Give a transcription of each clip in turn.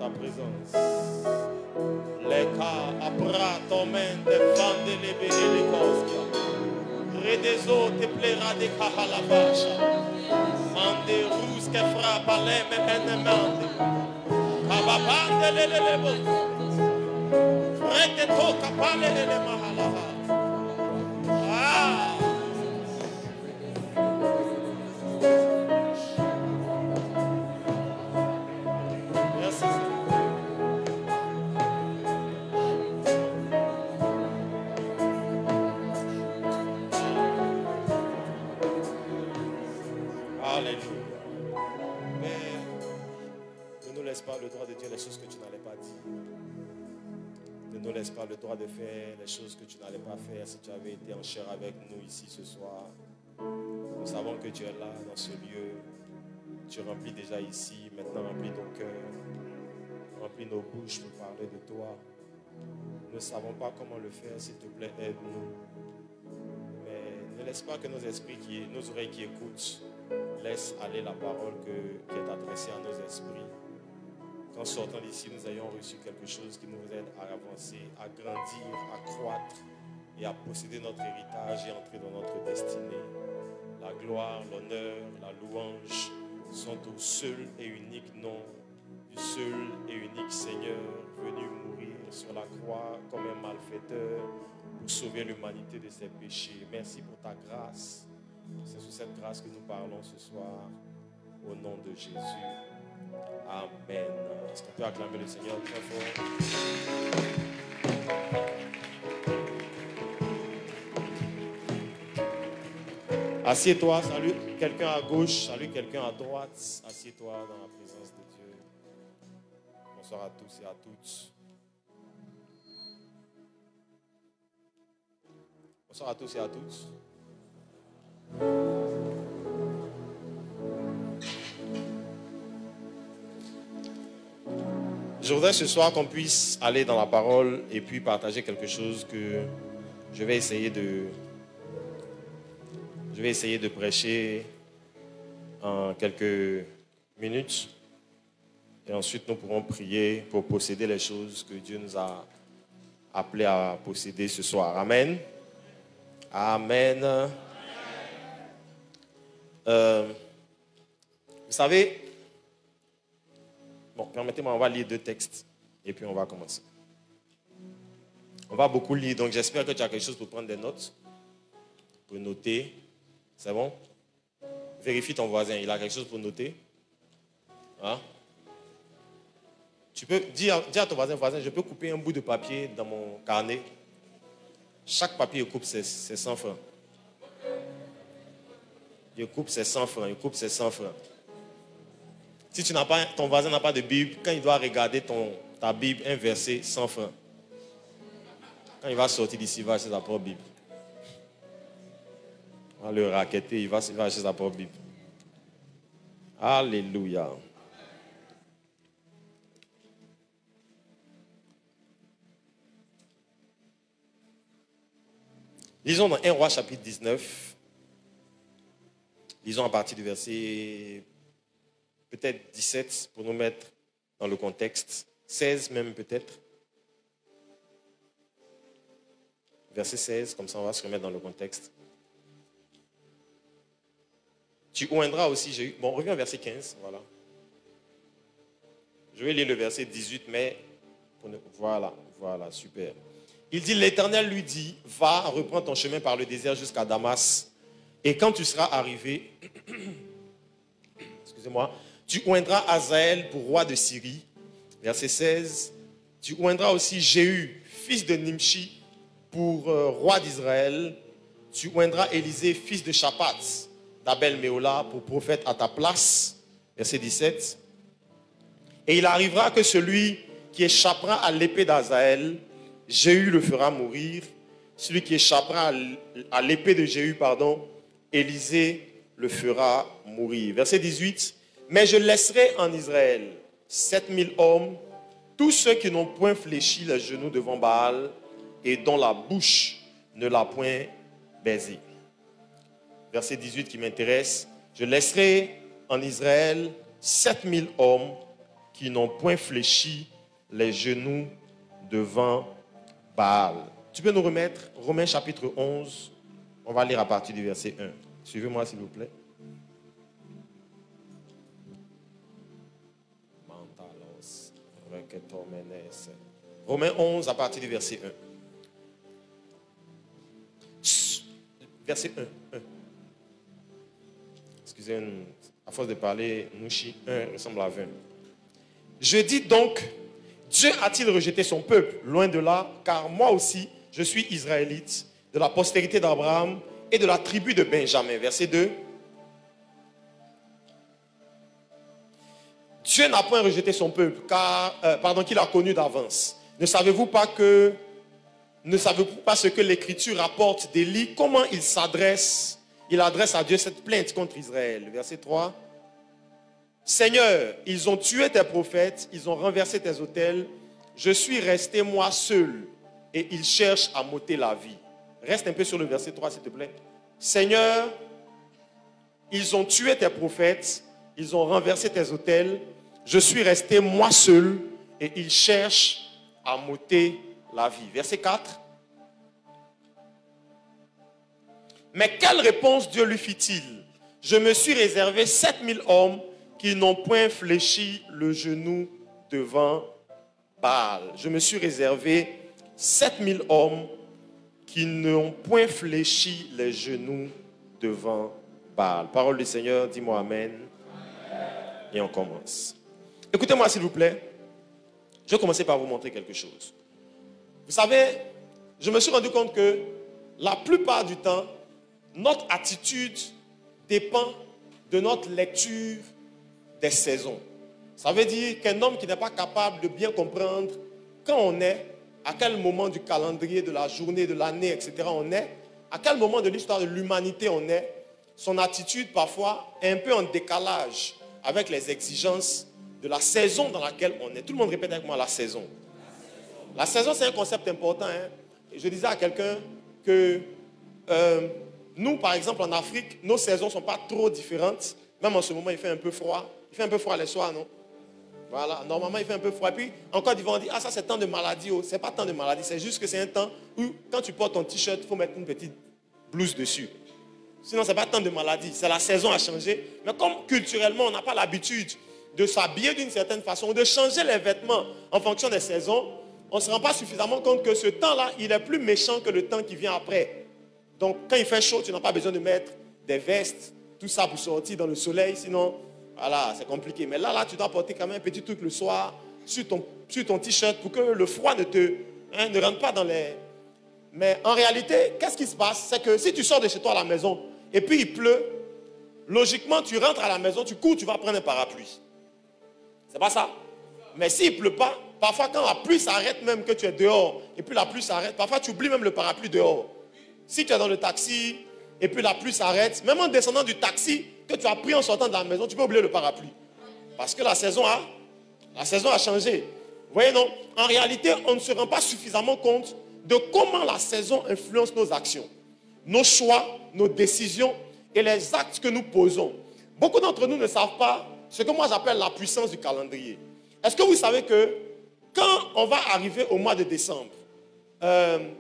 ta présence. Les cas, apra, tomen, défende les bébés, les cosques. Redezo te plaira de kahalabasha. Mande rous que frappe à l'aime enemande. Kababande le lebo. Frete toka pale le mahalaha. Ah. Merci. Alléluia. Mais ne nous laisse pas le droit de dire les choses que tu n'allais pas dire. Ne nous laisse pas le droit de faire les choses que tu n'allais pas faire si tu avais été en chair avec nous ici ce soir. Nous savons que tu es là dans ce lieu. Tu remplis déjà ici. Maintenant, remplis nos cœurs. Remplis nos bouches pour parler de toi. Nous ne savons pas comment le faire. S'il te plaît, aide-nous. Mais ne laisse pas que nos esprits, nos oreilles qui écoutent, laissent aller la parole qui est adressée à nos esprits. Qu'en sortant d'ici, nous ayons reçu quelque chose qui nous aide à avancer, à grandir, à croître et à posséder notre héritage et entrer dans notre destinée. La gloire, l'honneur, la louange sont au seul et unique nom du seul et unique Seigneur venu mourir sur la croix comme un malfaiteur pour sauver l'humanité de ses péchés. Merci pour ta grâce. C'est sous cette grâce que nous parlons ce soir au nom de Jésus. Amen. Est-ce qu'on peut acclamer le Seigneur très fort? Assieds-toi, salue quelqu'un à gauche, salue quelqu'un à droite. Assieds-toi dans la présence de Dieu. Bonsoir à tous et à toutes. Bonsoir à tous et à toutes. Je voudrais ce soir qu'on puisse aller dans la parole et puis partager quelque chose que je vais essayer de prêcher en quelques minutes. Et ensuite, nous pourrons prier pour posséder les choses que Dieu nous a appelés à posséder ce soir. Amen. Amen. Vous savez, bon, permettez-moi, on va lire 2 textes et puis on va commencer. On va beaucoup lire, donc j'espère que tu as quelque chose pour prendre des notes, pour noter. C'est bon? Vérifie ton voisin, il a quelque chose pour noter. Hein? Tu peux dire à ton voisin, je peux couper un bout de papier dans mon carnet. Chaque papier, il coupe ses 100 francs. Il coupe ses 100 francs, il coupe ses 100 francs. Si ton voisin n'a pas de Bible, quand il doit regarder ta Bible, un verset, 100 francs. Quand il va sortir d'ici, il va acheter sa propre Bible. On va le racketter, il va acheter sa propre Bible. Alléluia. Lisons dans 1 Roi chapitre 19. Lisons à partir du verset peut-être 17 pour nous mettre dans le contexte. 16 même peut-être. Verset 16, comme ça on va se remettre dans le contexte. Tu oindras aussi Jéhu. Bon, on revient au verset 15, voilà. Je vais lire le verset 18, mais voilà, super. Il dit, l'Éternel lui dit, va, reprends ton chemin par le désert jusqu'à Damas. Et quand tu seras arrivé, excusez-moi, tu oindras Hazaël pour roi de Syrie. Verset 16. Tu oindras aussi Jéhu, fils de Nimshi, pour roi d'Israël. Tu oindras Élisée, fils de Shaphat, d'Abel-Méola, pour prophète à ta place. Verset 17. Et il arrivera que celui qui échappera à l'épée d'Hazaël, Jéhu le fera mourir. Celui qui échappera à l'épée de Jéhu, Élisée le fera mourir. Verset 18. Mais je laisserai en Israël 7000 hommes, tous ceux qui n'ont point fléchi les genoux devant Baal et dont la bouche ne l'a point baisé. Verset 18 qui m'intéresse. Je laisserai en Israël 7000 hommes qui n'ont point fléchi les genoux devant Baal. Tu peux nous remettre Romains chapitre 11. On va lire à partir du verset 1. Suivez-moi s'il vous plaît. Romains 11 à partir du verset 1. Verset 1. Excusez-moi, à force de parler, Nouchi 1 ressemble à 20. Je dis donc, Dieu a-t-il rejeté son peuple? Loin de là, car moi aussi, je suis israélite, de la postérité d'Abraham et de la tribu de Benjamin. Verset 2. Dieu n'a point rejeté son peuple, qu'il a connu d'avance. Ne savez-vous pas ce que l'Écriture rapporte d'Élie? Comment il adresse à Dieu cette plainte contre Israël. Verset 3. Seigneur, ils ont tué tes prophètes, ils ont renversé tes autels. Je suis resté moi seul et ils cherchent à m'ôter la vie. Reste un peu sur le verset 3 s'il te plaît. Seigneur, ils ont tué tes prophètes, ils ont renversé tes autels. Je suis resté moi seul et ils cherchent à m'ôter la vie. Verset 4. Mais quelle réponse Dieu lui fit-il? Je me suis réservé 7000 hommes qui n'ont point fléchi le genou devant Baal. Je me suis réservé 7000 hommes qui n'ont point fléchi les genoux devant Baal. Parole du Seigneur, dis-moi Amen. Et on commence. Écoutez-moi s'il vous plaît. Je vais commencer par vous montrer quelque chose. Vous savez, je me suis rendu compte que la plupart du temps, notre attitude dépend de notre lecture des saisons. Ça veut dire qu'un homme qui n'est pas capable de bien comprendre quand on est, à quel moment du calendrier, de la journée, de l'année, etc. on est, à quel moment de l'histoire de l'humanité on est, son attitude parfois est un peu en décalage avec les exigences de la saison dans laquelle on est. Tout le monde répète avec moi la saison. La saison, c'est un concept important. Je disais à quelqu'un que nous, par exemple, en Afrique, nos saisons ne sont pas trop différentes. Même en ce moment, il fait un peu froid. Il fait un peu froid les soirs, non? Voilà, normalement, il fait un peu froid. Et puis, en Côte d'Ivoire, on dit, ah, ça, c'est temps de maladie. Oh. Ce n'est pas temps de maladie, c'est juste que c'est un temps où, quand tu portes ton t-shirt, il faut mettre une petite blouse dessus. Sinon, ce n'est pas temps de maladie. C'est la saison à changer. Mais comme culturellement, on n'a pas l'habitude de s'habiller d'une certaine façon, de changer les vêtements en fonction des saisons, on ne se rend pas suffisamment compte que ce temps-là, il est plus méchant que le temps qui vient après. Donc, quand il fait chaud, tu n'as pas besoin de mettre des vestes, tout ça pour sortir dans le soleil, sinon, voilà, c'est compliqué. Mais là, tu dois porter quand même un petit truc le soir sur ton t-shirt pour que le froid ne rentre pas dans les... Mais en réalité, qu'est-ce qui se passe? C'est que si tu sors de chez toi à la maison et puis il pleut, logiquement, tu rentres à la maison, tu cours, tu vas prendre un parapluie. C'est pas ça? Mais s'il ne pleut pas, parfois quand la pluie s'arrête même que tu es dehors et puis la pluie s'arrête, parfois tu oublies même le parapluie dehors. Si tu es dans le taxi et puis la pluie s'arrête, même en descendant du taxi que tu as pris en sortant de la maison, tu peux oublier le parapluie. Parce que la saison a changé. Vous voyez, non? En réalité, on ne se rend pas suffisamment compte de comment la saison influence nos actions, nos choix, nos décisions et les actes que nous posons. Beaucoup d'entre nous ne savent pas ce que moi j'appelle la puissance du calendrier. Est-ce que vous savez que quand on va arriver au mois de décembre,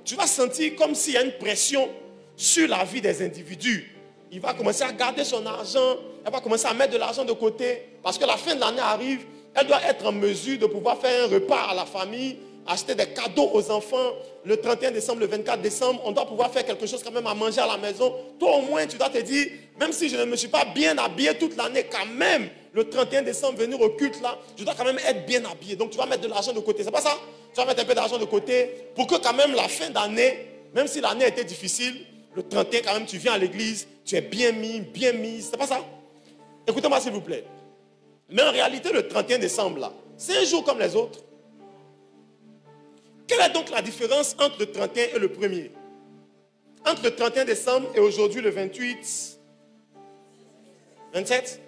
tu vas sentir comme s'il y a une pression sur la vie des individus. Il va commencer à garder son argent, elle va commencer à mettre de l'argent de côté, parce que la fin de l'année arrive, elle doit être en mesure de pouvoir faire un repas à la famille, acheter des cadeaux aux enfants. Le 31 décembre, le 24 décembre, on doit pouvoir faire quelque chose quand même à manger à la maison. Toi au moins, tu dois te dire, même si je ne me suis pas bien habillé toute l'année, quand même, le 31 décembre, venir au culte là, je dois quand même être bien habillé. Donc tu vas mettre de l'argent de côté, c'est pas ça? Tu vas mettre un peu d'argent de côté pour que quand même la fin d'année, même si l'année était difficile, le 31 quand même tu viens à l'église, tu es bien mis, bien mise, c'est pas ça? Écoutez-moi s'il vous plaît. Mais en réalité, le 31 décembre là, c'est un jour comme les autres. Quelle est donc la différence entre le 31 et le 1er? Entre le 31 décembre et aujourd'hui le 28, 27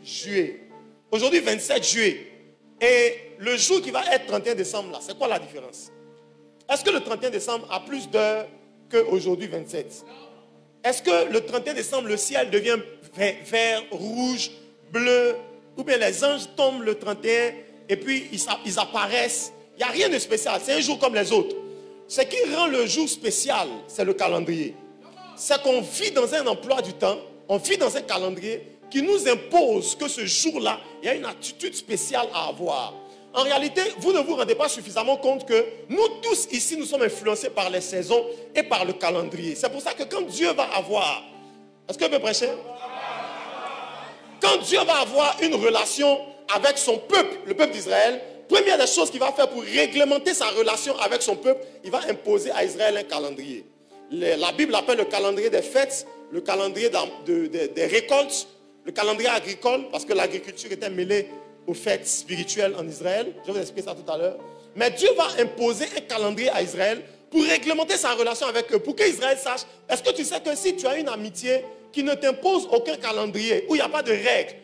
juillet. Aujourd'hui 27 juillet. Et le jour qui va être 31 décembre là, c'est quoi la différence? Est-ce que le 31 décembre a plus d'heures qu'aujourd'hui 27? Est-ce que le 31 décembre, le ciel devient vert, rouge, bleu, ou bien les anges tombent le 31 et puis ils apparaissent. Il n'y a rien de spécial, c'est un jour comme les autres. Ce qui rend le jour spécial, c'est le calendrier. C'est qu'on vit dans un emploi du temps, on vit dans un calendrier qui nous impose que ce jour-là, il y a une attitude spéciale à avoir. En réalité, vous ne vous rendez pas suffisamment compte que nous tous ici, nous sommes influencés par les saisons et par le calendrier. C'est pour ça que quand Dieu va avoir... Est-ce que je peux prêcher? Quand Dieu va avoir une relation avec son peuple, le peuple d'Israël, première des choses qu'il va faire pour réglementer sa relation avec son peuple, il va imposer à Israël un calendrier. La Bible appelle le calendrier des fêtes, le calendrier des récoltes, le calendrier agricole, parce que l'agriculture était mêlée aux fêtes spirituelles en Israël. Je vais vous expliquer ça tout à l'heure. Mais Dieu va imposer un calendrier à Israël pour réglementer sa relation avec eux, pour qu'Israël sache. Est-ce que tu sais que si tu as une amitié qui ne t'impose aucun calendrier, où il n'y a pas de règles,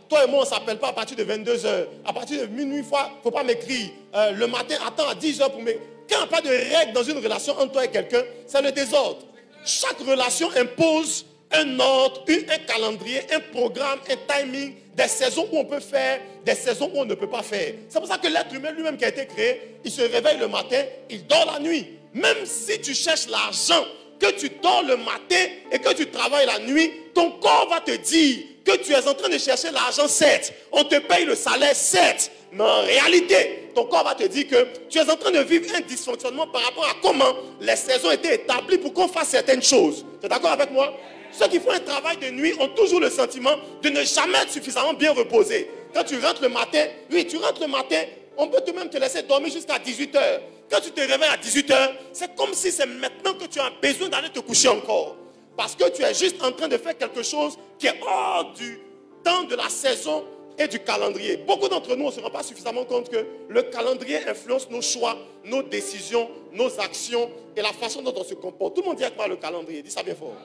toi et moi on ne s'appelle pas à partir de 22h, à partir de minuit, il ne faut pas m'écrire, le matin, attends à 10h pour m'écrire. Quand il n'y a pas de règles dans une relation entre toi et quelqu'un, c'est le désordre. Chaque relation impose un ordre, un calendrier, un programme, un timing, des saisons où on peut faire, des saisons où on ne peut pas faire. C'est pour ça que l'être humain lui-même qui a été créé, il se réveille le matin, il dort la nuit. Même si tu cherches l'argent, que tu dors le matin et que tu travailles la nuit, ton corps va te dire que tu es en train de chercher l'argent, certes. On te paye le salaire, certes. Mais en réalité, ton corps va te dire que tu es en train de vivre un dysfonctionnement par rapport à comment les saisons étaient établies pour qu'on fasse certaines choses. Tu es d'accord avec moi? Ceux qui font un travail de nuit ont toujours le sentiment de ne jamais être suffisamment bien reposés. Quand tu rentres le matin, oui, tu rentres le matin, on peut même te laisser dormir jusqu'à 18h. Quand tu te réveilles à 18h, c'est comme si c'est maintenant que tu as besoin d'aller te coucher encore. Parce que tu es juste en train de faire quelque chose qui est hors du temps de la saison et du calendrier. Beaucoup d'entre nous, on ne se rend pas suffisamment compte que le calendrier influence nos choix, nos décisions, nos actions et la façon dont on se comporte. Tout le monde dit avec moi le calendrier, dis ça bien fort.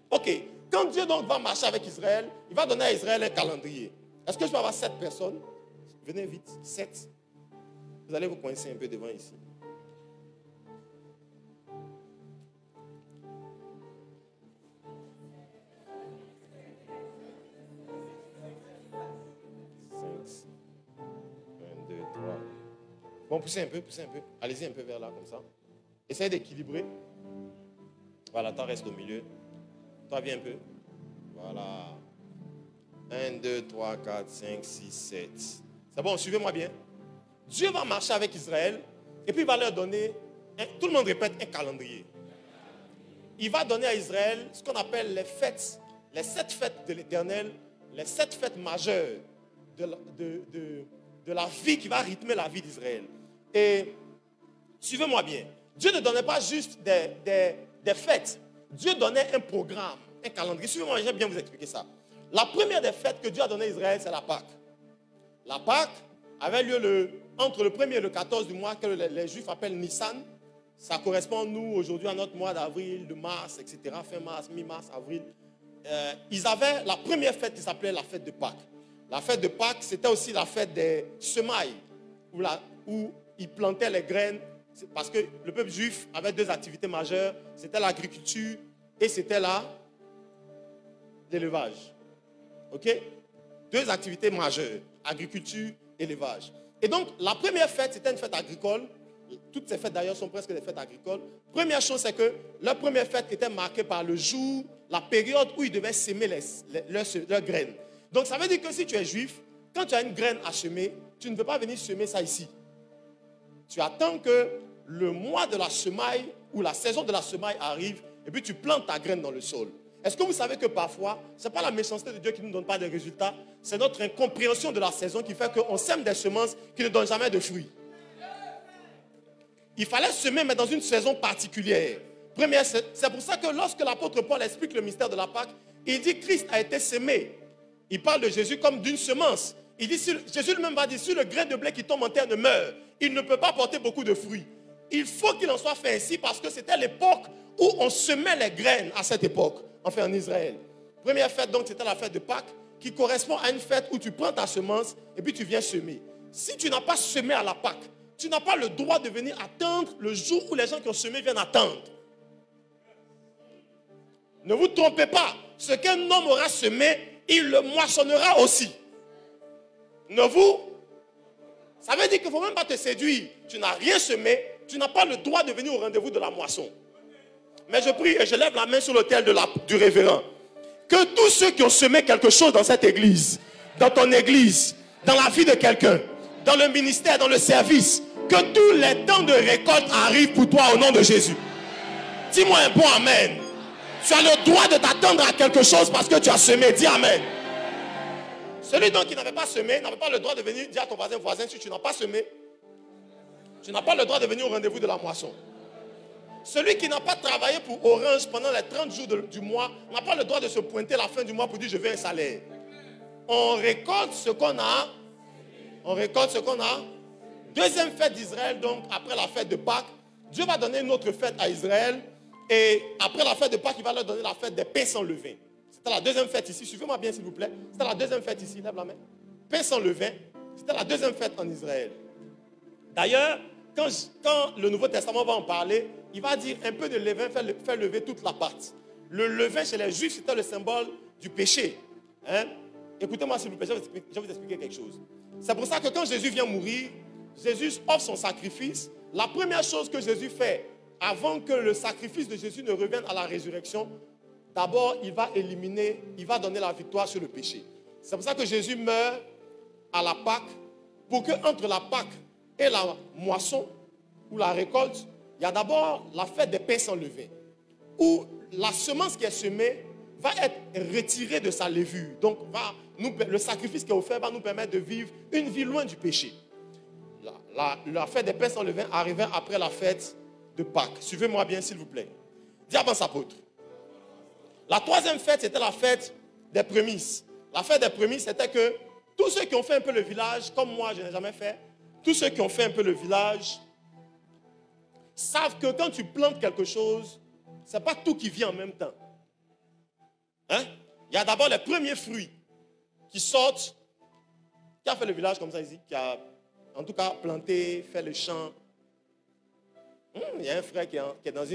Ok, quand Dieu donc va marcher avec Israël, il va donner à Israël un calendrier. Est-ce que je peux avoir 7 personnes? Venez vite, 7. Vous allez vous coincer un peu devant ici. Bon, poussez un peu, poussez un peu. Allez-y un peu vers là, comme ça. Essayez d'équilibrer. Voilà, toi reste au milieu. Toi viens un peu. Voilà. 1, 2, 3, 4, 5, 6, 7. C'est bon, suivez-moi bien. Dieu va marcher avec Israël et puis il va leur donner, tout le monde répète, un calendrier. Il va donner à Israël ce qu'on appelle les fêtes, les 7 fêtes de l'Éternel, les 7 fêtes majeures de la vie qui va rythmer la vie d'Israël. Et suivez-moi bien. Dieu ne donnait pas juste des fêtes. Dieu donnait un programme, un calendrier. Suivez-moi, j'aime bien vous expliquer ça. La première des fêtes que Dieu a donné à Israël, c'est la Pâque. La Pâque avait lieu entre le 1er et le 14 du mois que les Juifs appellent Nissan. Ça correspond, nous, aujourd'hui, à notre mois d'avril, de mars, etc. Fin mars, mi-mars, avril. Ils avaient la première fête qui s'appelait la fête de Pâques. La fête de Pâques, c'était aussi la fête des semailles, où ils plantaient les graines. Parce que le peuple juif avait 2 activités majeures. C'était l'agriculture et c'était l'élevage. Ok? 2 activités majeures, agriculture et élevage. Et donc, la première fête, c'était une fête agricole. Toutes ces fêtes d'ailleurs sont presque des fêtes agricoles. Première chose, c'est que leur première fête était marquée par le jour, la période où ils devaient semer leurs graines. Donc, ça veut dire que si tu es juif, quand tu as une graine à semer, tu ne peux pas venir semer ça ici. Tu attends que le mois de la semaille ou la saison de la semaille arrive et puis tu plantes ta graine dans le sol. Est-ce que vous savez que parfois, ce n'est pas la méchanceté de Dieu qui ne nous donne pas de résultats, c'est notre incompréhension de la saison qui fait qu'on sème des semences qui ne donnent jamais de fruits. Il fallait semer, mais dans une saison particulière. Première, c'est pour ça que lorsque l'apôtre Paul explique le mystère de la Pâque, il dit Christ a été semé. Il parle de Jésus comme d'une semence. Il dit, Jésus lui-même va dire, si le grain de blé qui tombe en terre ne meurt, il ne peut pas porter beaucoup de fruits. Il faut qu'il en soit fait ainsi parce que c'était l'époque où on semait les graines à cette époque, enfin en Israël. Première fête, donc, c'était la fête de Pâques qui correspond à une fête où tu prends ta semence et puis tu viens semer. Si tu n'as pas semé à la Pâque, tu n'as pas le droit de venir attendre le jour où les gens qui ont semé viennent attendre. Ne vous trompez pas, ce qu'un homme aura semé, il le moissonnera aussi. ne vous... Ça veut dire qu'il ne faut même pas te séduire. Tu n'as rien semé, tu n'as pas le droit de venir au rendez-vous de la moisson. Mais je prie et je lève la main sur l'autel du révérend. Que tous ceux qui ont semé quelque chose dans cette église, dans ton église, dans la vie de quelqu'un, dans le ministère, dans le service, que tous les temps de récolte arrivent pour toi au nom de Jésus. Dis-moi un bon amen. Tu as le droit de t'attendre à quelque chose parce que tu as semé. Dis amen. Celui donc qui n'avait pas semé n'avait pas le droit de venir dire à ton voisin, si tu n'as pas semé, tu n'as pas le droit de venir au rendez-vous de la moisson. Celui qui n'a pas travaillé pour Orange pendant les 30 jours du mois n'a pas le droit de se pointer à la fin du mois pour dire je veux un salaire. On récolte ce qu'on a. On récolte ce qu'on a. Deuxième fête d'Israël, donc après la fête de Pâques, Dieu va donner une autre fête à Israël. Et après la fête de Pâques, il va leur donner la fête des pains sans levain. C'était la deuxième fête ici. Suivez-moi bien s'il vous plaît. C'était la deuxième fête ici. Lève la main. Pains sans levain. C'était la deuxième fête en Israël. D'ailleurs, quand le Nouveau Testament va en parler, il va dire un peu de levain fait lever toute la pâte. Le levain chez les Juifs, c'était le symbole du péché. Hein? Écoutez-moi s'il vous plaît, je vais vous expliquer quelque chose. C'est pour ça que quand Jésus vient mourir, Jésus offre son sacrifice. La première chose que Jésus fait, avant que le sacrifice de Jésus ne revienne à la résurrection, d'abord, il va donner la victoire sur le péché. C'est pour ça que Jésus meurt à la Pâque, pour qu'entre la Pâque et la moisson, ou la récolte, il y a d'abord la fête des pains sans levain, où la semence qui est semée va être retirée de sa levure. Donc, le sacrifice qui est offert va nous permettre de vivre une vie loin du péché. La fête des pains sans levain arrivait après la fête de Pâques. Suivez-moi bien, s'il vous plaît. Dis avance apôtre. La troisième fête, c'était la fête des prémices. La fête des prémices, c'était que tous ceux qui ont fait un peu le village, comme moi, je n'ai jamais fait, tous ceux qui ont fait un peu le village savent que quand tu plantes quelque chose, ce n'est pas tout qui vient en même temps. Hein? Il y a d'abord les premiers fruits qui sortent. Qui a fait le village comme ça ici? Qui a, en tout cas, planté, fait le champ. Il y a un frère qui est dans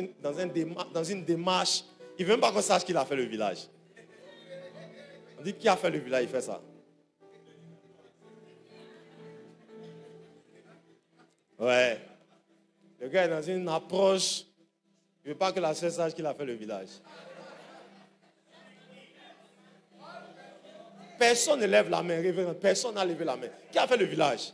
une démarche. Il ne veut même pas qu'on sache qu'il a fait le village. On dit qui a fait le village, il fait ça. Ouais. Le gars est dans une approche. Il ne veut pas que la sœur sache qu'il a fait le village. Personne ne lève la main, révérend. Personne n'a levé la main. Qui a fait le village?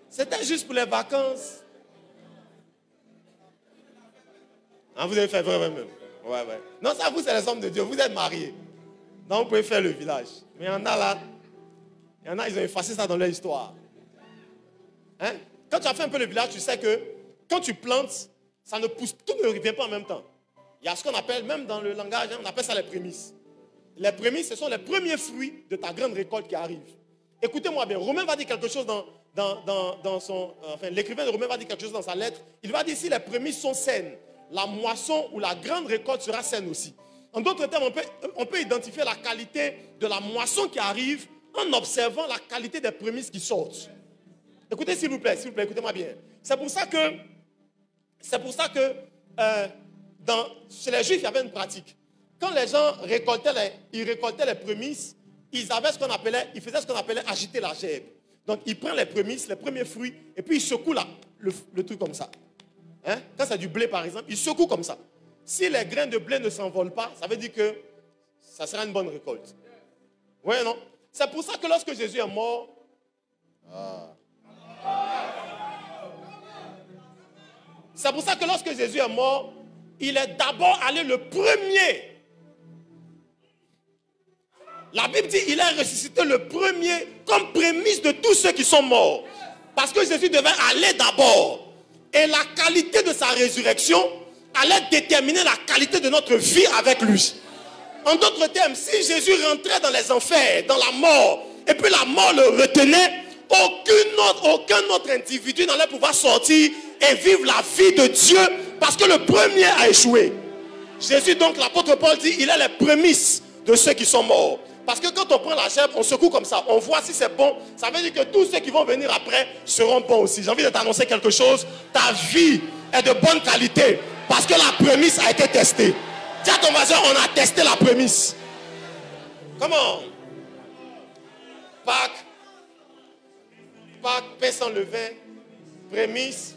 C'était juste pour les vacances. Vous avez fait vrai même. Ouais. Non, ça vous, c'est les hommes de Dieu. Vous êtes mariés. Donc, vous pouvez faire le village. Mais il y en a là. Il y en a, ils ont effacé ça dans leur histoire. Hein? Quand tu as fait un peu le village, tu sais que quand tu plantes, ça ne pousse, tout ne revient pas en même temps. Il y a ce qu'on appelle, même dans le langage, on appelle ça les prémices. Les prémices, ce sont les premiers fruits de ta grande récolte qui arrive. Écoutez-moi bien, Romain va dire quelque chose dans son... Enfin, l'écrivain de Romain va dire quelque chose dans sa lettre. Il va dire si les prémices sont saines, la moisson ou la grande récolte sera saine aussi. En d'autres termes, on peut identifier la qualité de la moisson qui arrive en observant la qualité des prémices qui sortent. Écoutez, s'il vous plaît, écoutez-moi bien. C'est pour ça que chez les Juifs, il y avait une pratique. Quand les gens récoltaient les prémices, ils faisaient ce qu'on appelait agiter la gerbe. Donc, ils prennent les prémices, les premiers fruits, et puis ils secouent le truc comme ça. Hein? Quand c'est du blé, par exemple, ils secouent comme ça. Si les grains de blé ne s'envolent pas, ça veut dire que ça sera une bonne récolte. Oui, non? C'est pour ça que lorsque Jésus est mort, c'est pour ça que lorsque Jésus est mort, il est d'abord allé le premier. La Bible dit qu'il a ressuscité le premier comme prémisse de tous ceux qui sont morts. Parce que Jésus devait aller d'abord. Et la qualité de sa résurrection allait déterminer la qualité de notre vie avec lui. En d'autres termes, si Jésus rentrait dans les enfers, dans la mort, et puis la mort le retenait, aucun autre individu n'allait pouvoir sortir et vivre la vie de Dieu parce que le premier a échoué. Jésus, donc, l'apôtre Paul dit, il est les prémices de ceux qui sont morts. Parce que quand on prend la gerbe, on secoue comme ça, on voit si c'est bon. Ça veut dire que tous ceux qui vont venir après seront bons aussi. J'ai envie de t'annoncer quelque chose. Ta vie est de bonne qualité parce que la prémisse a été testée. Dis à ton voisin, on a testé la prémisse. Comment? Pâques, pain sans levain, prémices.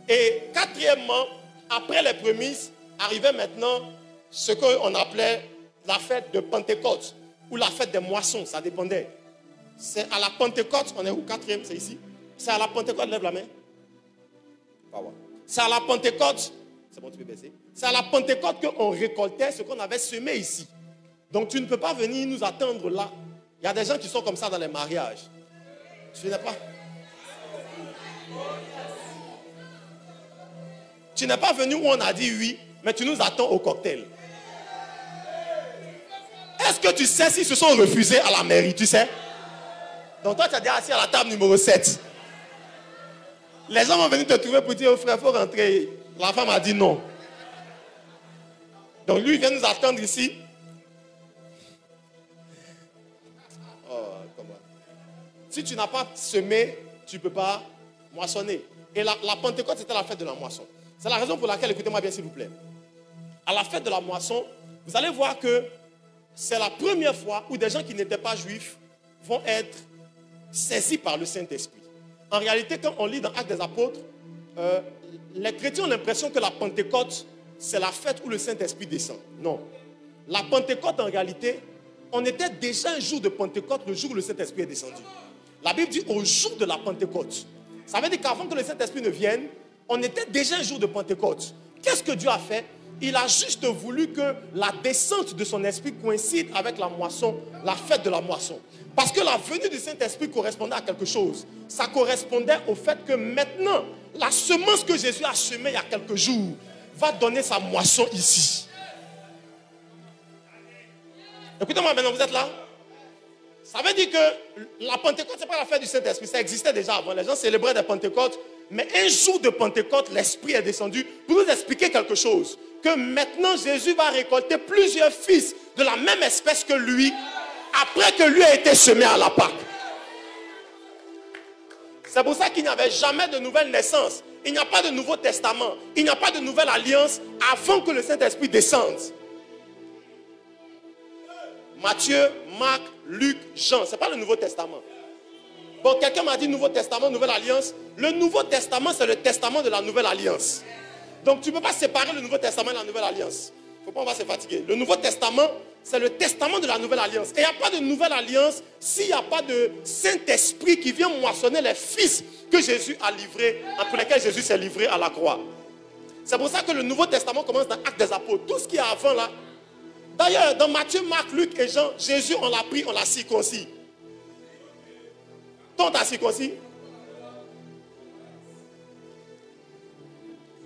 Et quatrièmement, après les prémices, arrivait maintenant ce qu'on appelait la fête de Pentecôte ou la fête des moissons, ça dépendait. C'est à la Pentecôte, on est où? Quatrième, c'est ici. C'est à la Pentecôte, lève la main. C'est à la Pentecôte, c'est bon, tu peux baisser. C'est à la Pentecôte qu'on récoltait ce qu'on avait semé ici. Donc tu ne peux pas venir nous attendre là. Il y a des gens qui sont comme ça dans les mariages. Tu n'es pas. Tu n'es pas venu où on a dit oui, mais tu nous attends au cocktail. Est-ce que tu sais s'ils se sont refusés à la mairie, tu sais? Donc toi, tu as déjà assis à la table numéro 7. Les gens vont venir te trouver pour dire, oh frère, il faut rentrer. La femme a dit non. Donc lui, il vient nous attendre ici. Oh, comment? Si tu n'as pas semé, tu ne peux pas moissonner. Et la Pentecôte, c'était la fête de la moisson. C'est la raison pour laquelle, écoutez-moi bien s'il vous plaît. À la fête de la moisson, vous allez voir que c'est la première fois où des gens qui n'étaient pas juifs vont être saisis par le Saint-Esprit. En réalité, quand on lit dans Actes des Apôtres, les chrétiens ont l'impression que la Pentecôte, c'est la fête où le Saint-Esprit descend. Non. La Pentecôte, en réalité, on était déjà un jour de Pentecôte, le jour où le Saint-Esprit est descendu. La Bible dit au jour de la Pentecôte. Ça veut dire qu'avant que le Saint-Esprit ne vienne, on était déjà un jour de Pentecôte. Qu'est-ce que Dieu a fait? Il a juste voulu que la descente de son esprit coïncide avec la moisson, la fête de la moisson. Parce que la venue du Saint-Esprit correspondait à quelque chose. Ça correspondait au fait que maintenant, la semence que Jésus a semée il y a quelques jours va donner sa moisson ici. Écoutez-moi maintenant, vous êtes là? Ça veut dire que la Pentecôte, ce n'est pas la fête du Saint-Esprit. Ça existait déjà avant. Les gens célébraient des Pentecôtes. Mais un jour de Pentecôte, l'Esprit est descendu pour nous expliquer quelque chose. Que maintenant, Jésus va récolter plusieurs fils de la même espèce que lui, après que lui a été semé à la Pâque. C'est pour ça qu'il n'y avait jamais de nouvelle naissance. Il n'y a pas de Nouveau Testament. Il n'y a pas de nouvelle alliance avant que le Saint-Esprit descende. Matthieu, Marc, Luc, Jean. Ce n'est pas le Nouveau Testament. Bon, quelqu'un m'a dit Nouveau Testament, Nouvelle Alliance. Le Nouveau Testament, c'est le testament de la Nouvelle Alliance. Donc, tu ne peux pas séparer le Nouveau Testament et la Nouvelle Alliance. Il ne faut pas, on va se fatiguer. Le Nouveau Testament, c'est le testament de la Nouvelle Alliance. Et il n'y a pas de Nouvelle Alliance s'il n'y a pas de Saint-Esprit qui vient moissonner les fils que Jésus a livrés, pour lesquels Jésus s'est livré à la croix. C'est pour ça que le Nouveau Testament commence dans Actes des Apôtres. Tout ce qui est avant là. D'ailleurs, dans Matthieu, Marc, Luc et Jean, Jésus, on l'a pris, on l'a circoncis. Ton t'a circoncis.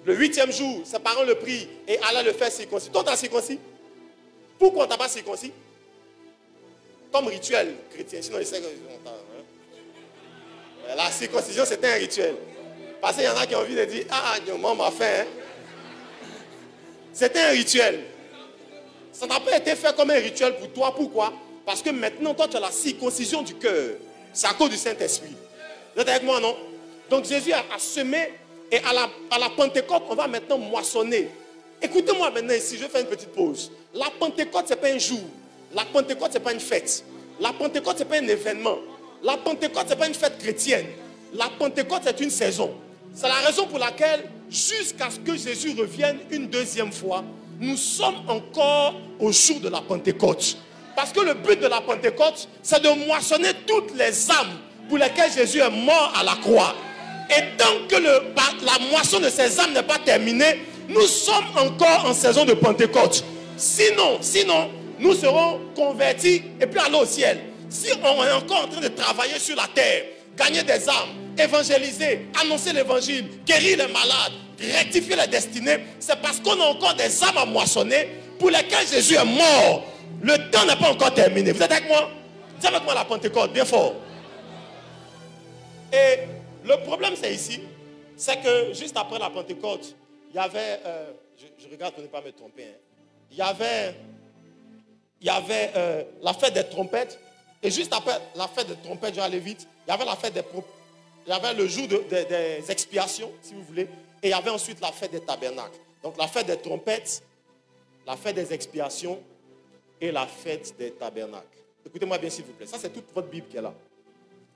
Le 8e jour, ses parents le prient et allaient le faire circoncis. Ton t'a circoncis. Pourquoi on t'a pas circoncis? Comme rituel chrétien. Sinon, il sait que la circoncision, c'était un rituel. Parce qu'il y en a qui ont envie de dire, ah, maman m'a fait. Hein? C'était un rituel. Ça n'a pas été fait comme un rituel pour toi. Pourquoi? Parce que maintenant, toi, tu as la circoncision du cœur. C'est à cause du Saint-Esprit. Vous êtes avec moi, non? Donc Jésus a semé et à la Pentecôte, on va maintenant moissonner. Écoutez-moi maintenant ici, je vais faire une petite pause. La Pentecôte, ce n'est pas un jour. La Pentecôte, ce n'est pas une fête. La Pentecôte, ce n'est pas un événement. La Pentecôte, ce n'est pas une fête chrétienne. La Pentecôte, c'est une saison. C'est la raison pour laquelle, jusqu'à ce que Jésus revienne une deuxième fois, nous sommes encore au jour de la Pentecôte. Parce que le but de la Pentecôte, c'est de moissonner toutes les âmes pour lesquelles Jésus est mort à la croix. Et tant que la moisson de ces âmes n'est pas terminée, nous sommes encore en saison de Pentecôte. Sinon, nous serons convertis et puis aller au ciel. Si on est encore en train de travailler sur la terre, gagner des âmes, évangéliser, annoncer l'évangile, guérir les malades, rectifier les destinées, c'est parce qu'on a encore des âmes à moissonner pour lesquelles Jésus est mort. Le temps n'est pas encore terminé. Vous êtes avec moi? Dites avec moi la Pentecôte, bien fort. Et le problème, c'est ici, c'est que juste après la Pentecôte, il y avait, je regarde pour ne pas me tromper, hein. Il y avait la fête des trompettes, et juste après la fête des trompettes, je vais aller vite, il y avait la fête il y avait le jour des expiations, si vous voulez, et il y avait ensuite la fête des tabernacles. Donc la fête des trompettes, la fête des expiations et la fête des tabernacles. Écoutez-moi bien s'il vous plaît. Ça, c'est toute votre Bible qui est là.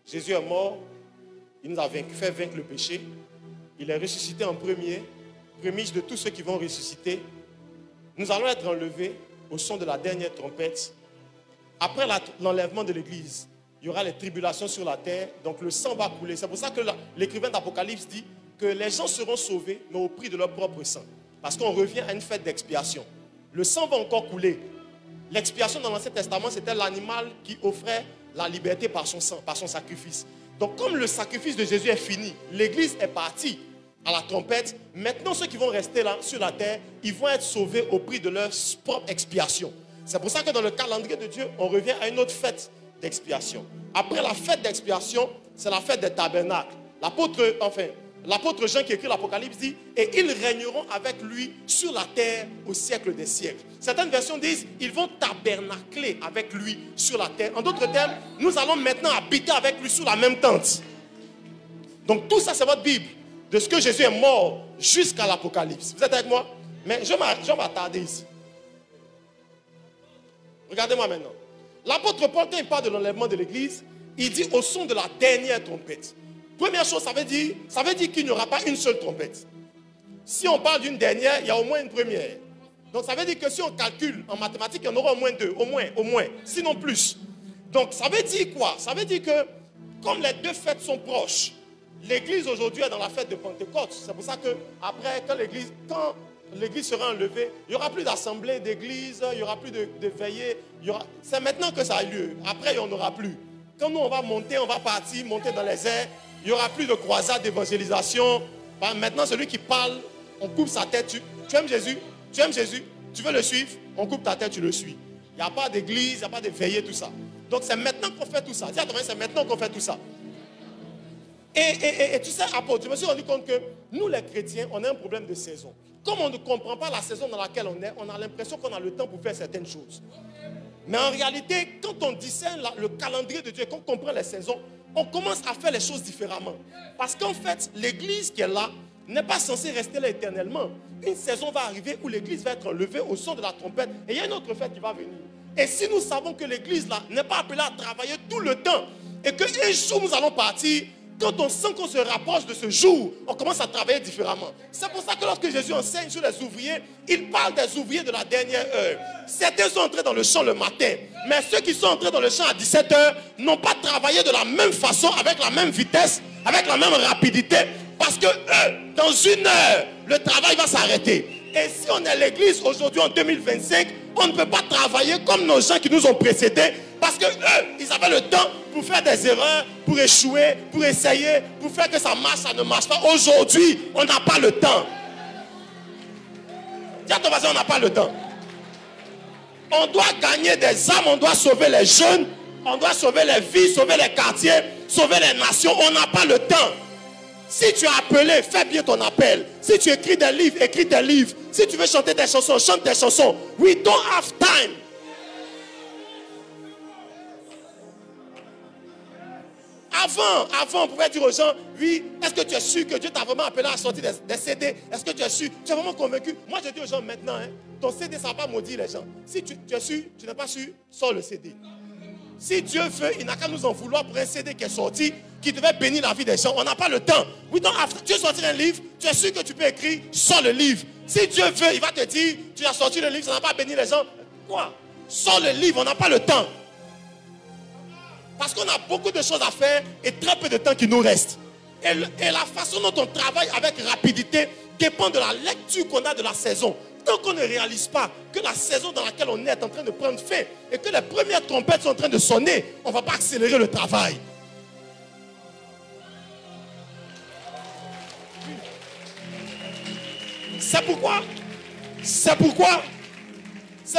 Jésus est mort. Il nous a fait vaincre le péché. Il est ressuscité en premier. Prémisse de tous ceux qui vont ressusciter. Nous allons être enlevés au son de la dernière trompette. Après l'enlèvement de l'Église, il y aura les tribulations sur la terre. Donc le sang va couler. C'est pour ça que l'écrivain d'Apocalypse dit que les gens seront sauvés, mais au prix de leur propre sang. Parce qu'on revient à une fête d'expiation. Le sang va encore couler. L'expiation dans l'Ancien Testament, c'était l'animal qui offrait la liberté par son sang, par son sacrifice. Donc comme le sacrifice de Jésus est fini, l'Église est partie à la trompette. Maintenant, ceux qui vont rester là sur la terre, ils vont être sauvés au prix de leur propre expiation. C'est pour ça que dans le calendrier de Dieu, on revient à une autre fête d'expiation. Après la fête d'expiation, c'est la fête des tabernacles. L'apôtre Jean qui écrit l'Apocalypse dit « Et ils régneront avec lui sur la terre au siècle des siècles ». Certaines versions disent « Ils vont tabernacler avec lui sur la terre ». En d'autres termes, nous allons maintenant habiter avec lui sous la même tente. Donc tout ça, c'est votre Bible. De ce que Jésus est mort jusqu'à l'Apocalypse. Vous êtes avec moi? Mais je vais m'attarder ici. Regardez-moi maintenant. L'apôtre Paul, quand il parle de l'enlèvement de l'Église, il dit au son de la dernière trompette. Première chose, ça veut dire qu'il n'y aura pas une seule trompette. Si on parle d'une dernière, il y a au moins une première. Donc ça veut dire que si on calcule en mathématiques, il y en aura au moins deux, au moins, sinon plus. Donc ça veut dire quoi? Ça veut dire que comme les deux fêtes sont proches, l'Église aujourd'hui est dans la fête de Pentecôte. C'est pour ça que après, quand l'Église sera enlevée, il n'y aura plus d'assemblée d'église, il n'y aura plus de veillée. C'est maintenant que ça a lieu. Après, il n'y en aura plus. Quand nous, on va partir, monter dans les airs, il n'y aura plus de croisade d'évangélisation. Maintenant, celui qui parle, on coupe sa tête. Tu aimes Jésus? Tu aimes Jésus? Tu veux le suivre? On coupe ta tête, tu le suis. Il n'y a pas d'église, il n'y a pas de veillée, tout ça. Donc, c'est maintenant qu'on fait tout ça. Dis à ton frère, c'est maintenant qu'on fait tout ça. Et tu sais, apôtre, je me suis rendu compte que nous, les chrétiens, on a un problème de saison. Comme on ne comprend pas la saison dans laquelle on a l'impression qu'on a le temps pour faire certaines choses. Mais en réalité, quand on discerne le calendrier de Dieu, qu'on comprend les saisons, on commence à faire les choses différemment. Parce qu'en fait, l'église qui est là n'est pas censée rester là éternellement. Une saison va arriver où l'église va être enlevée au son de la trompette et il y a une autre fête qui va venir. Et si nous savons que l'église là n'est pas appelée à travailler tout le temps et qu'un jour nous allons partir, quand on sent qu'on se rapproche de ce jour, on commence à travailler différemment. C'est pour ça que lorsque Jésus enseigne sur les ouvriers, il parle des ouvriers de la dernière heure. Certains sont entrés dans le champ le matin, mais ceux qui sont entrés dans le champ à 17 h n'ont pas travaillé de la même façon, avec la même vitesse, avec la même rapidité, parce que eux, dans une heure, le travail va s'arrêter. Et si on est à l'église aujourd'hui en 2025, on ne peut pas travailler comme nos gens qui nous ont précédés, parce que eux, ils avaient le temps pour faire des erreurs, pour échouer, pour essayer, pour faire que ça marche, ça ne marche pas. Aujourd'hui, on n'a pas le temps. Dis à ton voisin, on n'a pas le temps. On doit gagner des âmes, on doit sauver les jeunes, on doit sauver les vies, sauver les quartiers, sauver les nations. On n'a pas le temps. Si tu es appelé, fais bien ton appel. Si tu écris des livres, écris tes livres. Si tu veux chanter des chansons, chante des chansons. We don't have time. Avant, on pouvait dire aux gens, oui, est-ce que tu es sûr que Dieu t'a vraiment appelé à sortir des CD? Est-ce que tu es sûr? Tu es vraiment convaincu? Moi, je dis aux gens maintenant, ton CD, ça ne va pas maudire les gens. Si tu es sûr, tu n'es pas sûr, sors le CD. Si Dieu veut, il n'a qu'à nous en vouloir pour un CD qui est sorti, qui devait bénir la vie des gens. On n'a pas le temps. Tu veux sortir un livre, tu es sûr que tu peux écrire, sors le livre. Si Dieu veut, il va te dire, tu as sorti le livre, ça n'a pas béni les gens. Quoi? Sors le livre, on n'a pas le temps. Parce qu'on a beaucoup de choses à faire et très peu de temps qui nous reste. Et la façon dont on travaille avec rapidité dépend de la lecture qu'on a de la saison. Tant qu'on ne réalise pas que la saison dans laquelle on est en train de prendre fin et que les premières trompettes sont en train de sonner, on ne va pas accélérer le travail. C'est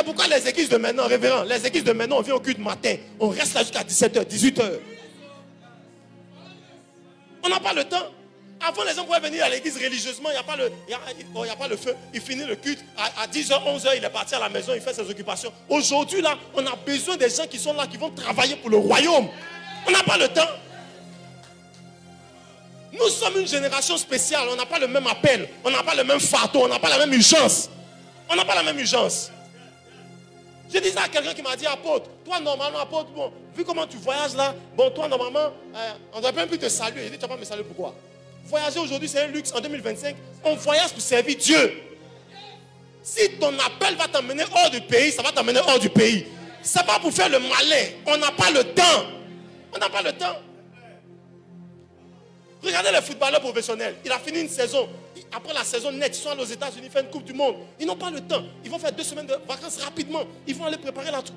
pourquoi les églises de maintenant, révérend, les églises de maintenant, on vient au culte matin, on reste là jusqu'à 17 h, 18 h. On n'a pas le temps. Avant, les gens pouvaient venir à l'église religieusement, il n'y a pas le feu, il finit le culte, à 10 h, 11 h, il est parti à la maison, il fait ses occupations. Aujourd'hui, là, on a besoin des gens qui sont là, qui vont travailler pour le royaume. On n'a pas le temps. Nous sommes une génération spéciale, on n'a pas le même appel, on n'a pas le même fardeau, on n'a pas la même urgence. On n'a pas la même urgence. Je disais à quelqu'un qui m'a dit, apôtre, toi normalement, apôtre, bon, vu comment tu voyages là, bon, toi normalement, on ne doit même plus te saluer. Il dit, tu ne vas pas me saluer, pourquoi? Voyager aujourd'hui, c'est un luxe. En 2025, on voyage pour servir Dieu. Si ton appel va t'emmener hors du pays, ça va t'emmener hors du pays. Ce n'est pas pour faire le malin. On n'a pas le temps. On n'a pas le temps. Regardez les footballeurs professionnels. Il a fini une saison. Après la saison nette, ils sont allés aux États-Unis faire une Coupe du Monde. Ils n'ont pas le temps. Ils vont faire 2 semaines de vacances rapidement. Ils vont aller préparer l'autre.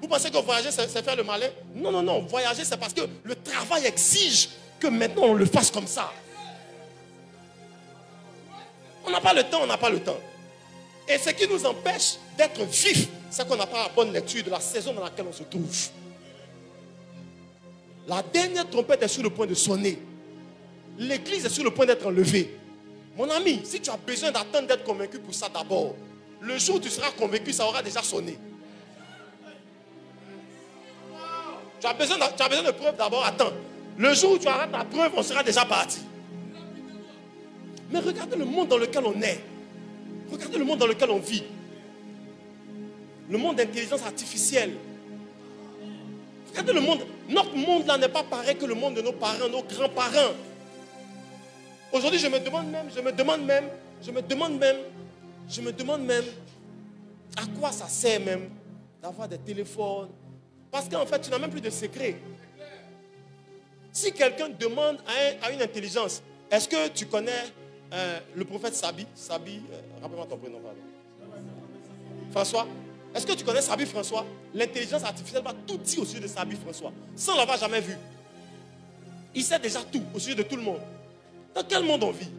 Vous pensez que voyager, c'est faire le malin? Non, non, non. Voyager, c'est parce que le travail exige que maintenant on le fasse comme ça. On n'a pas le temps, on n'a pas le temps. Et ce qui nous empêche d'être vifs, c'est qu'on n'a pas la bonne lecture de la saison dans laquelle on se trouve. La dernière trompette est sur le point de sonner. L'église est sur le point d'être enlevée. Mon ami, si tu as besoin d'attendre d'être convaincu pour ça d'abord, le jour où tu seras convaincu, ça aura déjà sonné. Tu as besoin de preuves d'abord, attends. Le jour où tu auras ta preuve, on sera déjà parti. Mais regardez le monde dans lequel on est. Regardez le monde dans lequel on vit. Le monde d'intelligence artificielle. Regardez le monde. Notre monde là n'est pas pareil que le monde de nos parents, nos grands-parents. Aujourd'hui, je me demande même à quoi ça sert même d'avoir des téléphones. Parce qu'en fait, tu n'as même plus de secret. Si quelqu'un demande à une intelligence, est-ce que tu connais le prophète Sabi, rappelle-moi ton prénom, pardon. François. Est-ce que tu connais Sabi François? L'intelligence artificielle va tout dire au sujet de Sabi François, sans l'avoir jamais vu. Il sait déjà tout au sujet de tout le monde. Dans quel monde on vit?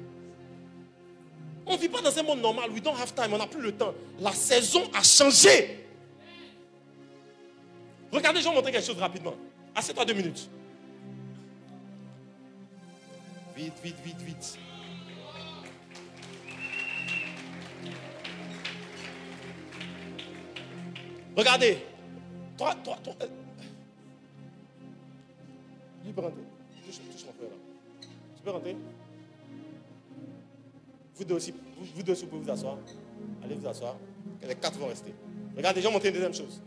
On ne vit pas dans un monde normal. We don't have time, on n'a plus le temps. La saison a changé. Regardez, je vais vous montrer quelque chose rapidement. Assieds-toi 2 minutes. Vite, vite, vite, vite. Regardez. Toi. Il peut rentrer. Touche mon frère là. Tu peux rentrer? Vous deux aussi, vous pouvez vous asseoir. Allez vous asseoir. Les 4 vont rester. Regardez, je vais montrer une deuxième chose.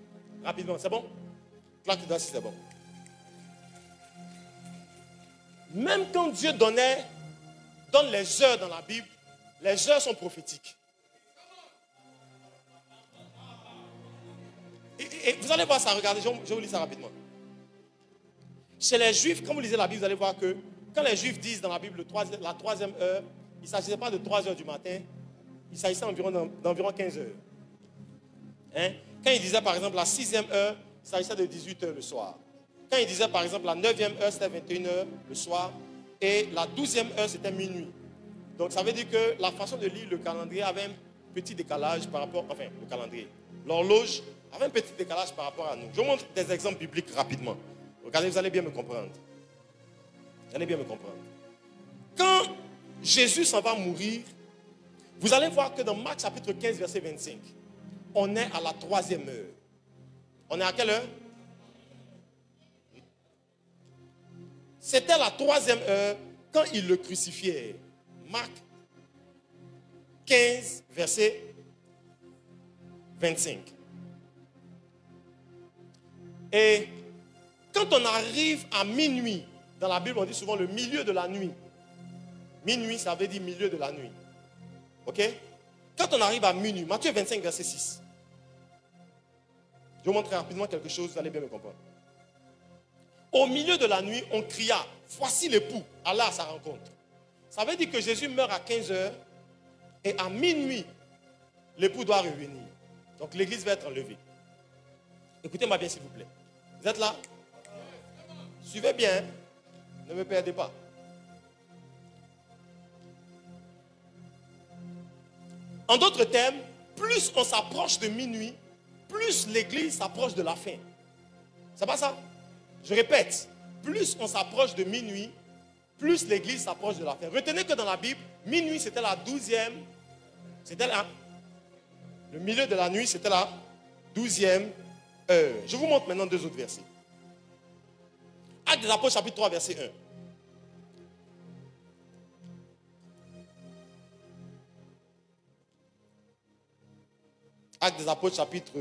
Rapidement, c'est bon? Claque dedans si c'est bon. Même quand Dieu donne les heures dans la Bible, les heures sont prophétiques. Et vous allez voir ça, regardez, je vous lis ça rapidement. Chez les Juifs, quand vous lisez la Bible, vous allez voir que quand les Juifs disent dans la Bible la 3e heure, il ne s'agissait pas de 3 heures du matin, il s'agissait d'environ 15 heures. Hein? Quand il disait par exemple la 6e heure, il s'agissait de 18 heures le soir. Quand il disait par exemple la 9e heure, c'était 21 heures le soir. Et la 12e heure, c'était minuit. Donc ça veut dire que la façon de lire le calendrier avait un petit décalage par rapport, enfin le calendrier. L'horloge avait un petit décalage par rapport à nous. Je vous montre des exemples bibliques rapidement. Regardez, vous allez bien me comprendre. Vous allez bien me comprendre. Quand Jésus s'en va mourir, vous allez voir que dans Marc chapitre 15, verset 25, on est à la 3e heure. On est à quelle heure? C'était la 3e heure quand ils le crucifiaient. Marc 15, verset 25. Et quand on arrive à minuit, dans la Bible on dit souvent le milieu de la nuit. Minuit, ça veut dire milieu de la nuit. Ok? Quand on arrive à minuit, Matthieu 25, verset 6. Je vais vous montrer rapidement quelque chose, vous allez bien me comprendre. Au milieu de la nuit, on cria, voici l'époux, allez à sa rencontre. Ça veut dire que Jésus meurt à 15 heures et à minuit, l'époux doit revenir. Donc l'église va être enlevée. Écoutez-moi bien s'il vous plaît. Vous êtes là? Suivez bien, hein? Ne me perdez pas. En d'autres termes, plus on s'approche de minuit, plus l'église s'approche de la fin. C'est pas ça? Je répète, plus on s'approche de minuit, plus l'église s'approche de la fin. Retenez que dans la Bible, minuit c'était la 12e, c'était le milieu de la nuit, c'était la 12e heure. Je vous montre maintenant 2 autres versets. Actes des Apôtres chapitre 3 verset 1. Actes des Apôtres chapitre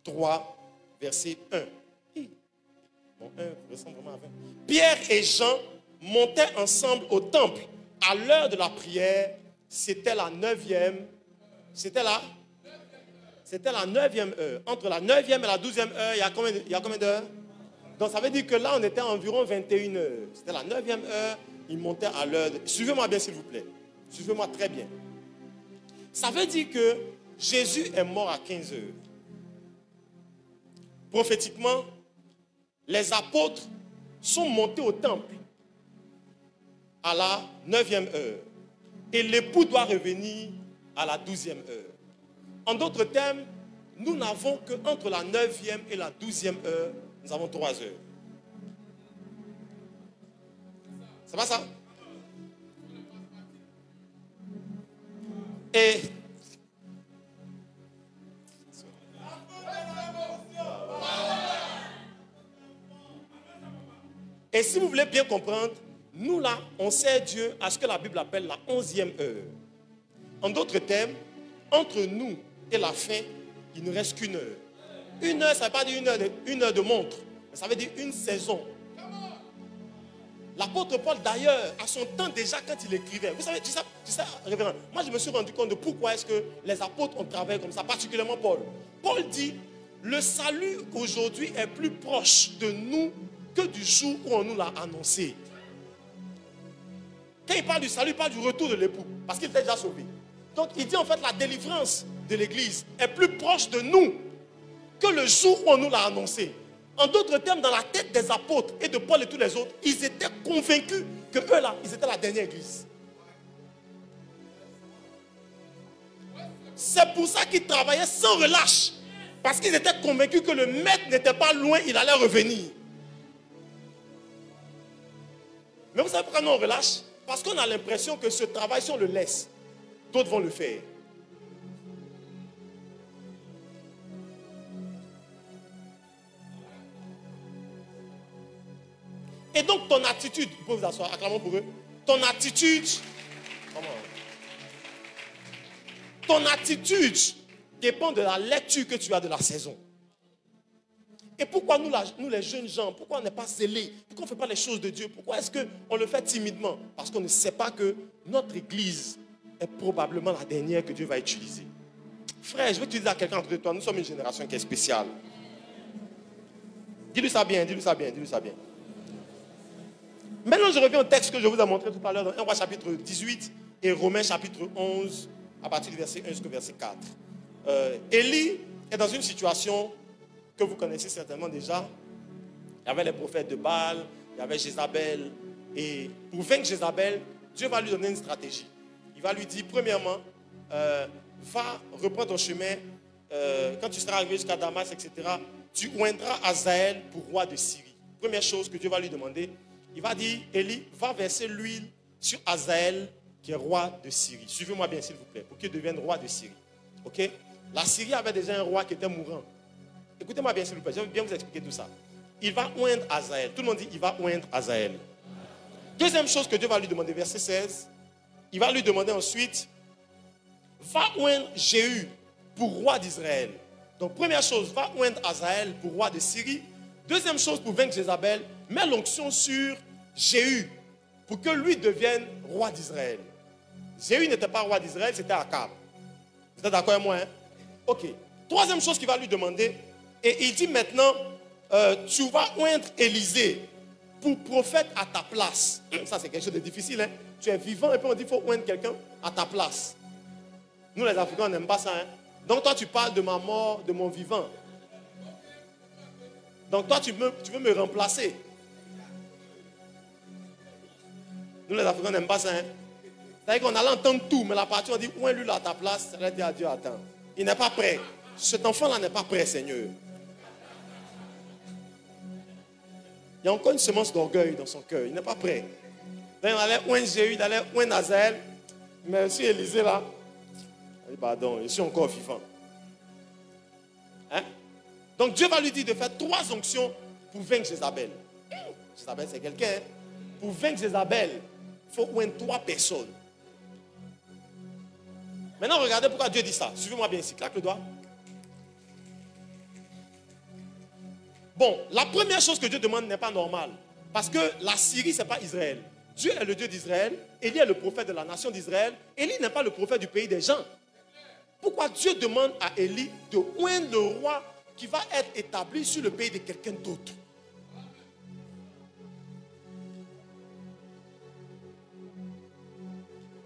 3, verset 1. Bon, 1 ressemble vraiment à 20. Pierre et Jean montaient ensemble au temple. À l'heure de la prière, c'était la 9e. C'était la 9e heure. Entre la 9e et la 12e heure, il y a combien d'heures? Donc ça veut dire que là, on était à environ 21 heures. C'était la 9e heure. Ils montaient à l'heure. Suivez-moi bien, s'il vous plaît. Suivez-moi très bien. Ça veut dire que Jésus est mort à 15 heures. Prophétiquement, les apôtres sont montés au temple à la 9e heure. Et l'époux doit revenir à la 12e heure. En d'autres termes, nous n'avons qu'entre la 9e et la 12e heure, nous avons 3 heures. C'est pas ça? Et si vous voulez bien comprendre, nous là, on sert Dieu à ce que la Bible appelle la 11e heure. En d'autres termes, entre nous et la fin, il ne reste qu'une heure. Une heure, ça ne veut pas dire une heure de montre, mais ça veut dire une saison. L'apôtre Paul, d'ailleurs, à son temps déjà, quand il écrivait, vous savez, tu sais, révérend, moi je me suis rendu compte de pourquoi est-ce que les apôtres ont travaillé comme ça, particulièrement Paul. Paul dit, le salut aujourd'hui est plus proche de nous que du jour où on nous l'a annoncé. Quand il parle du salut, il parle du retour de l'époux, parce qu'il était déjà sauvé. Donc il dit en fait la délivrance de l'église est plus proche de nous que le jour où on nous l'a annoncé. En d'autres termes, dans la tête des apôtres et de Paul et tous les autres, ils étaient convaincus que eux là, ils étaient la dernière église. C'est pour ça qu'ils travaillaient sans relâche. Parce qu'ils étaient convaincus que le maître n'était pas loin, il allait revenir. Mais vous savez pourquoi nous on relâche? Parce qu'on a l'impression que ce travail, si on le laisse, d'autres vont le faire. Et donc ton attitude, vous pouvez vous asseoir, acclamons pour eux. Ton attitude dépend de la lecture que tu as de la saison. Et pourquoi nous les jeunes gens, pourquoi on n'est pas zélés? Pourquoi on ne fait pas les choses de Dieu? Pourquoi est-ce qu'on le fait timidement? Parce qu'on ne sait pas que notre église est probablement la dernière que Dieu va utiliser. Frère, je veux te dire à quelqu'un entre toi, nous sommes une génération qui est spéciale. Dis-lui ça bien, dis-lui ça bien, dis-lui ça bien. Maintenant, je reviens au texte que je vous ai montré tout à l'heure dans 1 Roi chapitre 18 et Romains chapitre 11 à partir du verset 1 jusqu'au verset 4. Élie est dans une situation que vous connaissez certainement déjà. Il y avait les prophètes de Baal, il y avait Jézabel. Et pour vaincre Jézabel, Dieu va lui donner une stratégie. Il va lui dire, premièrement, va reprendre ton chemin. Quand tu seras arrivé jusqu'à Damas, etc., tu oindras Hazaël pour roi de Syrie. Première chose que Dieu va lui demander, il va dire, Élie, va verser l'huile sur Hazaël, qui est roi de Syrie. Suivez-moi bien, s'il vous plaît, pour qu'il devienne roi de Syrie. Ok? La Syrie avait déjà un roi qui était mourant. Écoutez-moi bien, s'il vous plaît, je vais bien vous expliquer tout ça. Il va oindre Hazaël. Tout le monde dit, il va oindre Hazaël. Deuxième chose que Dieu va lui demander, verset 16, il va lui demander ensuite, va oindre Jéhu pour roi d'Israël. Donc, première chose, va oindre Hazaël pour roi de Syrie. Deuxième chose, pour vaincre Jézabel, mets l'onction sur Jéhu pour que lui devienne roi d'Israël. Jéhu n'était pas roi d'Israël, c'était Akab. Vous êtes d'accord avec moi, hein? Ok. Troisième chose qu'il va lui demander, et il dit maintenant, tu vas oindre Élisée pour prophète à ta place. Ça, c'est quelque chose de difficile, hein? Tu es vivant et puis on dit qu'il faut oindre quelqu'un à ta place. Nous, les Africains, on n'aime pas ça, hein? Donc toi, tu parles de ma mort, de mon vivant. Donc toi, tu veux me remplacer. Nous, les Africains, on n'aime pas ça, hein? C'est-à-dire qu'on allait entendre tout, mais la partie, on dit, oins-lui là à ta place, ça va dire à Dieu, attends. Il n'est pas prêt. Cet enfant-là n'est pas prêt, Seigneur. Il y a encore une semence d'orgueil dans son cœur. Il n'est pas prêt. Donc, il allait oindre Jéhu, il allait oindre Hazaël. Mais si Élisée là, il dit, pardon, je suis encore vivant. Hein? Donc Dieu va lui dire de faire 3 onctions pour vaincre Jézabel. Jézabel, c'est quelqu'un. Hein? Pour vaincre Jézabel, il faut oindre 3 personnes. Maintenant, regardez pourquoi Dieu dit ça. Suivez-moi bien ici. Claque le doigt. Bon, la première chose que Dieu demande n'est pas normale. Parce que la Syrie, ce n'est pas Israël. Dieu est le Dieu d'Israël. Élie est le prophète de la nation d'Israël. Élie n'est pas le prophète du pays des gens. Pourquoi Dieu demande à Élie de oindre le roi qui va être établi sur le pays de quelqu'un d'autre?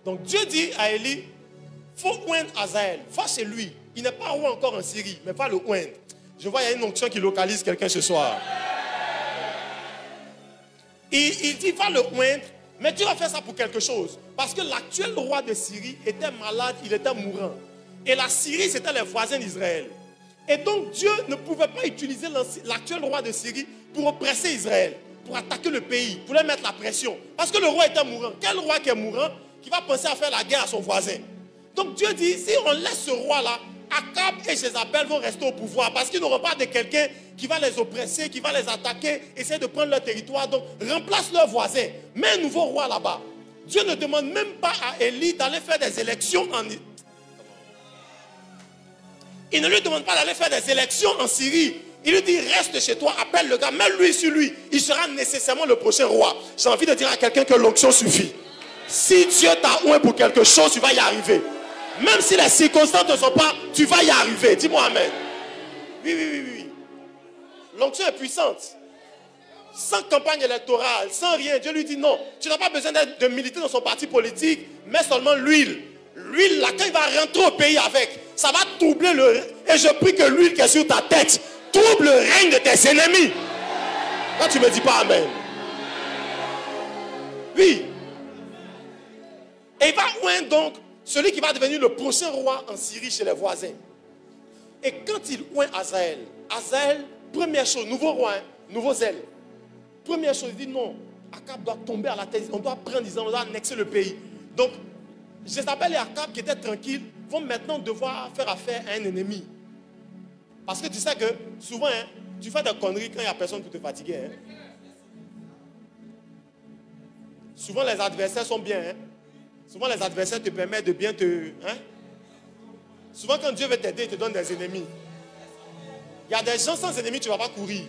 Donc Dieu dit à Élie, il faut oindre Hazaël. Va chez lui. Il n'est pas roi encore en Syrie, mais va le oindre. Je vois, il y a une onction qui localise quelqu'un ce soir. Il dit, va le oindre, mais Dieu va faire ça pour quelque chose. Parce que l'actuel roi de Syrie était malade, il était mourant. Et la Syrie, c'était les voisins d'Israël. Et donc Dieu ne pouvait pas utiliser l'actuel roi de Syrie pour oppresser Israël, pour attaquer le pays, pour leur mettre la pression. Parce que le roi était mourant. Quel roi qui est mourant qui va penser à faire la guerre à son voisin? Donc Dieu dit, si on laisse ce roi-là, Akab et Jézabel vont rester au pouvoir parce qu'ils n'auront pas de quelqu'un qui va les oppresser, qui va les attaquer, essayer de prendre leur territoire. Donc remplace leurs voisins. Mets un nouveau roi là-bas. Dieu ne demande même pas à Élie d'aller faire des élections en... Il ne lui demande pas d'aller faire des élections en Syrie. Il lui dit, reste chez toi, appelle le gars, mets-lui sur lui. Il sera nécessairement le prochain roi. J'ai envie de dire à quelqu'un que l'onction suffit. Si Dieu t'a oint pour quelque chose, tu vas y arriver. Même si les circonstances ne sont pas, tu vas y arriver. Dis-moi amen. Oui. L'onction est puissante. Sans campagne électorale, sans rien. Dieu lui dit non. Tu n'as pas besoin de militer dans son parti politique, mais seulement l'huile. L'huile, là, quand il va rentrer au pays avec, ça va troubler le... Et je prie que l'huile qui est sur ta tête trouble le règne de tes ennemis. Quand tu ne me dis pas amen. Oui. Et il va oindre donc celui qui va devenir le prochain roi en Syrie chez les voisins. Et quand il oint Hazaël, première chose, nouveau roi, nouveau zèle. Première chose, il dit non, Akab doit tomber à la tête, on doit prendre Israël, on doit annexer le pays. Donc, Jézabel et Akab qui étaient tranquilles vont maintenant devoir faire affaire à un ennemi. Parce que tu sais que souvent, tu fais des conneries quand il n'y a personne pour te fatiguer. Souvent les adversaires sont bien. Souvent les adversaires te permettent de bien te... Souvent quand Dieu veut t'aider, il te donne des ennemis. Il y a des gens sans ennemis, tu ne vas pas courir.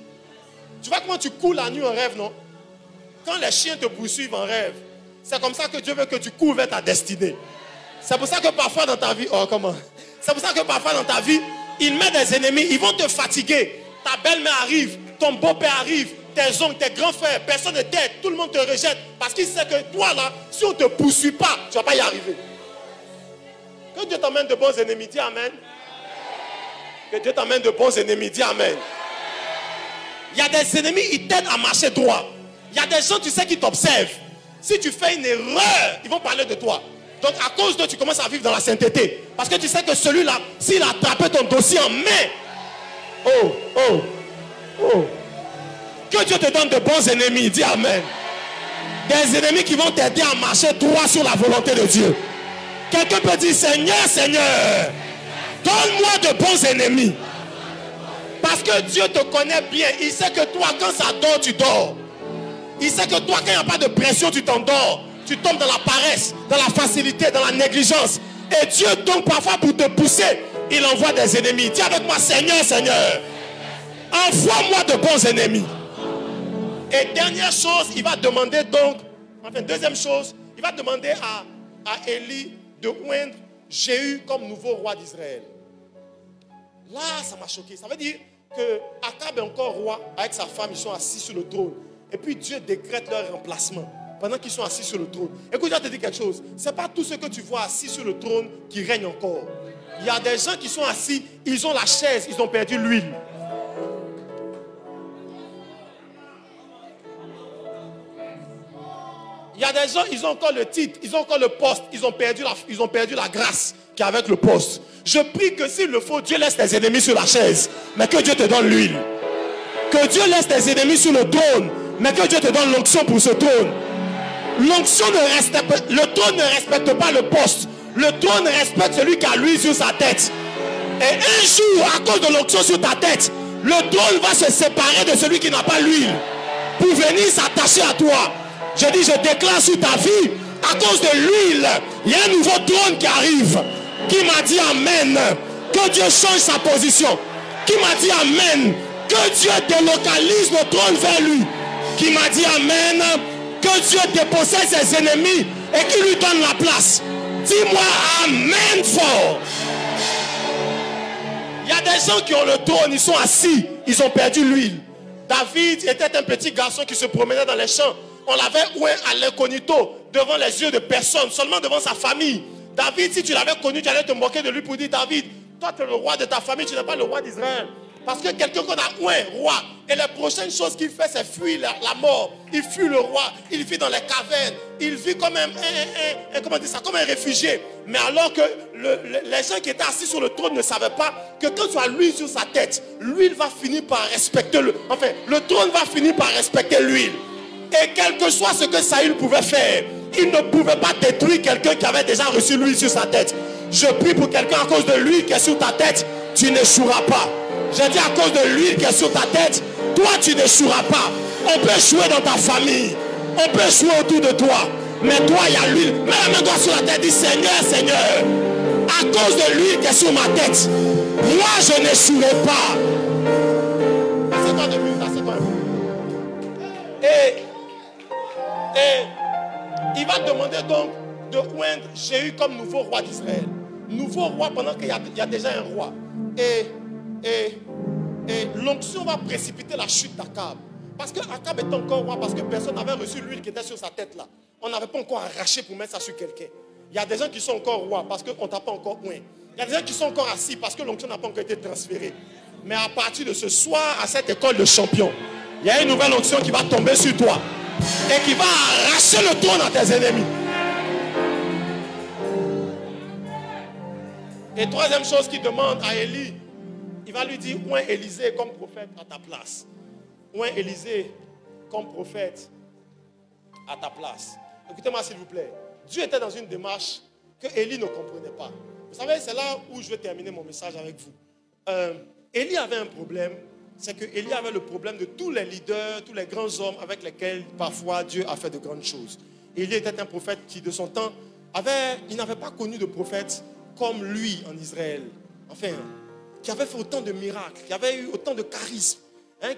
Tu vois comment tu cours la nuit en rêve, non? Quand les chiens te poursuivent en rêve, c'est comme ça que Dieu veut que tu cours vers ta destinée. C'est pour ça que parfois dans ta vie... Oh, comment? C'est pour ça que parfois dans ta vie, il met des ennemis, ils vont te fatiguer. Ta belle-mère arrive, ton beau-père arrive, tes oncles, tes grands frères, personne ne t'aide, tout le monde te rejette. Parce qu'il sait que toi là, si on ne te poursuit pas, tu ne vas pas y arriver. Que Dieu t'emmène de bons ennemis, dis amen. Que Dieu t'emmène de bons ennemis, dis amen. Il y a des ennemis, ils t'aident à marcher droit. Il y a des gens, tu sais, qui t'observent. Si tu fais une erreur, ils vont parler de toi. Donc à cause de tu commences à vivre dans la sainteté. Parce que tu sais que celui-là, s'il a attrapé ton dossier en main, que Dieu te donne de bons ennemis, dis amen. Des ennemis qui vont t'aider à marcher droit sur la volonté de Dieu. Quelqu'un peut dire, Seigneur, Seigneur, donne-moi de bons ennemis. Parce que Dieu te connaît bien. Il sait que toi, quand ça dort, tu dors. Il sait que toi, quand il n'y a pas de pression, tu t'endors. Tu tombes dans la paresse, dans la facilité, dans la négligence. Et Dieu, donc, parfois, pour te pousser, il envoie des ennemis. Dis avec moi, Seigneur, Seigneur, envoie-moi de bons ennemis. Et dernière chose, il va demander donc, enfin, deuxième chose, il va demander à Élie de oindre Jéhu comme nouveau roi d'Israël. Là, ça m'a choqué. Ça veut dire que Akab est encore roi avec sa femme, ils sont assis sur le trône. Et puis Dieu décrète leur remplacement pendant qu'ils sont assis sur le trône. Écoute, je vais te dire quelque chose. Ce n'est pas tous ceux que tu vois assis sur le trône qui règnent encore. Il y a des gens qui sont assis, ils ont la chaise, ils ont perdu l'huile. Il y a des gens, ils ont encore le titre, ils ont encore le poste, ils ont perdu la grâce qui est avec le poste. Je prie que s'il le faut, Dieu laisse tes ennemis sur la chaise, mais que Dieu te donne l'huile. Que Dieu laisse tes ennemis sur le trône, mais que Dieu te donne l'onction pour ce trône. L'onction ne respecte, le trône ne respecte pas le poste. Le trône respecte celui qui a l'huile sur sa tête. Et un jour, à cause de l'onction sur ta tête, le trône va se séparer de celui qui n'a pas l'huile pour venir s'attacher à toi. Je dis, je déclare sur ta vie, à cause de l'huile, il y a un nouveau trône qui arrive, qui m'a dit amen, que Dieu change sa position, qui m'a dit amen, Que Dieu délocalise le trône vers lui. Qui m'a dit amen. Que Dieu dépossède ses ennemis et qu'il lui donne la place. Dis-moi amen fort. Il y a des gens qui ont le trône, ils sont assis, ils ont perdu l'huile. David était un petit garçon qui se promenait dans les champs. On l'avait oué à l'incognito, devant les yeux de personne, seulement devant sa famille. David, si tu l'avais connu, tu allais te moquer de lui pour dire, David, toi tu es le roi de ta famille, tu n'es pas le roi d'Israël. Parce que quelqu'un qu'on a oué roi, et la prochaine chose qu'il fait, c'est fuir la mort. Il fuit le roi, il vit dans les cavernes, il vit comme comment dire ça, comme un réfugié. Mais alors que les gens qui étaient assis sur le trône ne savaient pas que quand tu as l'huile sur sa tête, l'huile va finir par respecter le trône va finir par respecter l'huile. Et quel que soit ce que Saül pouvait faire, il ne pouvait pas détruire quelqu'un qui avait déjà reçu l'huile sur sa tête. Je prie pour quelqu'un à cause de l'huile qui est sur ta tête, tu n'échoueras pas. J'ai dit à cause de l'huile qui est sur ta tête, toi tu n'échoueras pas. On peut échouer dans ta famille, on peut échouer autour de toi, mais toi il y a l'huile. Mets la main droite sur la tête, dis Seigneur, Seigneur, à cause de l'huile qui est sur ma tête, moi je n'échouerai pas. Assieds-toi de minutes, assieds-toi. Et il va demander donc de oindre Jéhu comme nouveau roi d'Israël. Nouveau roi pendant qu'il y a déjà un roi. Et l'onction va précipiter la chute d'Akab. Parce que Akab est encore roi, parce que personne n'avait reçu l'huile qui était sur sa tête là. On n'avait pas encore arraché pour mettre ça sur quelqu'un. Il y a des gens qui sont encore rois parce qu'on ne t'a pas encore oint. Il y a des gens qui sont encore assis parce que l'onction n'a pas encore été transférée. Mais à partir de ce soir, à cette école de champions, il y a une nouvelle onction qui va tomber sur toi et qui va arracher le trône à tes ennemis. Et troisième chose qu'il demande à Élie, il va lui dire, oint Élisée comme prophète à ta place. Oint Élisée comme prophète à ta place. Écoutez-moi s'il vous plaît. Dieu était dans une démarche que Élie ne comprenait pas. Vous savez, c'est là où je vais terminer mon message avec vous. Élie avait un problème. C'est que Élie avait le problème de tous les leaders, tous les grands hommes avec lesquels parfois Dieu a fait de grandes choses. Élie était un prophète qui de son temps, il n'avait pas connu de prophète comme lui en Israël. Enfin, qui avait fait autant de miracles, qui avait eu autant de charisme,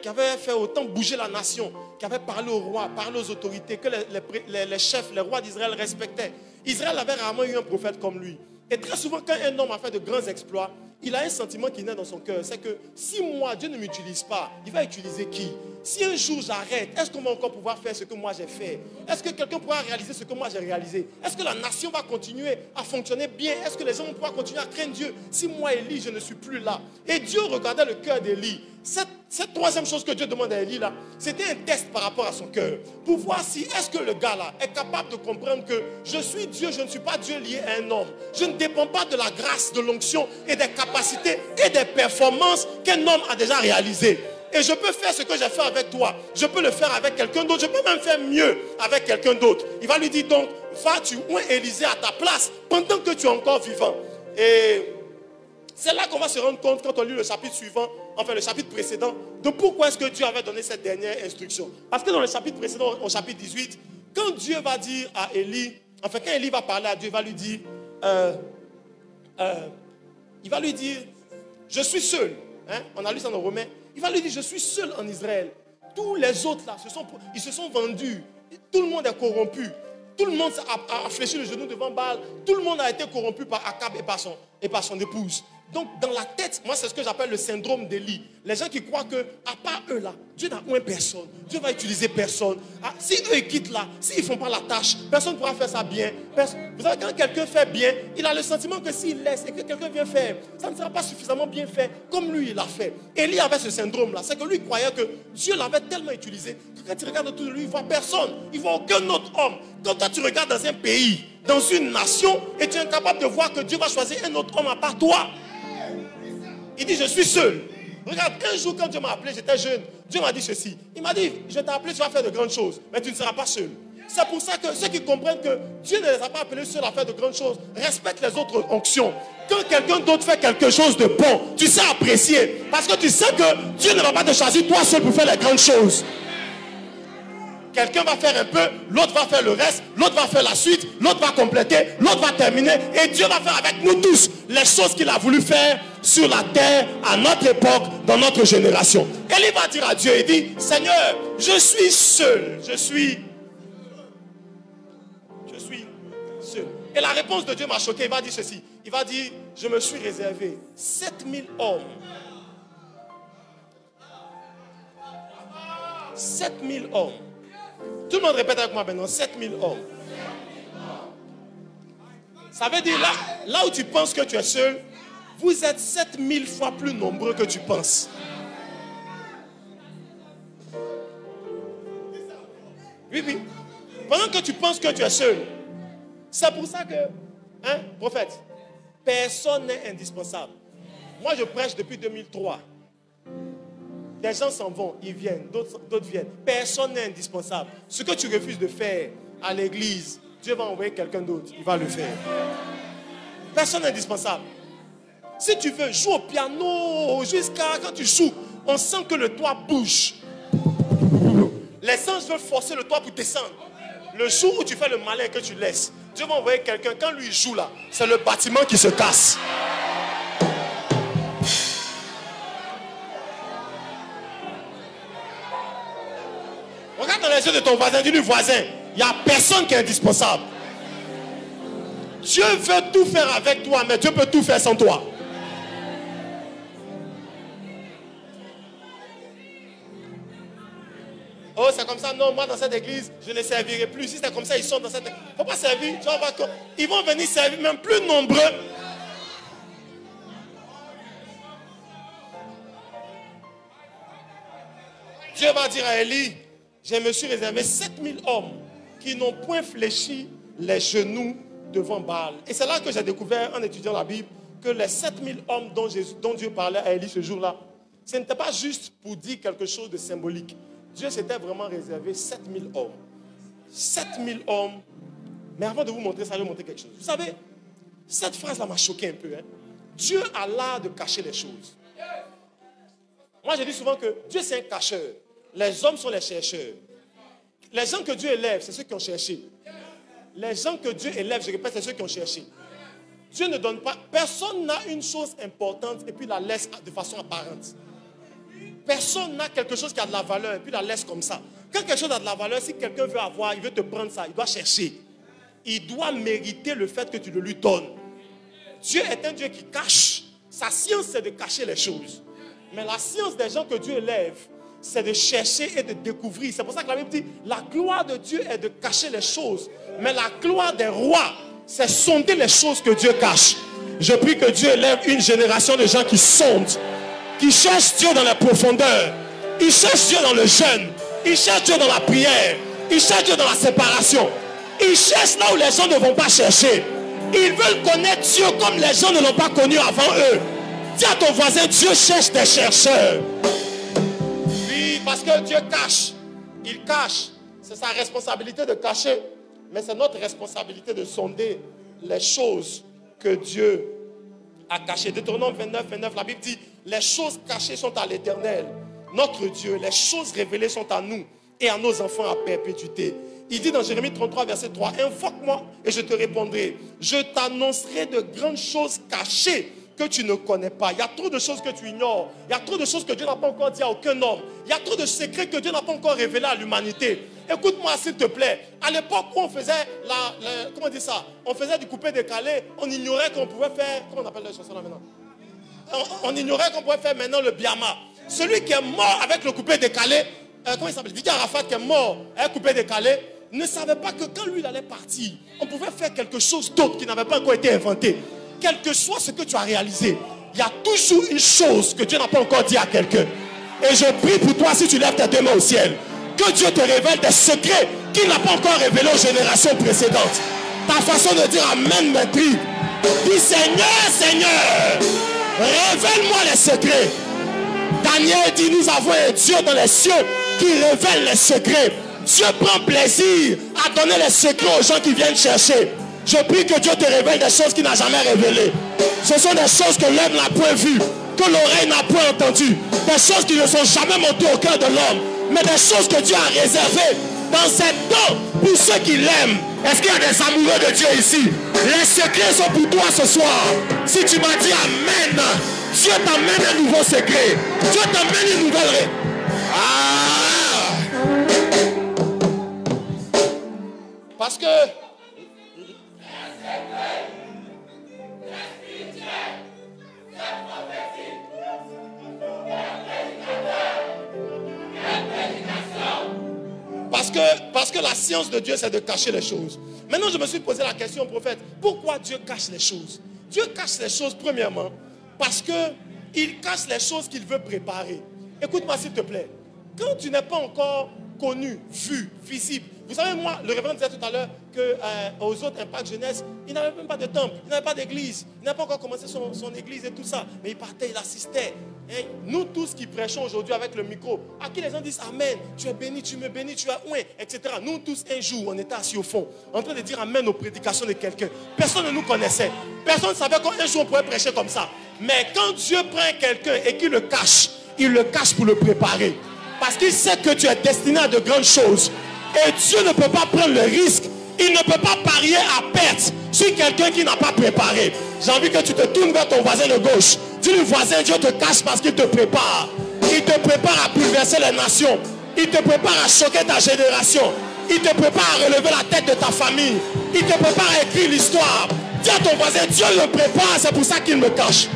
qui avait fait autant bouger la nation, qui avait parlé aux rois, parlé aux autorités, que les chefs, les rois d'Israël respectaient. Israël avait rarement eu un prophète comme lui. Et très souvent, quand un homme a fait de grands exploits, il a un sentiment qui naît dans son cœur. C'est que si moi, Dieu ne m'utilise pas, il va utiliser qui? Si un jour j'arrête, est-ce qu'on va encore pouvoir faire ce que moi j'ai fait? Est-ce que quelqu'un pourra réaliser ce que moi j'ai réalisé? Est-ce que la nation va continuer à fonctionner bien? Est-ce que les gens vont pouvoir continuer à craindre Dieu? Si moi, Élie, je ne suis plus là. Et Dieu regardait le cœur d'Élie. Cette troisième chose que Dieu demande à Élie là, c'était un test par rapport à son cœur. Pour voir si est-ce que le gars là est capable de comprendre que je suis Dieu, je ne suis pas Dieu lié à un homme. Je ne dépends pas de la grâce, de l'onction et des capacités et des performances qu'un homme a déjà réalisées. Et je peux faire ce que j'ai fait avec toi. Je peux le faire avec quelqu'un d'autre. Je peux même faire mieux avec quelqu'un d'autre. Il va lui dire donc, va tu oins Élisée à ta place pendant que tu es encore vivant. Et c'est là qu'on va se rendre compte quand on lit le chapitre suivant, enfin le chapitre précédent, de pourquoi est-ce que Dieu avait donné cette dernière instruction. Parce que dans le chapitre précédent, au chapitre 18, quand Dieu va dire à Élie, enfin quand Élie va parler à Dieu, il va lui dire, je suis seul. On a lu ça dans Romains. Il va lui dire, je suis seul en Israël. Tous les autres là, ils se sont vendus. Tout le monde est corrompu. Tout le monde a fléchi le genou devant Baal. Tout le monde a été corrompu par Akab et par son épouse. Donc, dans la tête, moi, c'est ce que j'appelle le syndrome d'Élie. Les gens qui croient que, à part eux là, Dieu n'a oint personne. Dieu va utiliser personne. Si eux ils quittent là, s'ils ne font pas la tâche, personne ne pourra faire ça bien. Vous savez, quand quelqu'un fait bien, il a le sentiment que s'il laisse et que quelqu'un vient faire, ça ne sera pas suffisamment bien fait comme lui il l'a fait. Élie avait ce syndrome là. C'est que lui croyait que Dieu l'avait tellement utilisé que quand il regarde autour de lui, il ne voit personne. Il ne voit aucun autre homme. Quand toi tu regardes dans un pays, dans une nation, et tu es incapable de voir que Dieu va choisir un autre homme à part toi. Il dit, je suis seul. Regarde, un jour quand Dieu m'a appelé, j'étais jeune. Dieu m'a dit ceci. Il m'a dit, je t'ai appelé, tu vas faire de grandes choses. Mais tu ne seras pas seul. C'est pour ça que ceux qui comprennent que Dieu ne les a pas appelés seuls à faire de grandes choses, respectent les autres onctions. Quand quelqu'un d'autre fait quelque chose de bon, tu sais apprécier. Parce que tu sais que Dieu ne va pas te choisir toi seul pour faire les grandes choses. Quelqu'un va faire un peu, l'autre va faire le reste, l'autre va faire la suite, l'autre va compléter, l'autre va terminer. Et Dieu va faire avec nous tous les choses qu'il a voulu faire sur la terre à notre époque, dans notre génération. Élie va dire à Dieu, il dit, Seigneur, je suis seul, je suis seul. Et la réponse de Dieu m'a choqué, il va dire ceci, il va dire, je me suis réservé 7000 hommes. 7000 hommes. Tout le monde répète avec moi maintenant, 7000 hommes. Ça veut dire là où tu penses que tu es seul, vous êtes 7000 fois plus nombreux que tu penses. Oui, oui. Pendant que tu penses que tu es seul, c'est pour ça que, hein, prophète, personne n'est indispensable. Moi, je prêche depuis 2003. Des gens s'en vont, ils viennent, d'autres viennent. Personne n'est indispensable. Ce que tu refuses de faire à l'église, Dieu va envoyer quelqu'un d'autre, il va le faire. Personne n'est indispensable. Si tu veux, joue au piano jusqu'à quand tu joues, on sent que le toit bouge. Les anges veulent forcer le toit pour descendre. Le jour où tu fais le malin que tu laisses, Dieu va envoyer quelqu'un. Quand lui joue là, c'est le bâtiment qui se casse. Regarde dans les yeux de ton voisin, dis-lui voisin, il n'y a personne qui est indispensable. Dieu veut tout faire avec toi, mais Dieu peut tout faire sans toi. Oh, c'est comme ça, non, moi dans cette église, je ne servirai plus. Si c'est comme ça, ils sont dans cette église. Il ne faut pas servir, tu vas voir qu'ils vont venir servir, même plus nombreux. Dieu va dire à Élie, je me suis réservé 7000 hommes qui n'ont point fléchi les genoux devant Baal. Et c'est là que j'ai découvert, en étudiant la Bible, que les 7000 hommes dont Dieu parlait à Élie ce jour-là, ce n'était pas juste pour dire quelque chose de symbolique. Dieu s'était vraiment réservé 7000 hommes. 7000 hommes. Mais avant de vous montrer ça, je vais vous montrer quelque chose. Vous savez, cette phrase-là m'a choqué un peu. Hein? Dieu a l'art de cacher les choses. Moi, je dis souvent que Dieu, c'est un cacheur. Les hommes sont les chercheurs. Les gens que Dieu élève, c'est ceux qui ont cherché. Les gens que Dieu élève, je répète, c'est ceux qui ont cherché. Dieu ne donne pas. Personne n'a une chose importante et puis la laisse de façon apparente. Personne n'a quelque chose qui a de la valeur et puis la laisse comme ça. Quand quelque chose a de la valeur, si quelqu'un veut avoir, il veut te prendre ça, il doit chercher. Il doit mériter le fait que tu le lui donnes. Dieu est un Dieu qui cache. Sa science, c'est de cacher les choses. Mais la science des gens que Dieu élève, c'est de chercher et de découvrir. C'est pour ça que la Bible dit, la gloire de Dieu est de cacher les choses. Mais la gloire des rois, c'est sonder les choses que Dieu cache. Je prie que Dieu élève une génération de gens qui sondent, qui cherchent Dieu dans la profondeur. Ils cherchent Dieu dans le jeûne. Ils cherchent Dieu dans la prière. Ils cherchent Dieu dans la séparation. Ils cherchent là où les gens ne vont pas chercher. Ils veulent connaître Dieu comme les gens ne l'ont pas connu avant eux. Dis à ton voisin, Dieu cherche des chercheurs. Oui, parce que Dieu cache. Il cache. C'est sa responsabilité de cacher. Mais c'est notre responsabilité de sonder les choses que Dieu a cachées. Deutéronome 29, la Bible dit, les choses cachées sont à l'Éternel, notre Dieu. Les choses révélées sont à nous et à nos enfants à perpétuité. Il dit dans Jérémie 33, verset 3, invoque-moi et je te répondrai. Je t'annoncerai de grandes choses cachées que tu ne connais pas. Il y a trop de choses que tu ignores. Il y a trop de choses que Dieu n'a pas encore dit à aucun homme. Il y a trop de secrets que Dieu n'a pas encore révélés à l'humanité. Écoute-moi s'il te plaît. À l'époque où on faisait comment on dit ça? On faisait du coupé-décalé. On ignorait qu'on pouvait faire... Comment on appelle la chanson là maintenant? On ignorait qu'on pouvait faire maintenant le biama. Celui qui est mort avec le coupé-décalé, comment il s'appelle? Didier Arafat qui est mort avec le coupé-décalé, ne savait pas que quand lui il allait partir, on pouvait faire quelque chose d'autre qui n'avait pas encore été inventé. Quel que soit ce que tu as réalisé, il y a toujours une chose que Dieu n'a pas encore dit à quelqu'un. Et je prie pour toi, si tu lèves tes deux mains au ciel, que Dieu te révèle des secrets qu'il n'a pas encore révélés aux générations précédentes. Ta façon de dire Amen m'intrigue. Dis Seigneur, Seigneur, révèle-moi les secrets. Daniel dit, nous avons un Dieu dans les cieux qui révèle les secrets. Dieu prend plaisir à donner les secrets aux gens qui viennent chercher. Je prie que Dieu te révèle des choses qu'il n'a jamais révélées. Ce sont des choses que l'homme n'a point vues, que l'oreille n'a point entendues. Des choses qui ne sont jamais montées au cœur de l'homme. Mais des choses que Dieu a réservées dans cette temps pour ceux qui l'aiment. Est-ce qu'il y a des amoureux de Dieu ici? Les secrets sont pour toi ce soir. Si tu m'as dit Amen, Dieu t'amène un nouveau secret. Dieu t'amène une nouvelle règle. Parce que Parce que la science de Dieu, c'est de cacher les choses. Maintenant, je me suis posé la question au prophète, pourquoi Dieu cache les choses? Dieu cache les choses, premièrement, parce qu'il cache les choses qu'il veut préparer. Écoute-moi, s'il te plaît. Quand tu n'es pas encore connu, vu, visible. Vous savez, moi, le révérend disait tout à l'heure qu'aux autres Impact Jeunesse, il n'avait même pas de temple, il n'avait pas d'église. Il n'avait pas encore commencé son église et tout ça. Mais il partait, il assistait. Et nous tous qui prêchons aujourd'hui avec le micro, à qui les gens disent Amen, tu es béni, tu me bénis, tu es ouin, etc. Nous tous, un jour, on était assis au fond, en train de dire Amen aux prédications de quelqu'un. Personne ne nous connaissait. Personne ne savait qu'un jour on pourrait prêcher comme ça. Mais quand Dieu prend quelqu'un et qu'il le cache, il le cache pour le préparer. Parce qu'il sait que tu es destiné à de grandes choses. Et Dieu ne peut pas prendre le risque. Il ne peut pas parier à perte sur quelqu'un qui n'a pas préparé. J'ai envie que tu te tournes vers ton voisin de gauche. Dis-le voisin, Dieu te cache parce qu'il te prépare. Il te prépare à bouleverser les nations. Il te prépare à choquer ta génération. Il te prépare à relever la tête de ta famille. Il te prépare à écrire l'histoire. Dis à ton voisin, Dieu le prépare, c'est pour ça qu'il me cache.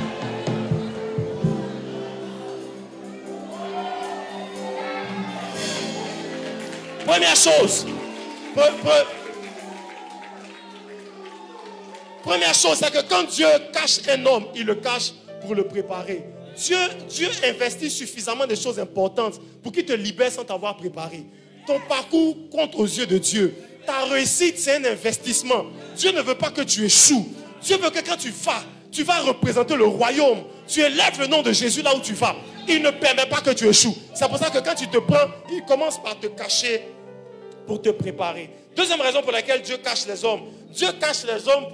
Première chose, c'est que quand Dieu cache un homme, il le cache pour le préparer. Dieu investit suffisamment de choses importantes pour qu'il te libère sans t'avoir préparé. Ton parcours compte aux yeux de Dieu. Ta réussite, c'est un investissement. Dieu ne veut pas que tu échoues. Dieu veut que quand tu vas représenter le royaume. Tu élèves le nom de Jésus là où tu vas. Il ne permet pas que tu échoues. C'est pour ça que quand tu te prends, il commence par te cacher pour te préparer. Deuxième raison pour laquelle Dieu cache les hommes. Dieu cache les hommes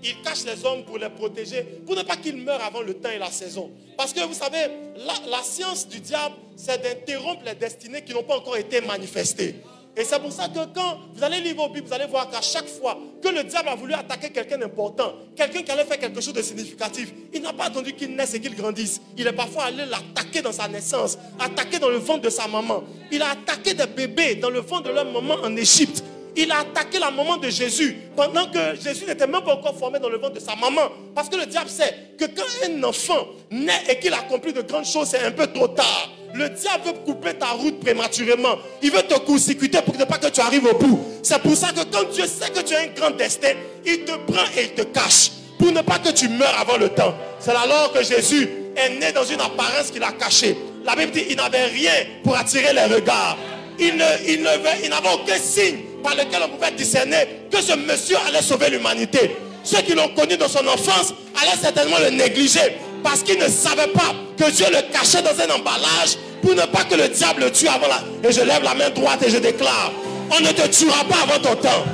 il cache les hommes pour les protéger, pour ne pas qu'ils meurent avant le temps et la saison. Parce que vous savez, la science du diable, c'est d'interrompre les destinées qui n'ont pas encore été manifestées. Et c'est pour ça que quand vous allez lire vos Bibles, vous allez voir qu'à chaque fois que le diable a voulu attaquer quelqu'un d'important, quelqu'un qui allait faire quelque chose de significatif, il n'a pas attendu qu'il naisse et qu'il grandisse. Il est parfois allé l'attaquer dans sa naissance, attaquer dans le ventre de sa maman. Il a attaqué des bébés dans le ventre de leur maman en Égypte. Il a attaqué la maman de Jésus pendant que Jésus n'était même pas encore formé dans le ventre de sa maman. Parce que le diable sait que quand un enfant naît et qu'il accomplit de grandes choses, c'est un peu trop tard. Le diable veut couper ta route prématurément. Il veut te court-circuiter pour ne pas que tu arrives au bout. C'est pour ça que quand Dieu sait que tu as un grand destin, il te prend et il te cache pour ne pas que tu meurs avant le temps. C'est alors que Jésus est né dans une apparence qu'il a cachée. La Bible dit qu'il n'avait rien pour attirer les regards. Il n'avait aucun signe par lequel on pouvait discerner que ce monsieur allait sauver l'humanité. Ceux qui l'ont connu dans son enfance allaient certainement le négliger parce qu'ils ne savaient pas que Dieu le cachait dans un emballage pour ne pas que le diable le tue avant la... Et je lève la main droite et je déclare, on ne te tuera pas avant ton temps.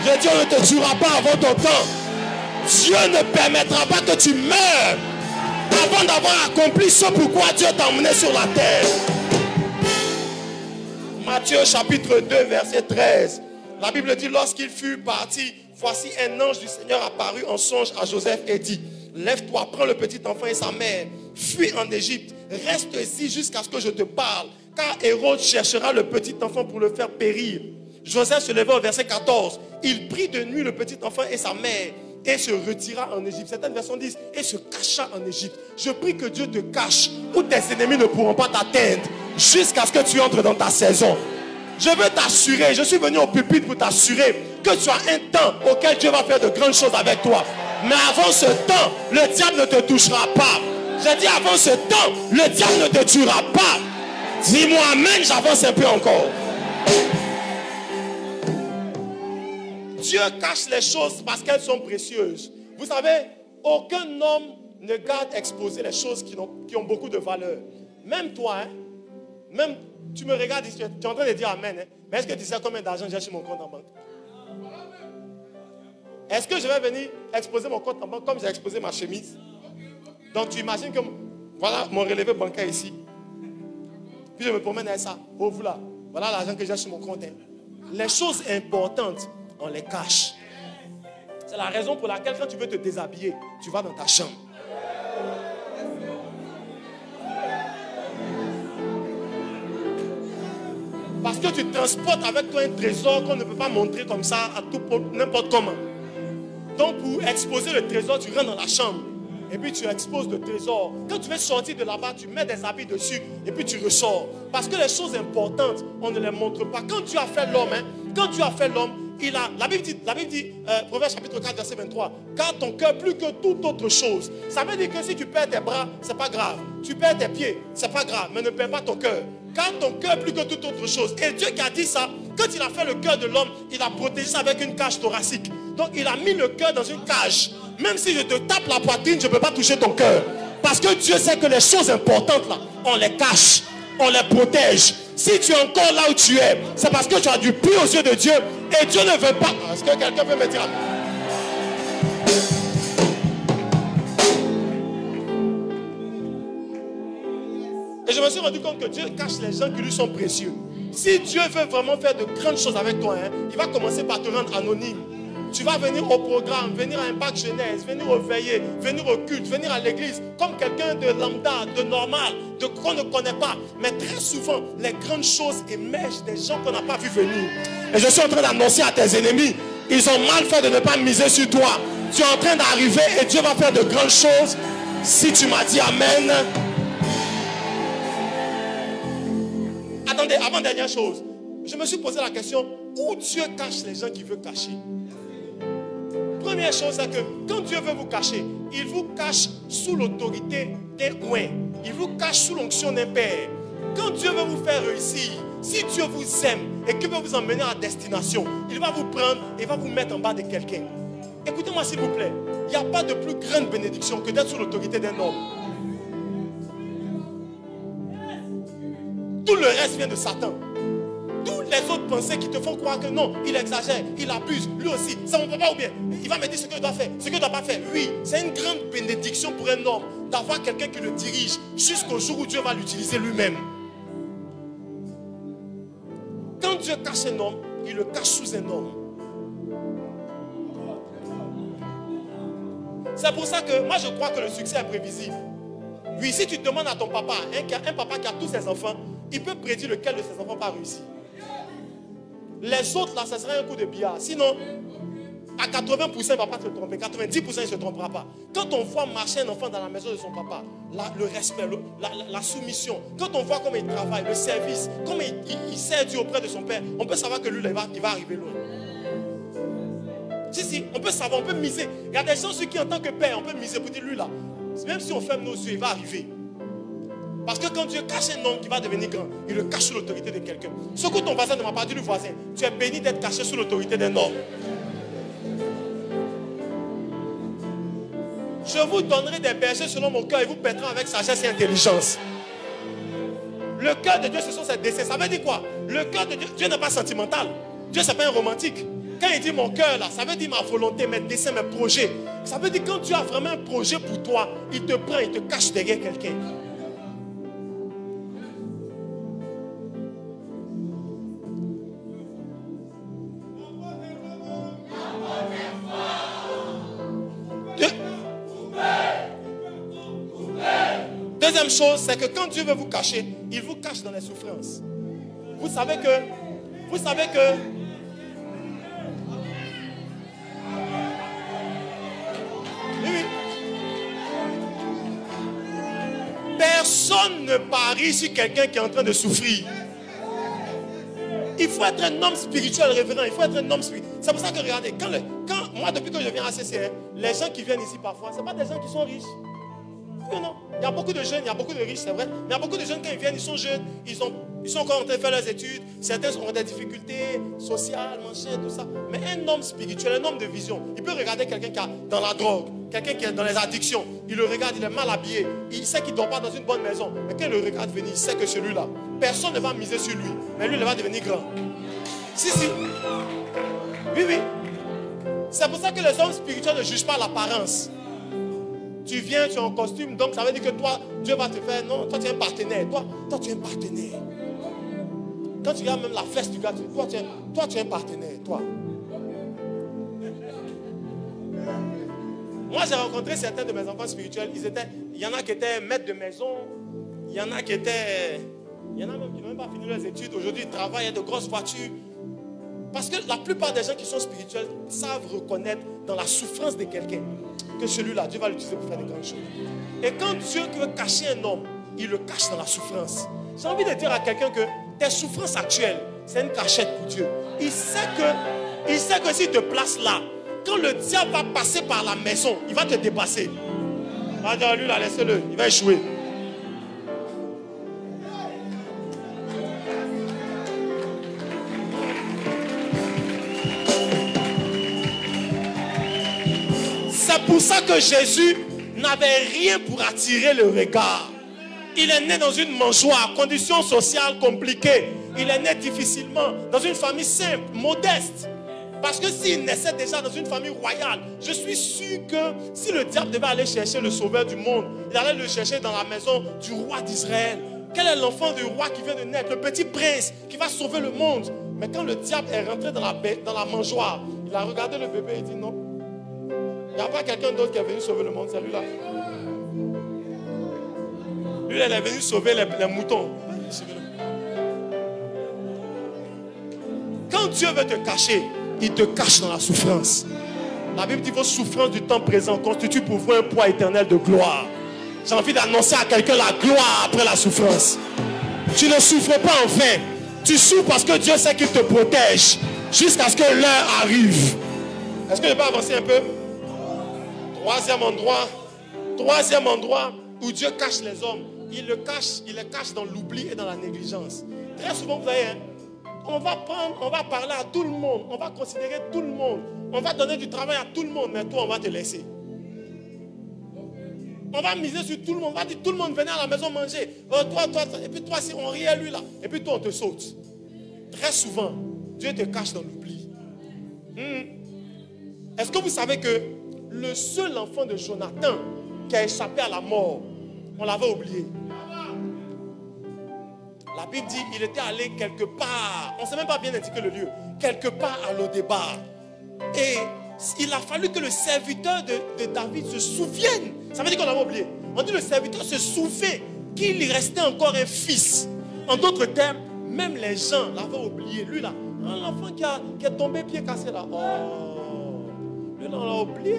Je dis, on ne te tuera pas avant ton temps. Dieu ne permettra pas que tu meurs avant d'avoir accompli ce pourquoi Dieu t'a emmené sur la terre. Matthieu chapitre 2 verset 13. La Bible dit, lorsqu'il fut parti, voici un ange du Seigneur apparut en songe à Joseph et dit, lève-toi, prends le petit enfant et sa mère, fuis en Égypte, reste ici jusqu'à ce que je te parle, car Hérode cherchera le petit enfant pour le faire périr. Joseph se leva au verset 14. Il prit de nuit le petit enfant et sa mère et se retira en Égypte. Certaines versions disent et se cacha en Égypte. Je prie que Dieu te cache où tes ennemis ne pourront pas t'atteindre jusqu'à ce que tu entres dans ta saison. Je veux t'assurer, je suis venu au pupitre pour t'assurer que tu as un temps auquel Dieu va faire de grandes choses avec toi. Mais avant ce temps, le diable ne te touchera pas. J'ai dit avant ce temps, le diable ne te tuera pas. Dis-moi amen, j'avance un peu encore. Dieu cache les choses parce qu'elles sont précieuses. Vous savez, aucun homme ne garde exposé les choses qui ont beaucoup de valeur. Même toi, hein, même tu me regardes ici, tu es en train de dire amen. Hein, mais est-ce que tu sais combien d'argent j'ai sur mon compte en banque? Est-ce que je vais venir exposer mon compte en banque comme j'ai exposé ma chemise? Donc tu imagines que voilà mon relevé bancaire ici. Puis je me promène avec ça. Oh vous là, voilà l'argent que j'ai sur mon compte. Hein. Les choses importantes, on les cache. C'est la raison pour laquelle quand tu veux te déshabiller, tu vas dans ta chambre. que tu transportes avec toi un trésor qu'on ne peut pas montrer comme ça à tout n'importe comment. Donc pour exposer le trésor, tu rentres dans la chambre. Et puis tu exposes le trésor. Quand tu veux sortir de là-bas, tu mets des habits dessus. Et puis tu ressors. Parce que les choses importantes, on ne les montre pas. Quand Dieu a fait l'homme, quand Dieu a fait l'homme, la Bible dit, Proverbe chapitre 4, verset 23, car ton cœur plus que toute autre chose. Ça veut dire que si tu perds tes bras, c'est pas grave. Tu perds tes pieds, c'est pas grave. Mais ne perds pas ton cœur. Car ton cœur plus que toute autre chose. Et Dieu qui a dit ça, quand il a fait le cœur de l'homme, il a protégé ça avec une cage thoracique. Donc il a mis le cœur dans une cage. Même si je te tape la poitrine, je ne peux pas toucher ton cœur. Parce que Dieu sait que les choses importantes là, on les cache, on les protège. Si tu es encore là où tu es, c'est parce que tu as du puits aux yeux de Dieu. Et Dieu ne veut pas. Est-ce que quelqu'un peut me dire? Et je me suis rendu compte que Dieu cache les gens qui lui sont précieux. Si Dieu veut vraiment faire de grandes choses avec toi, il va commencer par te rendre anonyme. Tu vas venir au programme, venir à Impact Jeunesse, venir au veillé, venir au culte, venir à l'église, comme quelqu'un de lambda, de normal, de qu'on ne connaît pas. Mais très souvent, les grandes choses émergent des gens qu'on n'a pas vu venir. Et je suis en train d'annoncer à tes ennemis, ils ont mal fait de ne pas miser sur toi. Tu es en train d'arriver et Dieu va faire de grandes choses. Si tu m'as dit Amen. Attendez, avant-dernière chose, je me suis posé la question, où Dieu cache les gens qu'il veut cacher? Première chose, c'est que quand Dieu veut vous cacher, il vous cache sous l'autorité d'un ouin. Il vous cache sous l'onction d'un père. Quand Dieu veut vous faire réussir, si Dieu vous aime et qu'il veut vous emmener à destination, il va vous prendre et va vous mettre en bas de quelqu'un. Écoutez-moi s'il vous plaît, il n'y a pas de plus grande bénédiction que d'être sous l'autorité d'un homme. Tout le reste vient de Satan. Toutes les autres pensées qui te font croire que non, il exagère, il abuse, lui aussi, c'est mon papa ou bien, il va me dire ce que je dois faire, ce que je ne dois pas faire. Oui, c'est une grande bénédiction pour un homme d'avoir quelqu'un qui le dirige jusqu'au jour où Dieu va l'utiliser lui-même. Quand Dieu cache un homme, il le cache sous un homme. C'est pour ça que moi je crois que le succès est prévisible. Oui, si tu demandes à ton papa, un papa qui a tous ses enfants, il peut prédire lequel de ses enfants va réussir. Les autres, là, ça serait un coup de billard. Sinon, à 80%, il ne va pas se tromper. 90%, il ne se trompera pas. Quand on voit marcher un enfant dans la maison de son papa, le respect, la soumission, quand on voit comment il travaille, le service, comment il sert Dieu auprès de son père, on peut savoir que lui, il va arriver loin. Si, on peut savoir, on peut miser. Il y a des gens sur qui, en tant que père, on peut miser pour dire, lui, là, même si on ferme nos yeux, il va arriver. Parce que quand Dieu cache un homme qui va devenir grand, il le cache sous l'autorité de quelqu'un. Secoue ton voisin, ne m'a pas dit le voisin. Tu es béni d'être caché sous l'autorité d'un homme. Je vous donnerai des bergers selon mon cœur et vous paîtrez avec sagesse et intelligence. Le cœur de Dieu, ce sont ses desseins. Ça veut dire quoi? Le cœur de Dieu, Dieu n'est pas sentimental. Dieu, ce n'est pas un romantique. Quand il dit mon cœur là, ça veut dire ma volonté, mes desseins, mes projets. Ça veut dire quand Dieu a vraiment un projet pour toi, il te prend, il te cache derrière quelqu'un. Deuxième chose, c'est que quand Dieu veut vous cacher, il vous cache dans les souffrances. Vous savez que oui. Personne ne parie sur quelqu'un qui est en train de souffrir. Il faut être un homme spirituel révérend. Il faut être un homme spirituel. C'est pour ça que regardez, quand moi depuis que je viens à CCR, les gens qui viennent ici parfois, ce ne sont pas des gens qui sont riches. Non. Il y a beaucoup de jeunes, il y a beaucoup de riches, c'est vrai. Mais il y a beaucoup de jeunes quand ils viennent, ils sont jeunes, ils sont encore en train de faire leurs études. Certains ont des difficultés sociales, machin, tout ça. Mais un homme spirituel, un homme de vision, il peut regarder quelqu'un qui est dans la drogue, quelqu'un qui est dans les addictions. Il le regarde, il est mal habillé. Il sait qu'il ne dort pas dans une bonne maison. Mais quand il le regarde venir, il sait que celui-là, personne ne va miser sur lui. Mais lui, il va devenir grand. Si. Oui. C'est pour ça que les hommes spirituels ne jugent pas l'apparence. Tu viens, tu es en costume, donc ça veut dire que toi, Dieu va te faire, non, toi tu es un partenaire, toi tu es un partenaire. Quand tu regardes même la fesse du gars, toi tu es un partenaire, toi. Moi j'ai rencontré certains de mes enfants spirituels, il y en a qui étaient maîtres de maison, il y en a qui étaient Il y en a même qui n'ont même pas fini leurs études. Aujourd'hui, ils travaillent, il y a de grosses voitures. Parce que la plupart des gens qui sont spirituels savent reconnaître dans la souffrance de quelqu'un que celui-là, Dieu va l'utiliser pour faire de grandes choses. Et quand Dieu veut cacher un homme, il le cache dans la souffrance. J'ai envie de dire à quelqu'un que tes souffrances actuelles, c'est une cachette pour Dieu. Il sait que s'il te place là, quand le diable va passer par la maison, il va te dépasser. Il va dire, lui là, laissez-le, il va échouer. C'est pour ça que Jésus n'avait rien pour attirer le regard. Il est né dans une mangeoire, conditions sociales compliquées. Il est né difficilement, dans une famille simple, modeste. Parce que s'il naissait déjà dans une famille royale, je suis sûr que si le diable devait aller chercher le sauveur du monde, il allait le chercher dans la maison du roi d'Israël. Quel est l'enfant du roi qui vient de naître? Le petit prince qui va sauver le monde. Mais quand le diable est rentré dans la mangeoire, il a regardé le bébé et dit non. Il n'y a pas quelqu'un d'autre qui est venu sauver le monde, c'est lui-là. Lui, il est venu sauver les moutons. Quand Dieu veut te cacher, il te cache dans la souffrance. La Bible dit vos souffrances du temps présent constituent pour vous un poids éternel de gloire. J'ai envie d'annoncer à quelqu'un la gloire après la souffrance. Tu ne souffres pas en vain. Tu souffres parce que Dieu sait qu'il te protège jusqu'à ce que l'heure arrive. Est-ce que je peux avancer un peu? Troisième endroit où Dieu cache les hommes, il les cache dans l'oubli et dans la négligence. Très souvent, vous voyez, on va parler à tout le monde, on va considérer tout le monde, on va donner du travail à tout le monde, mais toi, on va te laisser. On va miser sur tout le monde, on va dire tout le monde venez à la maison manger. Oh, toi, et puis toi, si on rit à lui là, et puis toi, on te saute. Très souvent, Dieu te cache dans l'oubli. Est-ce que vous savez que le seul enfant de Jonathan qui a échappé à la mort, on l'avait oublié. La Bible dit il était allé quelque part, on ne sait même pas bien indiquer le lieu, quelque part à Lo-Débar. Et il a fallu que le serviteur de David se souvienne. Ça veut dire qu'on l'avait oublié. On dit le serviteur se souvient qu'il restait encore un fils. En d'autres termes, même les gens l'avaient oublié. Lui là, l'enfant qui est tombé pied cassé là. Oh, lui là, on l'a oublié.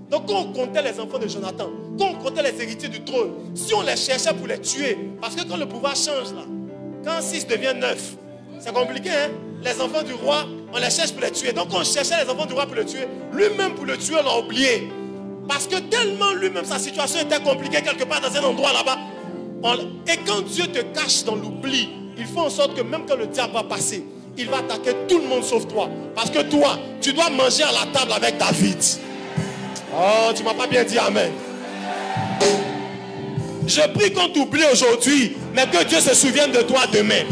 Donc quand on comptait les enfants de Jonathan, quand on comptait les héritiers du trône, si on les cherchait pour les tuer, parce que quand le pouvoir change là, quand 6 devient 9, c'est compliqué hein. Les enfants du roi, on les cherche pour les tuer. Donc on cherchait les enfants du roi pour le tuer. Lui-même pour le tuer, on l'a oublié. Parce que tellement lui-même, sa situation était compliquée quelque part dans un endroit là-bas. Et quand Dieu te cache dans l'oubli, il fait en sorte que même quand le diable va passer, il va attaquer tout le monde sauf toi. Parce que toi, tu dois manger à la table avec David. Oh, tu ne m'as pas bien dit amen. Je prie qu'on t'oublie aujourd'hui, mais que Dieu se souvienne de toi demain.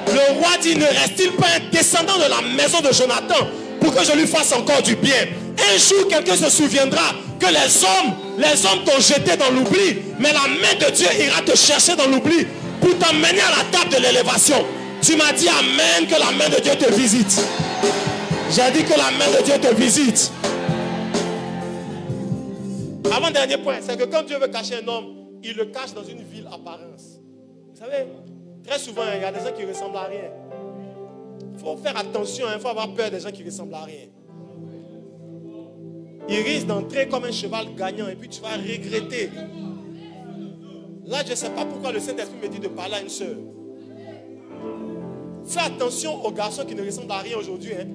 Le roi dit, ne reste-t-il pas un descendant de la maison de Jonathan pour que je lui fasse encore du bien? Un jour, quelqu'un se souviendra que les hommes t'ont jeté dans l'oubli, mais la main de Dieu ira te chercher dans l'oubli pour t'emmener à la table de l'élévation. Tu m'as dit amen, que la main de Dieu te visite. J'ai dit que la main de Dieu te visite. Avant-dernier point, c'est que quand Dieu veut cacher un homme, il le cache dans une ville apparence. Vous savez, très souvent, il y a des gens qui ne ressemblent à rien. Il faut faire attention, il faut avoir peur des gens qui ne ressemblent à rien. Il risque d'entrer comme un cheval gagnant et puis tu vas regretter. Là, je ne sais pas pourquoi le Saint-Esprit me dit de parler à une soeur. Fais attention aux garçons qui ne ressemblent à rien aujourd'hui. Hein.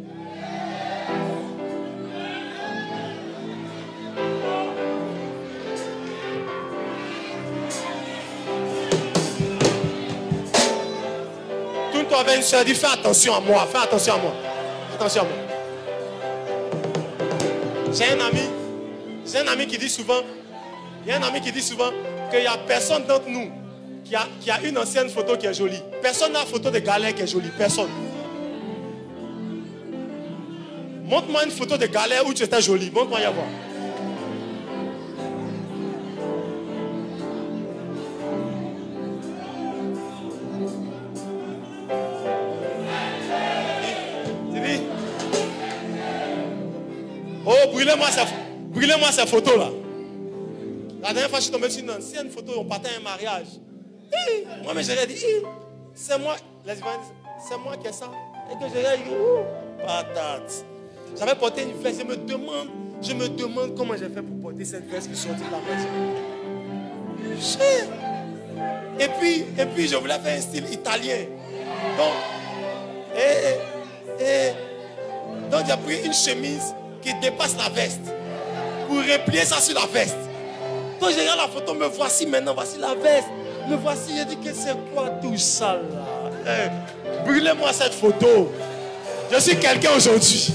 Tourne-toi avec une soeur, dis fais attention à moi, fais attention à moi. Attention à moi. J'ai un ami qui dit souvent, il y a un ami qui dit souvent qu'il n'y a personne d'entre nous qui a une ancienne photo qui est jolie. Personne n'a une photo de galère qui est jolie. Personne. Montre-moi une photo de galère où tu étais jolie. Montre-moi y avoir. Oh, brûlez-moi ces photos là. La dernière fois, je suis tombé sur une ancienne photo, on partait à un mariage. Moi, mais j'aurais dit, c'est moi, c'est moi qui ai ça. Et que j'aurais dit, patate. J'avais porté une veste, je me demande comment j'ai fait pour porter cette veste qui sortit de la maison. Et puis, je voulais faire un style italien. Donc j'ai pris une chemise qui dépasse la veste pour replier ça sur la veste. Donc je regarde la photo, me voici maintenant, voici la veste. Me voici, je dis que c'est quoi tout ça là? Brûlez-moi cette photo. Je suis quelqu'un aujourd'hui.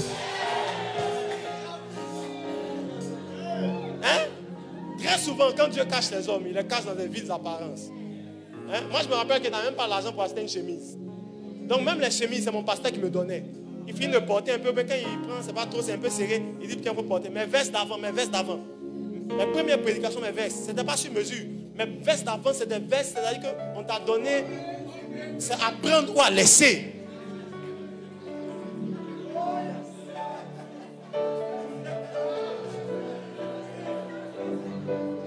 Très souvent, quand Dieu cache les hommes, il les cache dans des viles apparences. Moi, je me rappelle qu'il n'a même pas l'argent pour acheter une chemise. Donc, même les chemises, c'est mon pasteur qui me donnait. Il finit de porter un peu, mais quand il prend, c'est pas trop, c'est un peu serré. Il dit qu'il faut porter mes vestes d'avant. Mes premières prédications, mes vestes, c'était pas sur mesure. Mes vestes d'avant, c'est des vestes, c'est-à-dire qu'on t'a donné, c'est à prendre ou à laisser.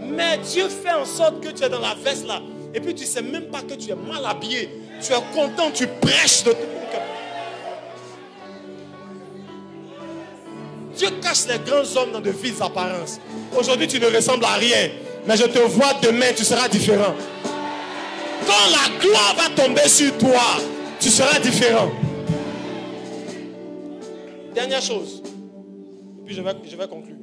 Mais Dieu fait en sorte que tu es dans la veste là. Et puis tu ne sais même pas que tu es mal habillé. Tu es content, tu prêches de tout ton cœur. Dieu cache les grands hommes dans de viles apparences. Aujourd'hui tu ne ressembles à rien. Mais je te vois demain, tu seras différent. Quand la gloire va tomber sur toi, tu seras différent. Dernière chose. Et puis je vais conclure.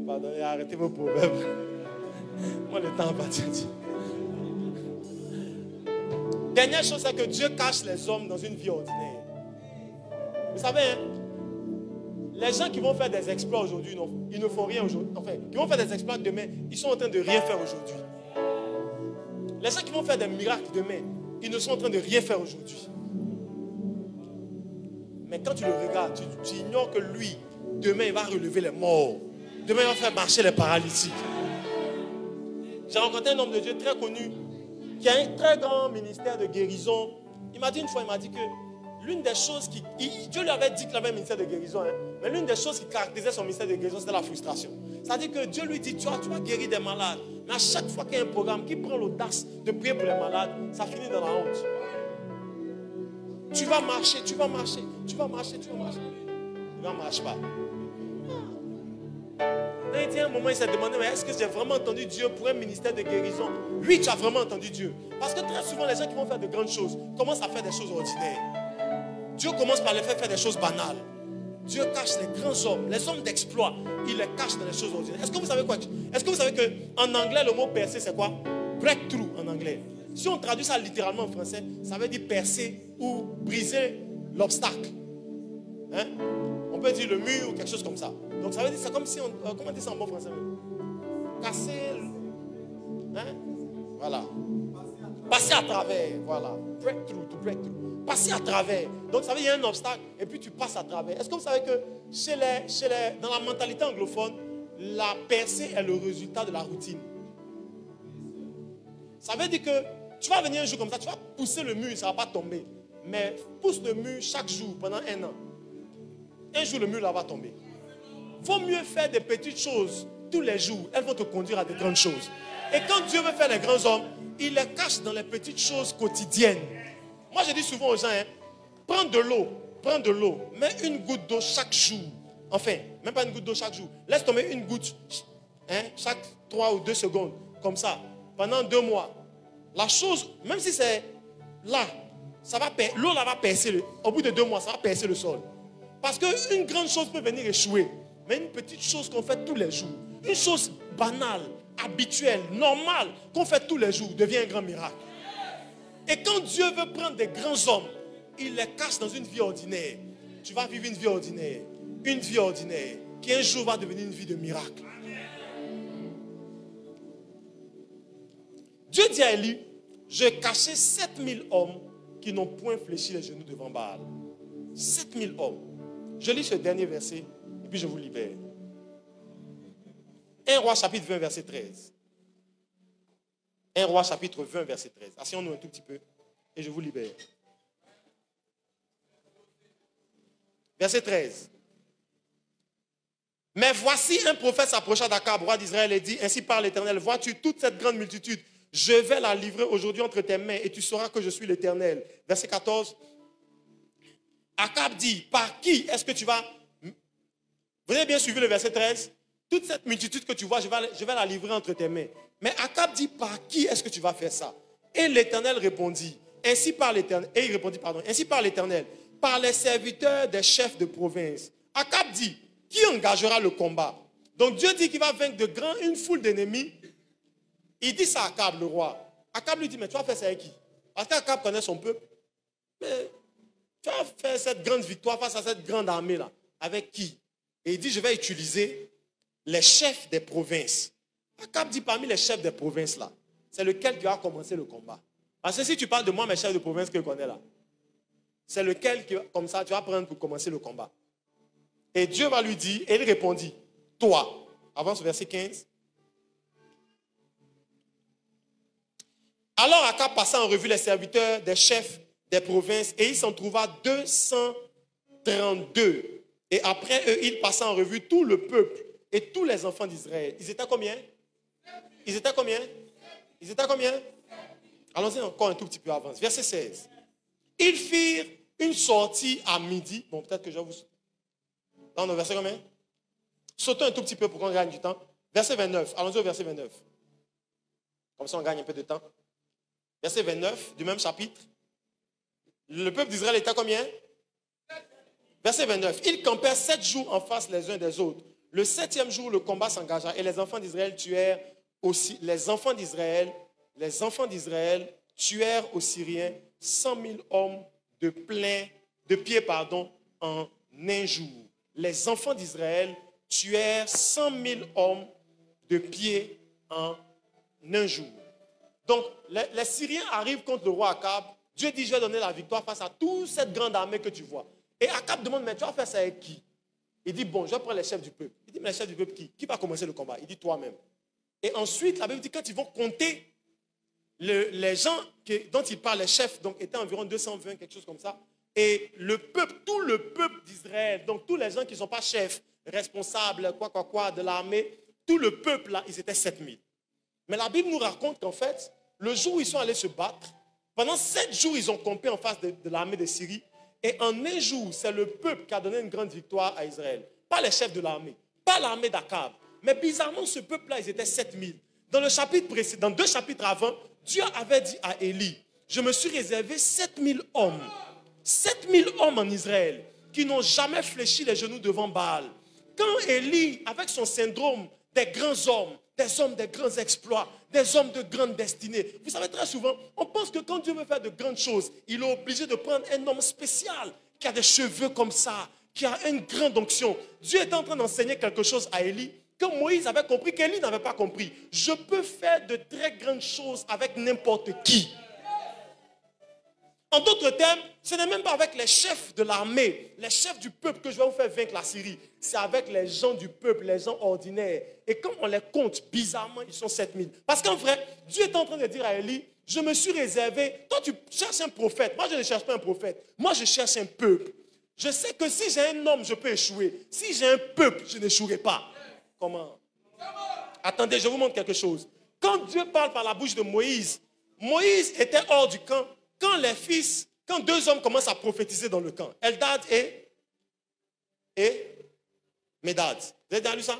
Pardonnez, arrêtez vos problèmes. Moi, le temps appartient à Dieu. Dernière chose, c'est que Dieu cache les hommes dans une vie ordinaire. Vous savez, les gens qui vont faire des exploits aujourd'hui, ils ne font rien aujourd'hui. Enfin, qui vont faire des exploits demain, ils sont en train de rien faire aujourd'hui. Les gens qui vont faire des miracles demain, ils ne sont en train de rien faire aujourd'hui. Mais quand tu le regardes, tu ignores que lui, demain, il va relever les morts. Demain, il va faire marcher les paralytiques. J'ai rencontré un homme de Dieu très connu qui a un très grand ministère de guérison. Il m'a dit une fois, que l'une des choses Dieu lui avait dit qu'il avait un ministère de guérison, mais l'une des choses qui caractérisait son ministère de guérison, c'était la frustration. C'est-à-dire que Dieu lui dit, tu vas guérir des malades. Mais à chaque fois qu'il y a un programme qui prend l'audace de prier pour les malades, ça finit dans la honte. Tu vas marcher. Il ne marche pas. Il y a un moment, il s'est demandé, mais est-ce que j'ai vraiment entendu Dieu pour un ministère de guérison? Oui, tu as vraiment entendu Dieu. Parce que très souvent, les gens qui vont faire de grandes choses commencent à faire des choses ordinaires. Dieu commence par les faire des choses banales. Dieu cache les grands hommes, les hommes d'exploit, il les cache dans les choses ordinaires. Est-ce que vous savez quoi? Est-ce que vous savez qu'en anglais, le mot percer, c'est quoi? Breakthrough en anglais. Si on traduit ça littéralement en français, ça veut dire percer ou briser l'obstacle. On peut dire le mur ou quelque chose comme ça. Donc ça veut dire, c'est comme si comment dire ça en bon français? Casser. Voilà. Passer à travers. Voilà. Breakthrough, to breakthrough. Passer à travers. Donc ça veut dire qu'il y a un obstacle et puis tu passes à travers. Est-ce que vous savez que dans la mentalité anglophone, la percée est le résultat de la routine? Ça veut dire que tu vas venir un jour comme ça, tu vas pousser le mur, ça ne va pas tomber. Mais pousse le mur chaque jour pendant 1 an. Un jour, le mur là va tomber. Vaut mieux faire des petites choses tous les jours. Elles vont te conduire à de grandes choses. Et quand Dieu veut faire les grands hommes, il les cache dans les petites choses quotidiennes. Moi, je dis souvent aux gens, prends de l'eau, mets une goutte d'eau chaque jour. Enfin, même pas une goutte d'eau chaque jour. Laisse tomber une goutte chaque 3 ou 2 secondes. Comme ça, pendant 2 mois. La chose, même si c'est là, l'eau là va percer. Au bout de 2 mois, ça va percer le sol. Parce qu'une grande chose peut venir échouer. Mais une petite chose qu'on fait tous les jours, une chose banale, habituelle, normale, qu'on fait tous les jours, devient un grand miracle. Et quand Dieu veut prendre des grands hommes, il les cache dans une vie ordinaire. Tu vas vivre une vie ordinaire qui un jour va devenir une vie de miracle. Dieu dit à Élie, j'ai caché 7000 hommes qui n'ont point fléchi les genoux devant Baal. 7000 hommes. Je lis ce dernier verset et puis je vous libère. 1 Roi chapitre 20 verset 13. 1 Roi chapitre 20 verset 13. Asseyons-nous un tout petit peu et je vous libère. Verset 13. Mais voici un prophète s'approcha d'Akab, roi d'Israël, et dit, ainsi parle l'Éternel, vois-tu toute cette grande multitude, je vais la livrer aujourd'hui entre tes mains, et tu sauras que je suis l'Éternel. Verset 14. Akab dit, par qui est-ce que tu vas... Vous avez bien suivi le verset 13? Toute cette multitude que tu vois, je vais la livrer entre tes mains. Mais Akab dit, par qui est-ce que tu vas faire ça? Et l'Éternel répondit, ainsi parle l'Éternel, et il répondit, pardon, ainsi parle l'Éternel, par les serviteurs des chefs de province. Akab dit, qui engagera le combat? Donc Dieu dit qu'il va vaincre une foule d'ennemis. Il dit ça à Akab, le roi. Akab lui dit, mais tu vas faire ça avec qui? Parce qu'Akab connaît son peuple. Mais tu vas faire cette grande victoire face à cette grande armée-là. Avec qui? Et il dit, je vais utiliser les chefs des provinces. Akab dit, parmi les chefs des provinces là, c'est lequel qui va commencer le combat. Parce que si tu parles de moi, mes chefs de province que je connais là, c'est lequel qui, comme ça, tu vas prendre pour commencer le combat. Et Dieu va lui dire, et il répondit, toi, avance au verset 15. Alors Akab passa en revue les serviteurs des chefs des provinces et il s'en trouva 232. Et après eux, il passa en revue tout le peuple et tous les enfants d'Israël. Ils étaient combien? Ils étaient combien? Ils étaient combien? Allons-y encore un tout petit peu avant. Verset 16. Ils firent une sortie à midi. Bon, peut-être que je vais vous... Là, on est au verset combien? Sautons un tout petit peu pour qu'on gagne du temps. Verset 29. Allons-y au verset 29. Comme ça, on gagne un peu de temps. Verset 29 du même chapitre. Le peuple d'Israël était combien? Verset 29. Ils campèrent 7 jours en face les uns des autres. Le 7e jour, le combat s'engagea et les enfants d'Israël tuèrent aussi. Les enfants d'Israël tuèrent aux Syriens 100 000 hommes de pied en un jour. Les enfants d'Israël tuèrent 100 000 hommes de pied en un jour. Donc, les Syriens arrivent contre le roi Akab. Dieu dit, je vais donner la victoire face à toute cette grande armée que tu vois. Et Akab demande, mais tu vas faire ça avec qui? Il dit, bon, je vais prendre les chefs du peuple. Il dit, mais les chefs du peuple qui? Qui va commencer le combat? Il dit, toi-même. Et ensuite, la Bible dit, quand ils vont compter les gens dont il parle, les chefs, donc étaient environ 220, quelque chose comme ça. Et le peuple, tout le peuple d'Israël, donc tous les gens qui ne sont pas chefs, responsables, de l'armée, tout le peuple là, ils étaient 7000. Mais la Bible nous raconte qu'en fait, le jour où ils sont allés se battre, pendant 7 jours, ils ont campé en face de l'armée de Syrie. Et en un jour, c'est le peuple qui a donné une grande victoire à Israël. Pas les chefs de l'armée, pas l'armée d'Akab. Mais bizarrement, ce peuple-là, ils étaient 7000. Dans le chapitre précédent, dans 2 chapitres avant, Dieu avait dit à Élie, je me suis réservé 7000 hommes. 7000 hommes en Israël qui n'ont jamais fléchi les genoux devant Baal. Quand Élie, avec son syndrome des grands hommes, des hommes de grands exploits, des hommes de grande destinée. Vous savez, très souvent, on pense que quand Dieu veut faire de grandes choses, il est obligé de prendre un homme spécial, qui a des cheveux comme ça, qui a une grande onction. Dieu est en train d'enseigner quelque chose à Élie, que Moïse avait compris, qu'Élie n'avait pas compris. Je peux faire de très grandes choses avec n'importe qui. En d'autres termes, ce n'est même pas avec les chefs de l'armée, les chefs du peuple que je vais vous faire vaincre la Syrie. C'est avec les gens du peuple, les gens ordinaires. Et quand on les compte, bizarrement, ils sont 7000. Parce qu'en vrai, Dieu est en train de dire à Élie, je me suis réservé, toi tu cherches un prophète, moi je ne cherche pas un prophète, moi je cherche un peuple. Je sais que si j'ai un homme, je peux échouer. Si j'ai un peuple, je n'échouerai pas. Comment? Attendez, je vous montre quelque chose. Quand Dieu parle par la bouche de Moïse, Moïse était hors du camp. Quand 2 hommes commencent à prophétiser dans le camp, Eldad et Médad, vous avez déjà lu ça?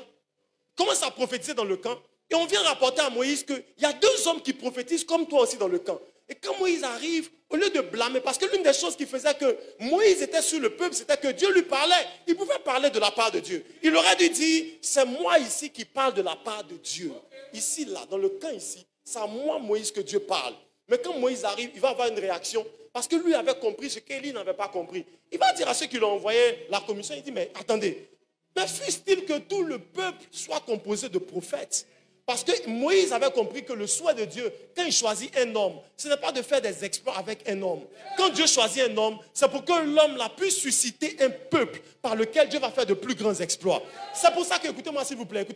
Commencent à prophétiser dans le camp et on vient rapporter à Moïse qu'il y a 2 hommes qui prophétisent comme toi aussi dans le camp. Et quand Moïse arrive, au lieu de blâmer, parce que l'une des choses qui faisait que Moïse était sur le peuple, c'était que Dieu lui parlait. Il pouvait parler de la part de Dieu. Il aurait dû dire, c'est moi ici qui parle de la part de Dieu. Ici, là, dans le camp ici, c'est à moi, Moïse, que Dieu parle. Mais quand Moïse arrive, il va avoir une réaction parce que lui avait compris ce qu'Élie n'avait pas compris. Il va dire à ceux qui l'ont envoyé la commission, il dit, mais attendez, mais fût-il que tout le peuple soit composé de prophètes? Parce que Moïse avait compris que le souhait de Dieu, quand il choisit un homme, ce n'est pas de faire des exploits avec un homme. Quand Dieu choisit un homme, c'est pour que l'homme là puisse susciter un peuple par lequel Dieu va faire de plus grands exploits. C'est pour ça que, écoutez-moi s'il vous plaît.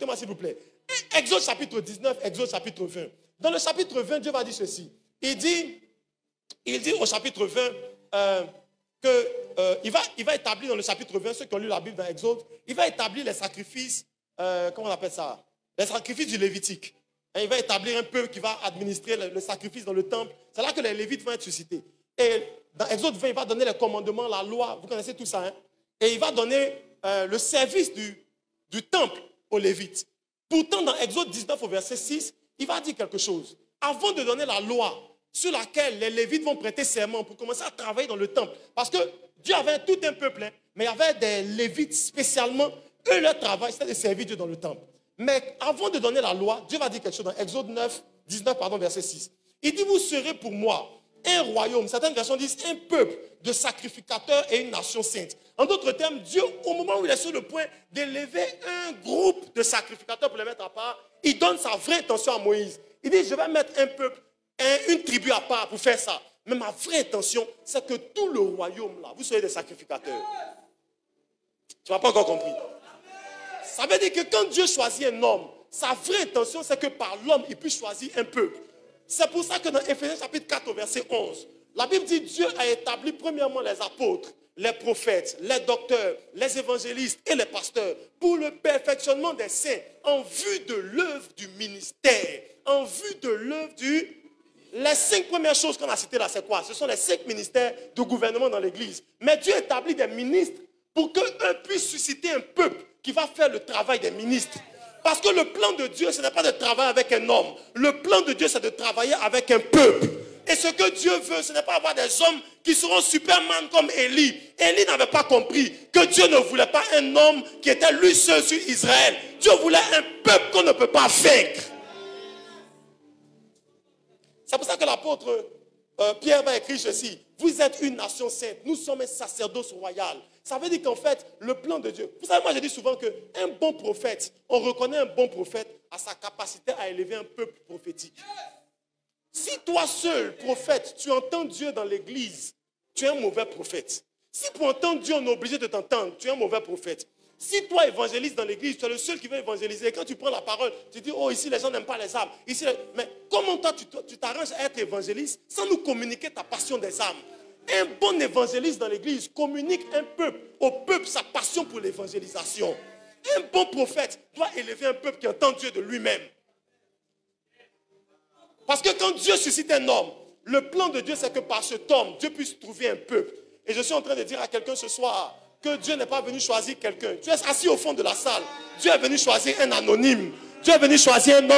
Exode chapitre 19, Exode chapitre 20. Dans le chapitre 20, Dieu va dire ceci. Il dit au chapitre 20 qu'il va établir dans le chapitre 20, ceux qui ont lu la Bible dans Exode, il va établir les sacrifices comment on appelle ça? Les sacrifices du Lévitique. Et il va établir un peuple qui va administrer le sacrifice dans le temple. C'est là que les Lévites vont être suscités. Et dans Exode 20, il va donner les commandements, la loi. Vous connaissez tout ça, hein? Et il va donner le service du temple aux Lévites. Pourtant, dans Exode 19 au verset 6, il va dire quelque chose. Avant de donner la loi sur laquelle les Lévites vont prêter serment pour commencer à travailler dans le temple. Parce que Dieu avait tout un peuple, hein, mais il y avait des Lévites spécialement. Eux, leur travail, c'était de servir Dieu dans le temple. Mais avant de donner la loi, Dieu va dire quelque chose dans Exode 19, verset 6. Il dit, vous serez pour moi un royaume. Certaines versions disent un peuple de sacrificateurs et une nation sainte. En d'autres termes, Dieu, au moment où il est sur le point d'élever un groupe de sacrificateurs pour les mettre à part, il donne sa vraie intention à Moïse. Il dit, je vais mettre un peuple, une tribu à part pour faire ça. Mais ma vraie intention, c'est que tout le royaume, là, vous soyez des sacrificateurs. Tu n'as pas encore compris. Ça veut dire que quand Dieu choisit un homme, sa vraie intention, c'est que par l'homme, il puisse choisir un peuple. C'est pour ça que dans Éphésiens chapitre 4 au verset 11, la Bible dit Dieu a établi premièrement les apôtres, les prophètes, les docteurs, les évangélistes et les pasteurs pour le perfectionnement des saints en vue de l'œuvre du ministère, en vue de l'œuvre du... Les 5 premières choses qu'on a citées là, c'est quoi? Ce sont les 5 ministères de gouvernement dans l'Église. Mais Dieu établit des ministres pour qu'eux puissent susciter un peuple qui va faire le travail des ministres. Parce que le plan de Dieu, ce n'est pas de travailler avec un homme. Le plan de Dieu, c'est de travailler avec un peuple. Et ce que Dieu veut, ce n'est pas avoir des hommes qui seront Superman comme Élie. Élie n'avait pas compris que Dieu ne voulait pas un homme qui était lui seul sur Israël. Dieu voulait un peuple qu'on ne peut pas vaincre. C'est pour ça que l'apôtre Pierre va écrire ceci. Vous êtes une nation sainte. Nous sommes un sacerdoce royal. Ça veut dire qu'en fait, le plan de Dieu... Vous savez, moi je dis souvent qu'un bon prophète, on reconnaît un bon prophète à sa capacité à élever un peuple prophétique. Si toi seul, prophète, tu entends Dieu dans l'église, tu es un mauvais prophète. Si pour entendre Dieu, on est obligé de t'entendre, tu es un mauvais prophète. Si toi, évangéliste dans l'église, tu es le seul qui veut évangéliser, quand tu prends la parole, tu dis, oh, ici, les gens n'aiment pas les âmes. Ici, mais comment toi, tu t'arranges à être évangéliste sans nous communiquer ta passion des âmes? Un bon évangéliste dans l'église communique au peuple sa passion pour l'évangélisation. Un bon prophète doit élever un peuple qui entend Dieu de lui-même. Parce que quand Dieu suscite un homme, le plan de Dieu, c'est que par cet homme, Dieu puisse trouver un peuple. Et je suis en train de dire à quelqu'un ce soir que Dieu n'est pas venu choisir quelqu'un. Tu es assis au fond de la salle. Dieu est venu choisir un anonyme. Dieu est venu choisir un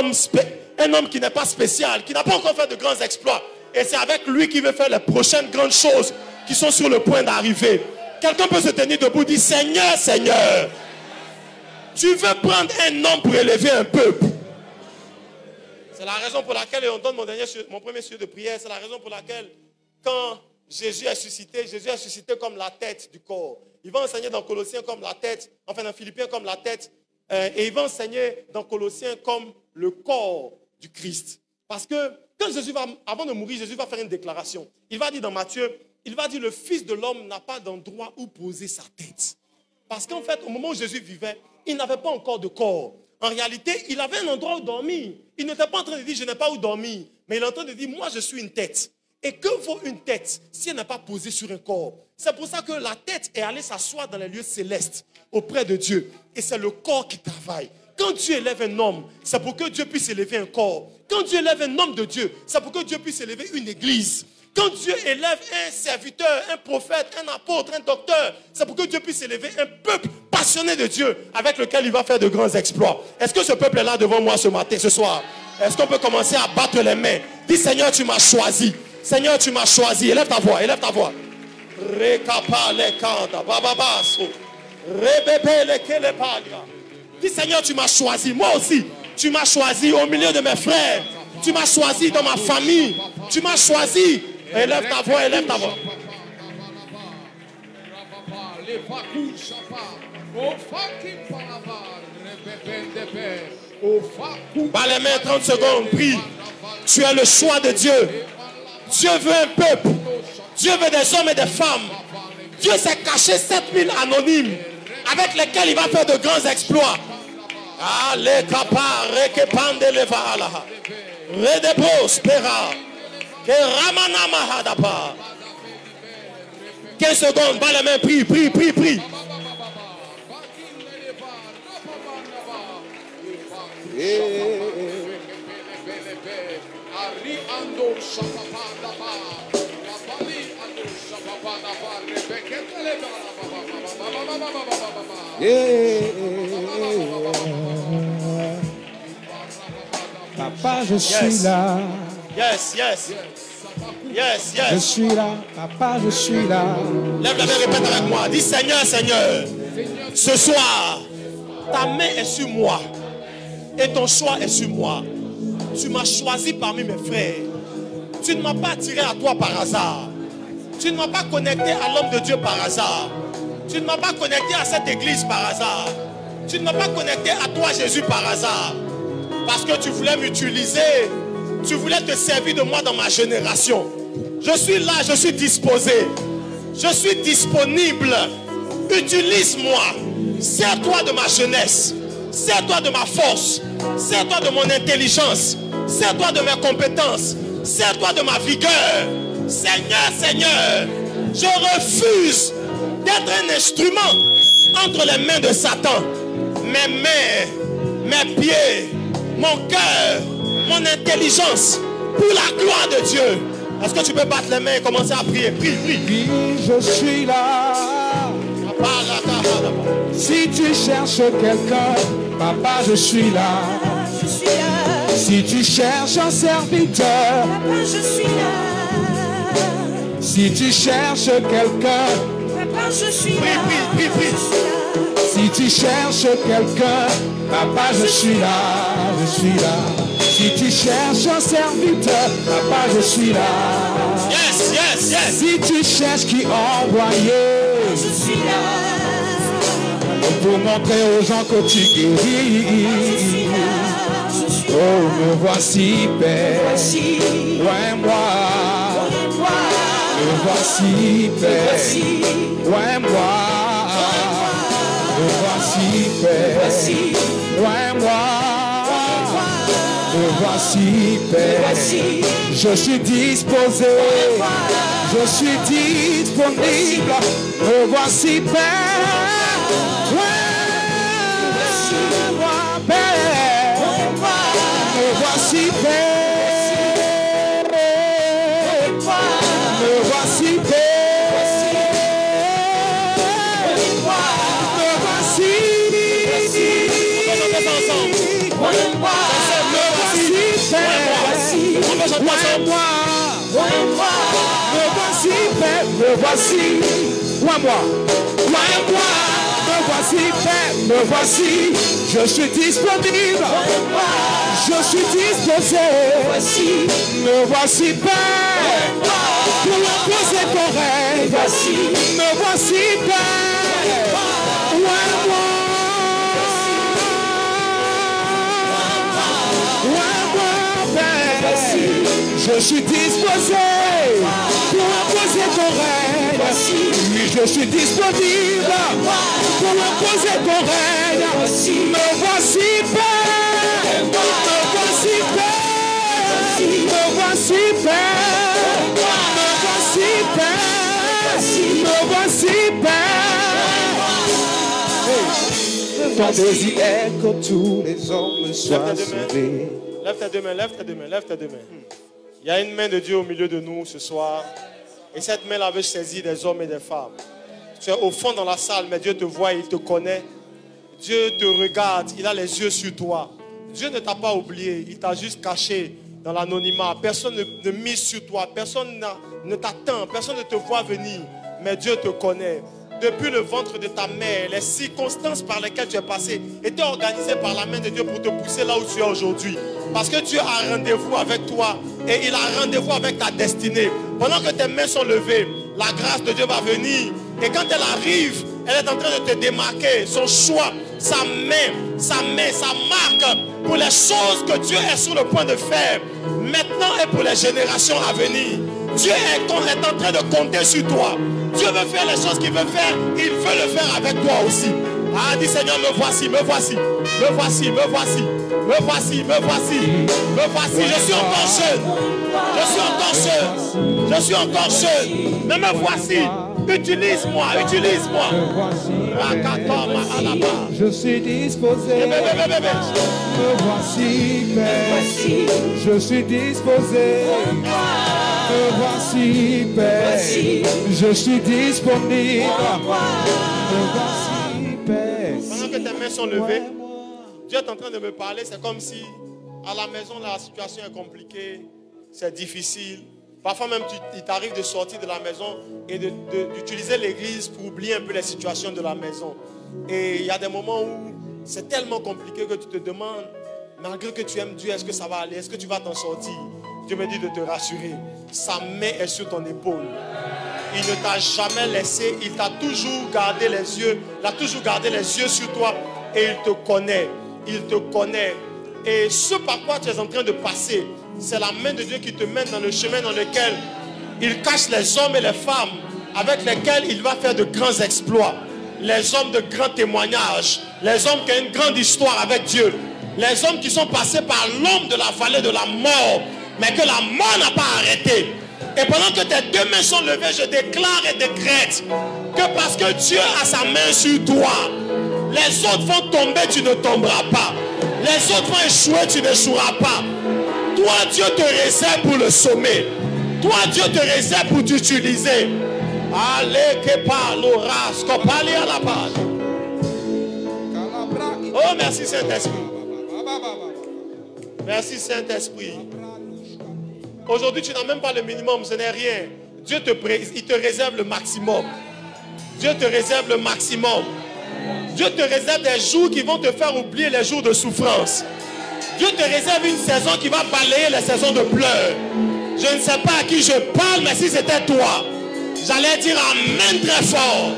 homme qui n'est pas spécial, qui n'a pas encore fait de grands exploits. Et c'est avec lui qu'il veut faire les prochaines grandes choses qui sont sur le point d'arriver. Quelqu'un peut se tenir debout et dire, Seigneur, Seigneur, tu veux prendre un homme pour élever un peuple. C'est la raison pour laquelle, et on donne mon premier sujet de prière, c'est la raison pour laquelle, quand Jésus est suscité comme la tête du corps. Il va enseigner dans Colossiens comme la tête, enfin dans Philippiens comme la tête, et il va enseigner dans Colossiens comme le corps du Christ. Parce que quand Jésus va, avant de mourir, Jésus va faire une déclaration. Il va dire dans Matthieu, il va dire le Fils de l'homme n'a pas d'endroit où poser sa tête. Parce qu'en fait, au moment où Jésus vivait, il n'avait pas encore de corps. En réalité, il avait un endroit où dormir. Il n'était pas en train de dire, je n'ai pas où dormir. Mais il est en train de dire, moi je suis une tête. Et que vaut une tête si elle n'est pas posée sur un corps? C'est pour ça que la tête est allée s'asseoir dans les lieux célestes auprès de Dieu. Et c'est le corps qui travaille. Quand Dieu élève un homme, c'est pour que Dieu puisse élever un corps. Quand Dieu élève un homme de Dieu, c'est pour que Dieu puisse élever une église. Quand Dieu élève un serviteur, un prophète, un apôtre, un docteur, c'est pour que Dieu puisse élever un peuple passionné de Dieu avec lequel il va faire de grands exploits. Est-ce que ce peuple est là devant moi ce matin, ce soir? Est-ce qu'on peut commencer à battre les mains? Dis, Seigneur, tu m'as choisi. Seigneur, tu m'as choisi. Élève ta voix, élève ta voix. Dis, Seigneur, tu m'as choisi. Moi aussi, tu m'as choisi au milieu de mes frères. Tu m'as choisi dans ma famille. Tu m'as choisi. Élève ta voix, élève ta voix. Bas les mains, 30 secondes, prie. Tu es le choix de Dieu. Dieu veut un peuple. Dieu veut des hommes et des femmes. Dieu s'est caché 7000 anonymes avec lesquels il va faire de grands exploits. Allez, capa, rekepande levala. Redebo, spera. Que ramana mahadapa. 15 secondes, bas les mains, prie, prie, prie, prie. Papa, je suis là. Yes, yes. Yes, yes. Je suis là. Papa, je suis là. Lève la main, répète avec moi. Dis Seigneur, Seigneur, ce soir, ta main est sur moi et ton choix est sur moi. Tu m'as choisi parmi mes frères. Tu ne m'as pas attiré à toi par hasard. Tu ne m'as pas connecté à l'homme de Dieu par hasard. Tu ne m'as pas connecté à cette église par hasard. Tu ne m'as pas connecté à toi, Jésus, par hasard. Parce que tu voulais m'utiliser. Tu voulais te servir de moi dans ma génération. Je suis là, je suis disposé. Je suis disponible. Utilise-moi. Sers-toi de ma jeunesse. Sers-toi de ma force. Sers-toi de mon intelligence. Sers-toi de mes compétences. Sers-toi de ma vigueur. Seigneur, Seigneur, je refuse d'être un instrument entre les mains de Satan. Mes mains, mes pieds, mon cœur, mon intelligence, pour la gloire de Dieu. Est-ce que tu peux battre les mains et commencer à prier? Prie, prie. Oui, je suis là. Si tu cherches quelqu'un, papa, je suis là. Je suis là. Si tu cherches un serviteur, Papa, je suis là. si tu cherches quelqu'un, Papa, je suis là. Prie, prie, prie. Je suis là. si tu cherches quelqu'un, papa, je suis là, je suis là. Si tu cherches un serviteur, papa, je suis là. Yes, yes, yes. Si tu cherches qui envoyer Je suis là. pour montrer aux gens que tu Je suis guéris. là. Je suis là. Oh, me voici, Père. Voici. Ouais, moi. Moi. Me voici, Père. Voici. Ouais, moi. Me voici, Père. Voici. Ouais, moi. Me voici, Père. Voici. Je suis disposé. Je suis disponible. Me voici, Père. Ouais, moi, Père. Me voici, Père. Me voici, Père. Me voici. On va chanter ça ensemble. Me voici, Père. Ouais, moi. Me voici, Père. Me voici. Ouais, moi. Ouais, moi. Me voici, Père. Me voici. Je suis disponible. Je suis disposé. Me voici, Père. Pour imposer ton règne. Me voici, Père. Ouais, moi. Ouais, moi, Père. Je suis disposé pour imposer ton règne. Oui, je suis disponible pour imposer ton règne. Me voici, Père. Me voici, Père. Me voici, Père. Me voici, Père. Me voici, Père. Ton désir est que tous les hommes soient sauvés. Lève tes deux mains, lève tes deux mains, lève tes deux mains. Il y a une main de Dieu au milieu de nous ce soir. Et cette main-là veut saisir des hommes et des femmes. Tu es au fond dans la salle, mais Dieu te voit, il te connaît. Dieu te regarde, il a les yeux sur toi. Dieu ne t'a pas oublié, il t'a juste caché dans l'anonymat. Personne ne mise sur toi, personne ne t'attend, personne ne te voit venir. Mais Dieu te connaît. Depuis le ventre de ta mère, les circonstances par lesquelles tu es passé étaient organisées par la main de Dieu pour te pousser là où tu es aujourd'hui. Parce que Dieu a rendez-vous avec toi et il a rendez-vous avec ta destinée. Pendant que tes mains sont levées, la grâce de Dieu va venir. Et quand elle arrive, elle est en train de te démarquer. Son choix, sa marque pour les choses que Dieu est sur le point de faire maintenant et pour les générations à venir. Dieu est en train de compter sur toi. Dieu veut faire les choses qu'il veut faire. Il veut le faire avec toi aussi. Ah, dis Seigneur, me voici, me voici. Me voici, me voici. Me voici, me voici. Me voici, je suis encore jeune. Je suis encore jeune. Je suis encore jeune. Mais me voici. Utilise-moi, utilise-moi. Je suis disposé. Me voici, Père. Je suis disposé. Me voici, Père. Je suis disponible. Me voici, Père. Pendant que tes mains sont levées, Dieu est en train de me parler. C'est comme si à la maison, la situation est compliquée. C'est difficile. Parfois même, il t'arrive de sortir de la maison et d'utiliser l'église pour oublier un peu les situations de la maison. Et il y a des moments où c'est tellement compliqué que tu te demandes, malgré que tu aimes Dieu, est-ce que ça va aller? Est-ce que tu vas t'en sortir? Dieu me dit de te rassurer. Sa main est sur ton épaule. Il ne t'a jamais laissé. Il t'a toujours gardé les yeux. Il a toujours gardé les yeux sur toi. Et il te connaît. Il te connaît. Et ce par quoi tu es en train de passer, c'est la main de Dieu qui te mène dans le chemin dans lequel il cache les hommes et les femmes avec lesquels il va faire de grands exploits. Les hommes de grands témoignages. Les hommes qui ont une grande histoire avec Dieu. Les hommes qui sont passés par l'ombre de la vallée de la mort, mais que la mort n'a pas arrêté. Et pendant que tes deux mains sont levées, je déclare et décrète que parce que Dieu a sa main sur toi, les autres vont tomber, tu ne tomberas pas. Les autres vont échouer, tu n'échoueras pas. Toi, Dieu te réserve pour le sommet. Toi, Dieu te réserve pour t'utiliser. Allez, que parle, rasco, parle à la page. Oh, merci Saint-Esprit. Merci Saint-Esprit. Aujourd'hui, tu n'as même pas le minimum, ce n'est rien. Dieu il te réserve le maximum. Dieu te réserve le maximum. Dieu te réserve des jours qui vont te faire oublier les jours de souffrance. Dieu te réserve une saison qui va balayer les saisons de pleurs. Je ne sais pas à qui je parle, mais si c'était toi, j'allais dire amen très fort.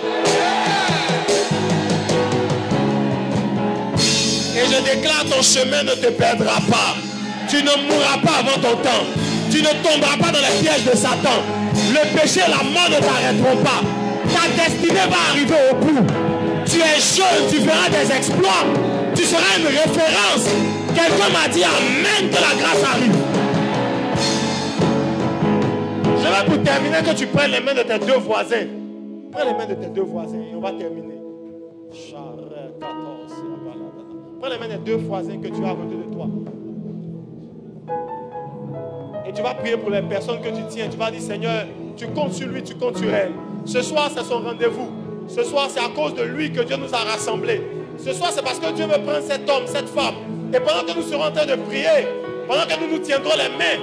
Et je déclare, ton chemin ne te perdra pas. Tu ne mourras pas avant ton temps. Tu ne tomberas pas dans les pièges de Satan. Le péché et la mort ne t'arrêteront pas. Ta destinée va arriver au bout. Tu es jeune, tu feras des exploits. Tu seras une référence. Quelqu'un m'a dit amen, que la grâce arrive. Je vais pour terminer que tu prennes les mains de tes deux voisins. Prends les mains de tes deux voisins et on va terminer. Prends les mains des deux voisins que tu as à côté de toi. Et tu vas prier pour les personnes que tu tiens. Tu vas dire, Seigneur, tu comptes sur lui, tu comptes sur elle. Ce soir, c'est son rendez-vous. Ce soir, c'est à cause de lui que Dieu nous a rassemblés. Ce soir, c'est parce que Dieu veut prendre cet homme, cette femme. Et pendant que nous serons en train de prier, pendant que nous nous tiendrons les mains,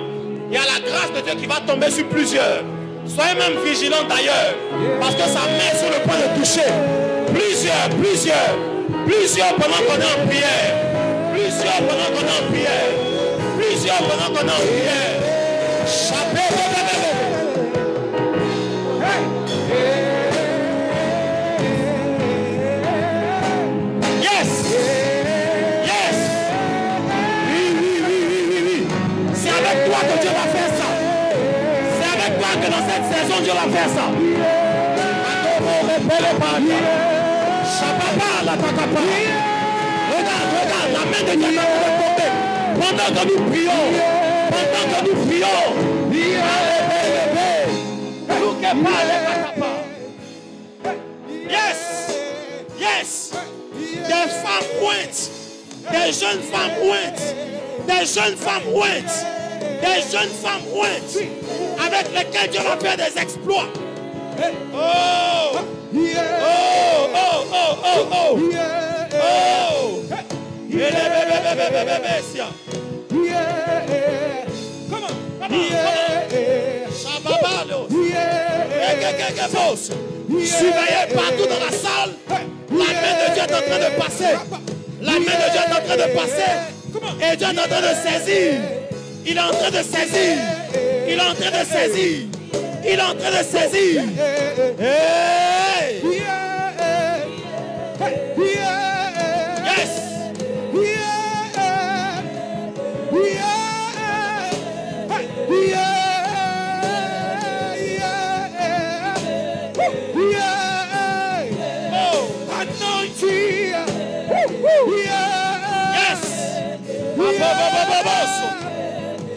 il y a la grâce de Dieu qui va tomber sur plusieurs. Soyez même vigilants d'ailleurs. Parce que sa main est sur le point de toucher. Plusieurs pendant qu'on est en prière. Plusieurs pendant qu'on est en prière. Plusieurs pendant qu'on est en prière. Yes. Oui. C'est avec toi que Dieu va faire ça. C'est avec toi que dans cette saison Dieu va faire ça. Regarde, la main de Dieu va tomber. Pendant que nous prions. Yes. Des femmes ointes. Des jeunes femmes ointes. Avec lesquelles Dieu va faire des exploits. Oh. Surveillez partout dans la salle. La main de Dieu est en train de passer. La main de Dieu est en train de passer. Et Dieu est en train de saisir. Il est en train de saisir. Hey! Yes!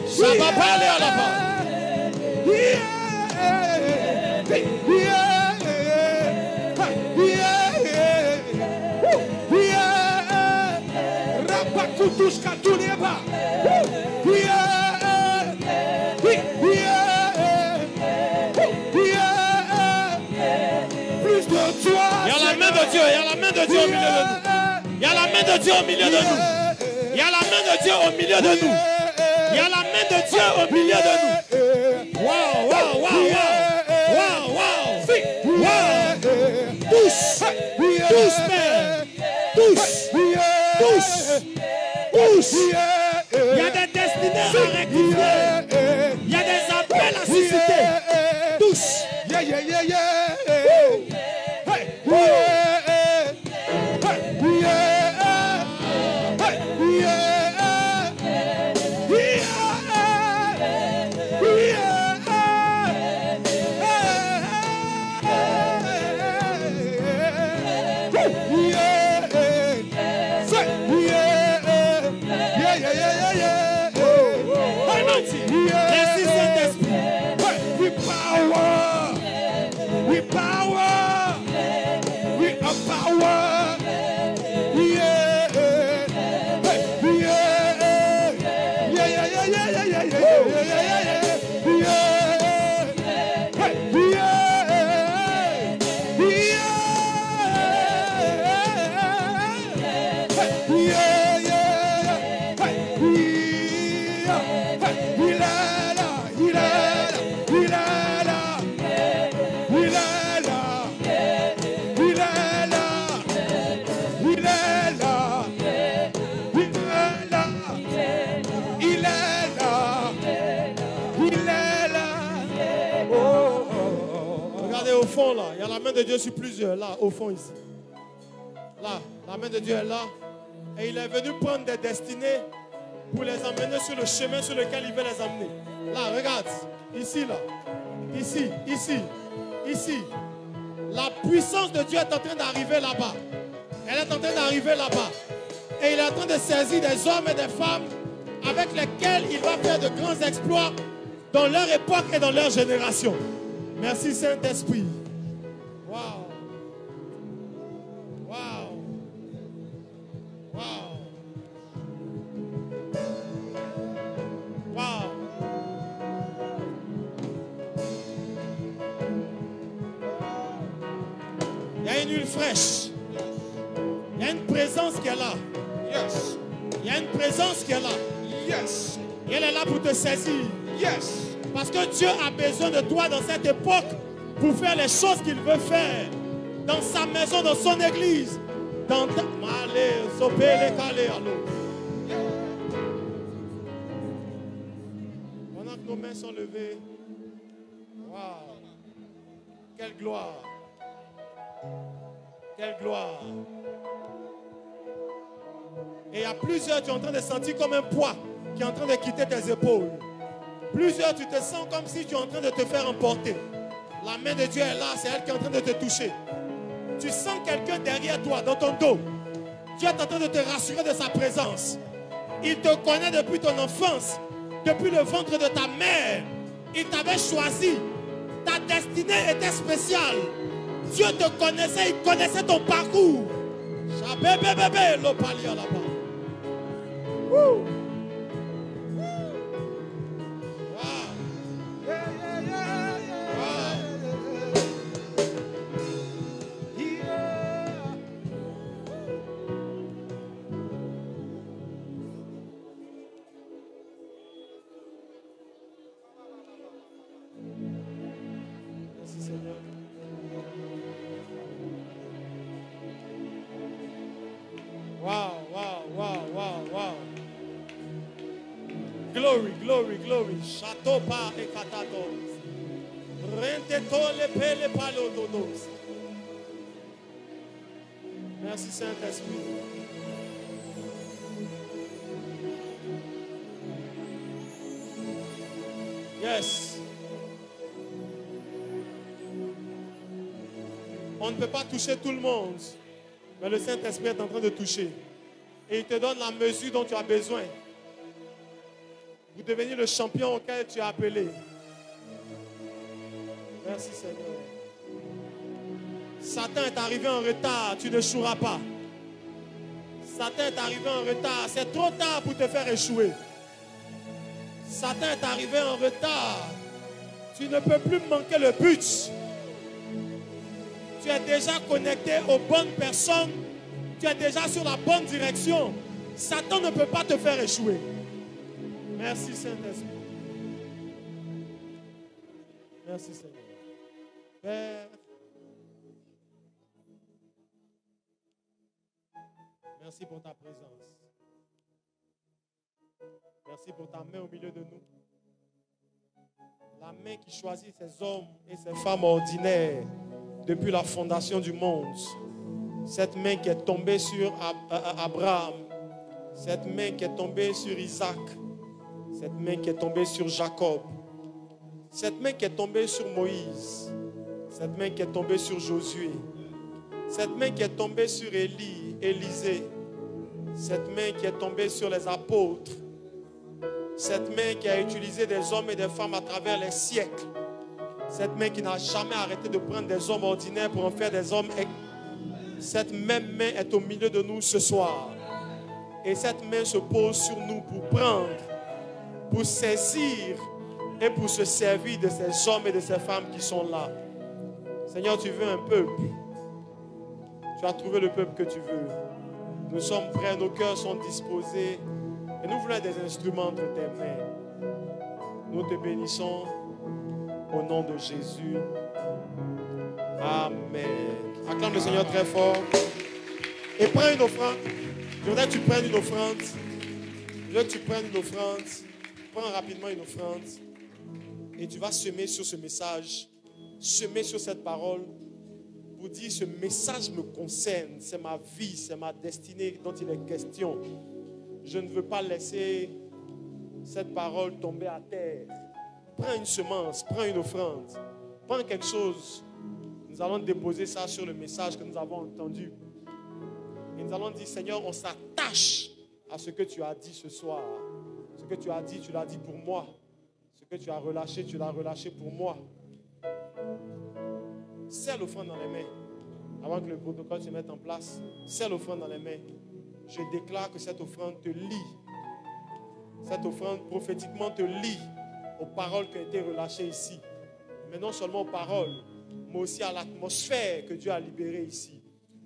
Ça va parler à la base. Kutush Katuneba. Plus de toi. Il y a la main de Dieu, il y a la main de Dieu au milieu de nous. Il y a la main de Dieu au milieu de nous. Il y a la main de Dieu au milieu de nous. Il y a la main de Dieu au milieu de nous. Wow, wow, wow, wow. Wow, wow. Touche, touche, Père. Touche, touche, touche. Il y a des destinées à rectifier. Il y a des appels à susciter. Touche. Merci Saint-Esprit. We power. We power. We are power. Yeah. Regardez au fond là, il y a la main de Dieu sur plusieurs, là, au fond ici. Là, la main de Dieu est là. Et il est venu prendre des destinées pour les emmener sur le chemin sur lequel il veut les emmener. Là, regarde, ici, là. Ici, ici, ici. La puissance de Dieu est en train d'arriver là-bas. Elle est en train d'arriver là-bas. Et il est en train de saisir des hommes et des femmes avec lesquels il va faire de grands exploits dans leur époque et dans leur génération. Merci Saint-Esprit. Waouh. Waouh. Waouh. Waouh. Il y a une huile fraîche. Il y a une présence qui est là. Yes. Il y a une présence qui est là. Yes. Et elle est là pour te saisir. Yes. Parce que Dieu a besoin de toi dans cette époque pour faire les choses qu'il veut faire. Dans sa maison, dans son église. Dans ta... Pendant que nos mains sont levées. Waouh. Quelle gloire. Quelle gloire. Et il y a plusieurs, tu es en train de sentir comme un poids qui est en train de quitter tes épaules. Plusieurs, tu te sens comme si tu es en train de te faire emporter. La main de Dieu est là, c'est elle qui est en train de te toucher. Tu sens quelqu'un derrière toi, dans ton dos. Dieu est en train de te rassurer de sa présence. Il te connaît depuis ton enfance, depuis le ventre de ta mère. Il t'avait choisi. Ta destinée était spéciale. Dieu te connaissait, il connaissait ton parcours. Bébé, l'opalia là-bas. Woo. Glory. Chateau par et catatos. Renteto le pele palododos. Merci Saint-Esprit. Yes. On ne peut pas toucher tout le monde. Mais le Saint-Esprit est en train de toucher. Et il te donne la mesure dont tu as besoin. Vous devenez le champion auquel tu es appelé. Merci Seigneur. Satan est arrivé en retard, tu ne n'échoueras pas. Satan est arrivé en retard. C'est trop tard pour te faire échouer. Satan est arrivé en retard. Tu ne peux plus manquer le but. Tu es déjà connecté aux bonnes personnes. Tu es déjà sur la bonne direction. Satan ne peut pas te faire échouer. Merci Saint-Esprit. Merci Seigneur. Père, merci pour ta présence. Merci pour ta main au milieu de nous. La main qui choisit ces hommes et ces femmes ordinaires depuis la fondation du monde. Cette main qui est tombée sur Abraham. Cette main qui est tombée sur Isaac. Cette main qui est tombée sur Jacob. Cette main qui est tombée sur Moïse. Cette main qui est tombée sur Josué. Cette main qui est tombée sur Élisée. Cette main qui est tombée sur les apôtres. Cette main qui a utilisé des hommes et des femmes à travers les siècles. Cette main qui n'a jamais arrêté de prendre des hommes ordinaires pour en faire des hommes. Cette même main est au milieu de nous ce soir. Et cette main se pose sur nous pour prendre, pour saisir et pour se servir de ces hommes et de ces femmes qui sont là. Seigneur, tu veux un peuple. Tu as trouvé le peuple que tu veux. Nous sommes prêts, nos cœurs sont disposés. Et nous voulons des instruments entre tes mains. Nous te bénissons au nom de Jésus. Amen. Acclame le Seigneur très fort. Et prends une offrande. Je voudrais que tu prennes une offrande. Je veux que tu prennes une offrande. Prends rapidement une offrande. Et tu vas semer sur ce message. Semer sur cette parole. Pour dire ce message me concerne. C'est ma vie, c'est ma destinée dont il est question. Je ne veux pas laisser cette parole tomber à terre. Prends une semence, prends une offrande. Prends quelque chose. Nous allons déposer ça sur le message que nous avons entendu. Et nous allons dire, Seigneur, on s'attache à ce que tu as dit ce soir. Ce que tu as dit, tu l'as dit pour moi. Ce que tu as relâché, tu l'as relâché pour moi. Serre l'offrande dans les mains. Avant que le protocole se mette en place, serre l'offrande dans les mains. Je déclare que cette offrande te lie. Cette offrande prophétiquement te lie aux paroles qui ont été relâchées ici. Mais non seulement aux paroles, mais aussi à l'atmosphère que Dieu a libérée ici.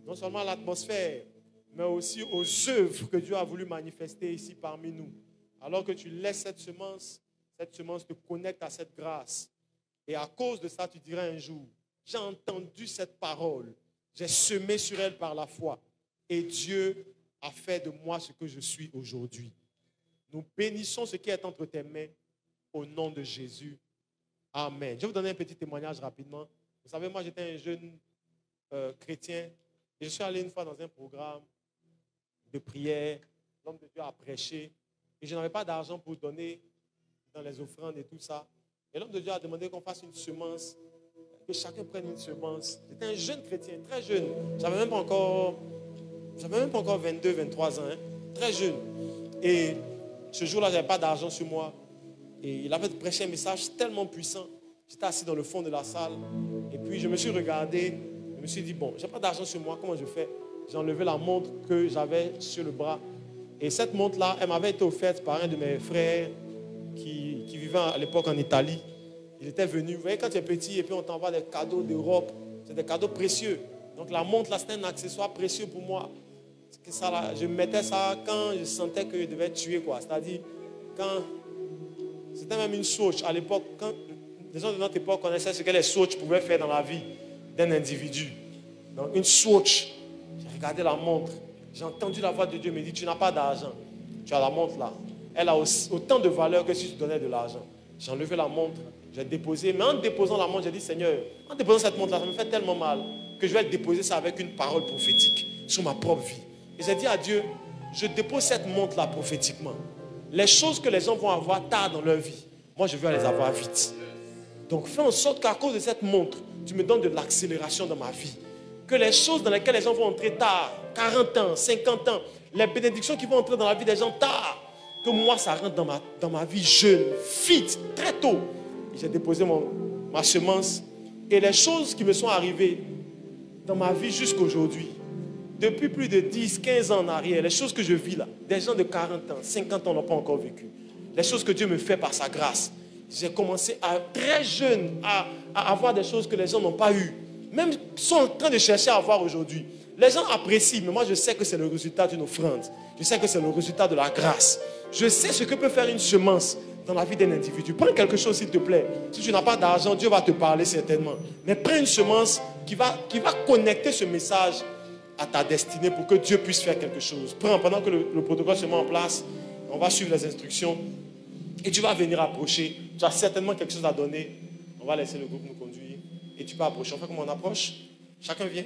Non seulement à l'atmosphère, mais aussi aux œuvres que Dieu a voulu manifester ici parmi nous. Alors que tu laisses cette semence te connecte à cette grâce. Et à cause de ça, tu diras un jour, j'ai entendu cette parole, j'ai semé sur elle par la foi. Et Dieu a fait de moi ce que je suis aujourd'hui. Nous bénissons ce qui est entre tes mains au nom de Jésus. Amen. Je vais vous donner un petit témoignage rapidement. Vous savez, moi j'étais un jeune chrétien et je suis allé une fois dans un programme de prière. L'homme de Dieu a prêché et je n'avais pas d'argent pour donner dans les offrandes et tout ça. Et l'homme de Dieu a demandé qu'on fasse une semence, que chacun prenne une semence. J'étais un jeune chrétien, très jeune. J'avais même pas encore 22, 23 ans, hein, très jeune. Et ce jour-là, je n'avais pas d'argent sur moi. Et il avait prêché un message tellement puissant. J'étais assis dans le fond de la salle. Et puis, je me suis regardé. Je me suis dit, bon, je n'ai pas d'argent sur moi. Comment je fais? J'ai enlevé la montre que j'avais sur le bras. Et cette montre-là, elle m'avait été offerte par un de mes frères qui vivait à l'époque en Italie. Il était venu. Vous voyez, quand tu es petit et puis on t'envoie des cadeaux d'Europe, c'est des cadeaux précieux. Donc, la montre, là, c'était un accessoire précieux pour moi. Ça, là, je mettais ça quand je sentais que je devais tuer, quoi. C'est-à-dire, quand... C'était même une Swatch. À l'époque, quand les gens de notre époque connaissaient ce que les Swatch pouvaient faire dans la vie d'un individu. Donc, une Swatch. J'ai regardé la montre. J'ai entendu la voix de Dieu me dire, tu n'as pas d'argent. Tu as la montre là. Elle a autant de valeur que si tu donnais de l'argent. J'ai enlevé la montre. J'ai déposé. Mais en déposant la montre, j'ai dit, Seigneur, en déposant cette montre là, ça me fait tellement mal que je vais déposer ça avec une parole prophétique sur ma propre vie. Et j'ai dit à Dieu, je dépose cette montre-là prophétiquement. Les choses que les gens vont avoir tard dans leur vie, moi je veux les avoir vite. Donc fais en sorte qu'à cause de cette montre, tu me donnes de l'accélération dans ma vie. Que les choses dans lesquelles les gens vont entrer tard, 40 ans, 50 ans, les bénédictions qui vont entrer dans la vie des gens tard, que moi ça rentre dans ma vie jeune, vite, très tôt. J'ai déposé ma semence et les choses qui me sont arrivées dans ma vie jusqu'aujourd'hui, depuis plus de 10, 15 ans en arrière, les choses que je vis là, des gens de 40 ans, 50 ans n'ont pas encore vécu. Les choses que Dieu me fait par sa grâce. J'ai commencé à très jeune à avoir des choses que les gens n'ont pas eues. Même sont en train de chercher à avoir aujourd'hui. Les gens apprécient, mais moi je sais que c'est le résultat d'une offrande. Je sais que c'est le résultat de la grâce. Je sais ce que peut faire une semence dans la vie d'un individu. Prends quelque chose s'il te plaît. Si tu n'as pas d'argent, Dieu va te parler certainement. Mais prends une semence qui va connecter ce message à ta destinée pour que Dieu puisse faire quelque chose. Prends, pendant que le protocole se met en place, on va suivre les instructions et tu vas venir approcher. Tu as certainement quelque chose à donner. On va laisser le groupe nous conduire et tu peux approcher. On fait comment on approche? Chacun vient.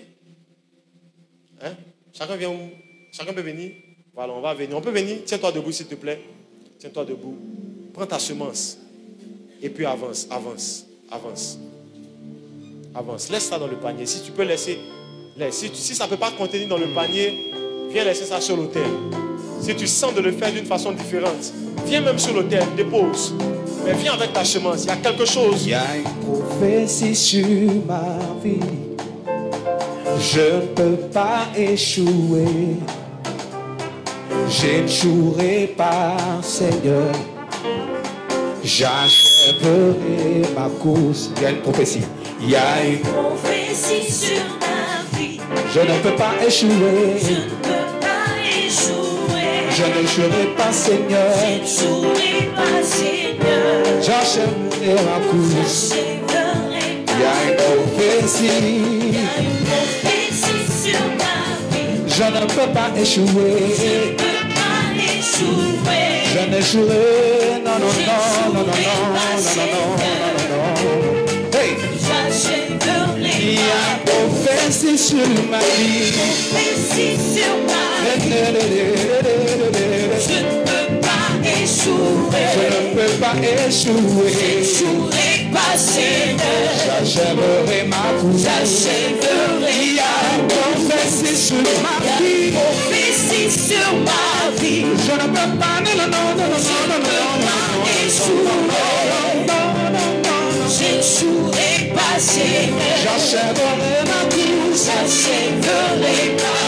Hein? Chacun vient où? Chacun peut venir? Voilà, on va venir. On peut venir? Tiens-toi debout s'il te plaît. Tiens-toi debout. Prends ta semence. Et puis avance, avance, avance. Avance. Laisse ça dans le panier. Si tu peux laisser. Si ça ne peut pas contenir dans le panier, viens laisser ça sur l'autel. Si tu sens de le faire d'une façon différente, viens même sur l'autel, dépose. Mais viens avec ta semence. Il y a quelque chose. Il y a une prophétie sur ma vie. Je ne peux pas échouer. J'échouerai pas, Seigneur. J'achèverai ma course. Il y a une prophétie. Il y a une prophétie sur ma vie. Je ne peux pas échouer. Je ne peux pas échouer. Je n'échouerai pas, Seigneur. J'échouerai pas, Seigneur. J'achèverai ma course. J'achèverai pas. Il y a une prophétie. Il y a une prophétie sur ma vie. Je ne peux pas échouer. Je ne peux pas échouer. Je n'échouerai. Non, non, non, non, non, non, non, non, non. Hey! J'achèverai. Il y a une prophétie sur ma vie. Prophétie sur ma vie. Je ne peux pas échouer. Je ne peux pas échouer. J'échouerai pas, Seigneur. J'achèverai ma course. J'achèverai. Il y a une prophétie sur ma vie. Prophétie sur ma vie. Je ne peux pas, non, non, non, non, non, non, non, échouer. J'échouerai pas, Seigneur. j'achèverai ma course. J'achèverai pas.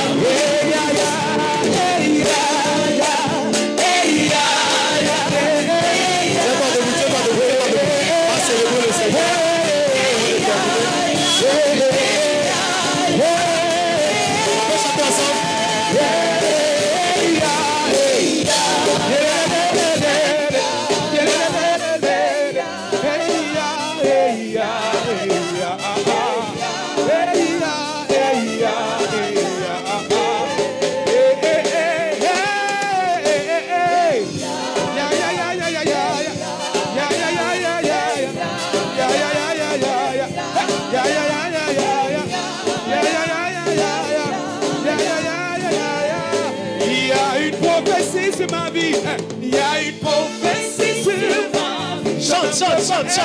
Chante. Je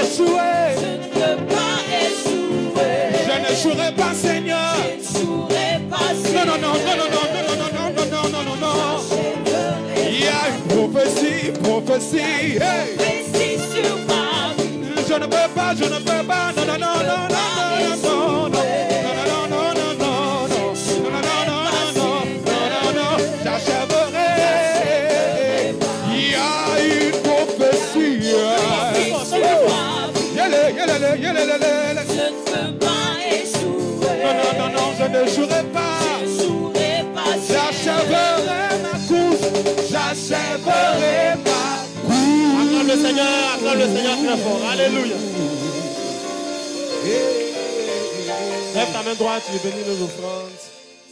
ne peux pas échouer. Je n'échouerai pas, Seigneur. J'échouerai pas, Seigneur. Non. Il y a une prophétie. Hey. Prophétie sur ma vie. Je ne peux pas. Non. J'achèverai. Il y a une prophétie. Je ne peux pas échouer. Non, je n'échouerai pas. J'échouerai pas, J'achèverai ma course. J'achèverai ma course. Acclame le Seigneur très fort. Alléluia. Lève ta main droite, tu veux bénir nos offrandes.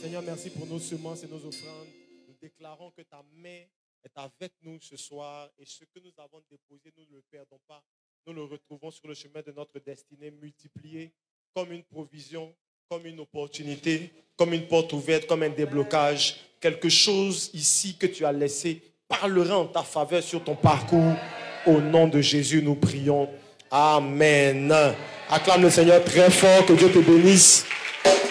Seigneur, merci pour nos semences et nos offrandes. Nous déclarons que ta main est avec nous ce soir et ce que nous avons déposé, nous ne le perdons pas. Nous le retrouvons sur le chemin de notre destinée multiplié comme une provision, comme une opportunité, comme une porte ouverte, comme un déblocage. Quelque chose ici que tu as laissé parlera en ta faveur sur ton parcours. Au nom de Jésus, nous prions. Amen. Acclame le Seigneur très fort. Que Dieu te bénisse.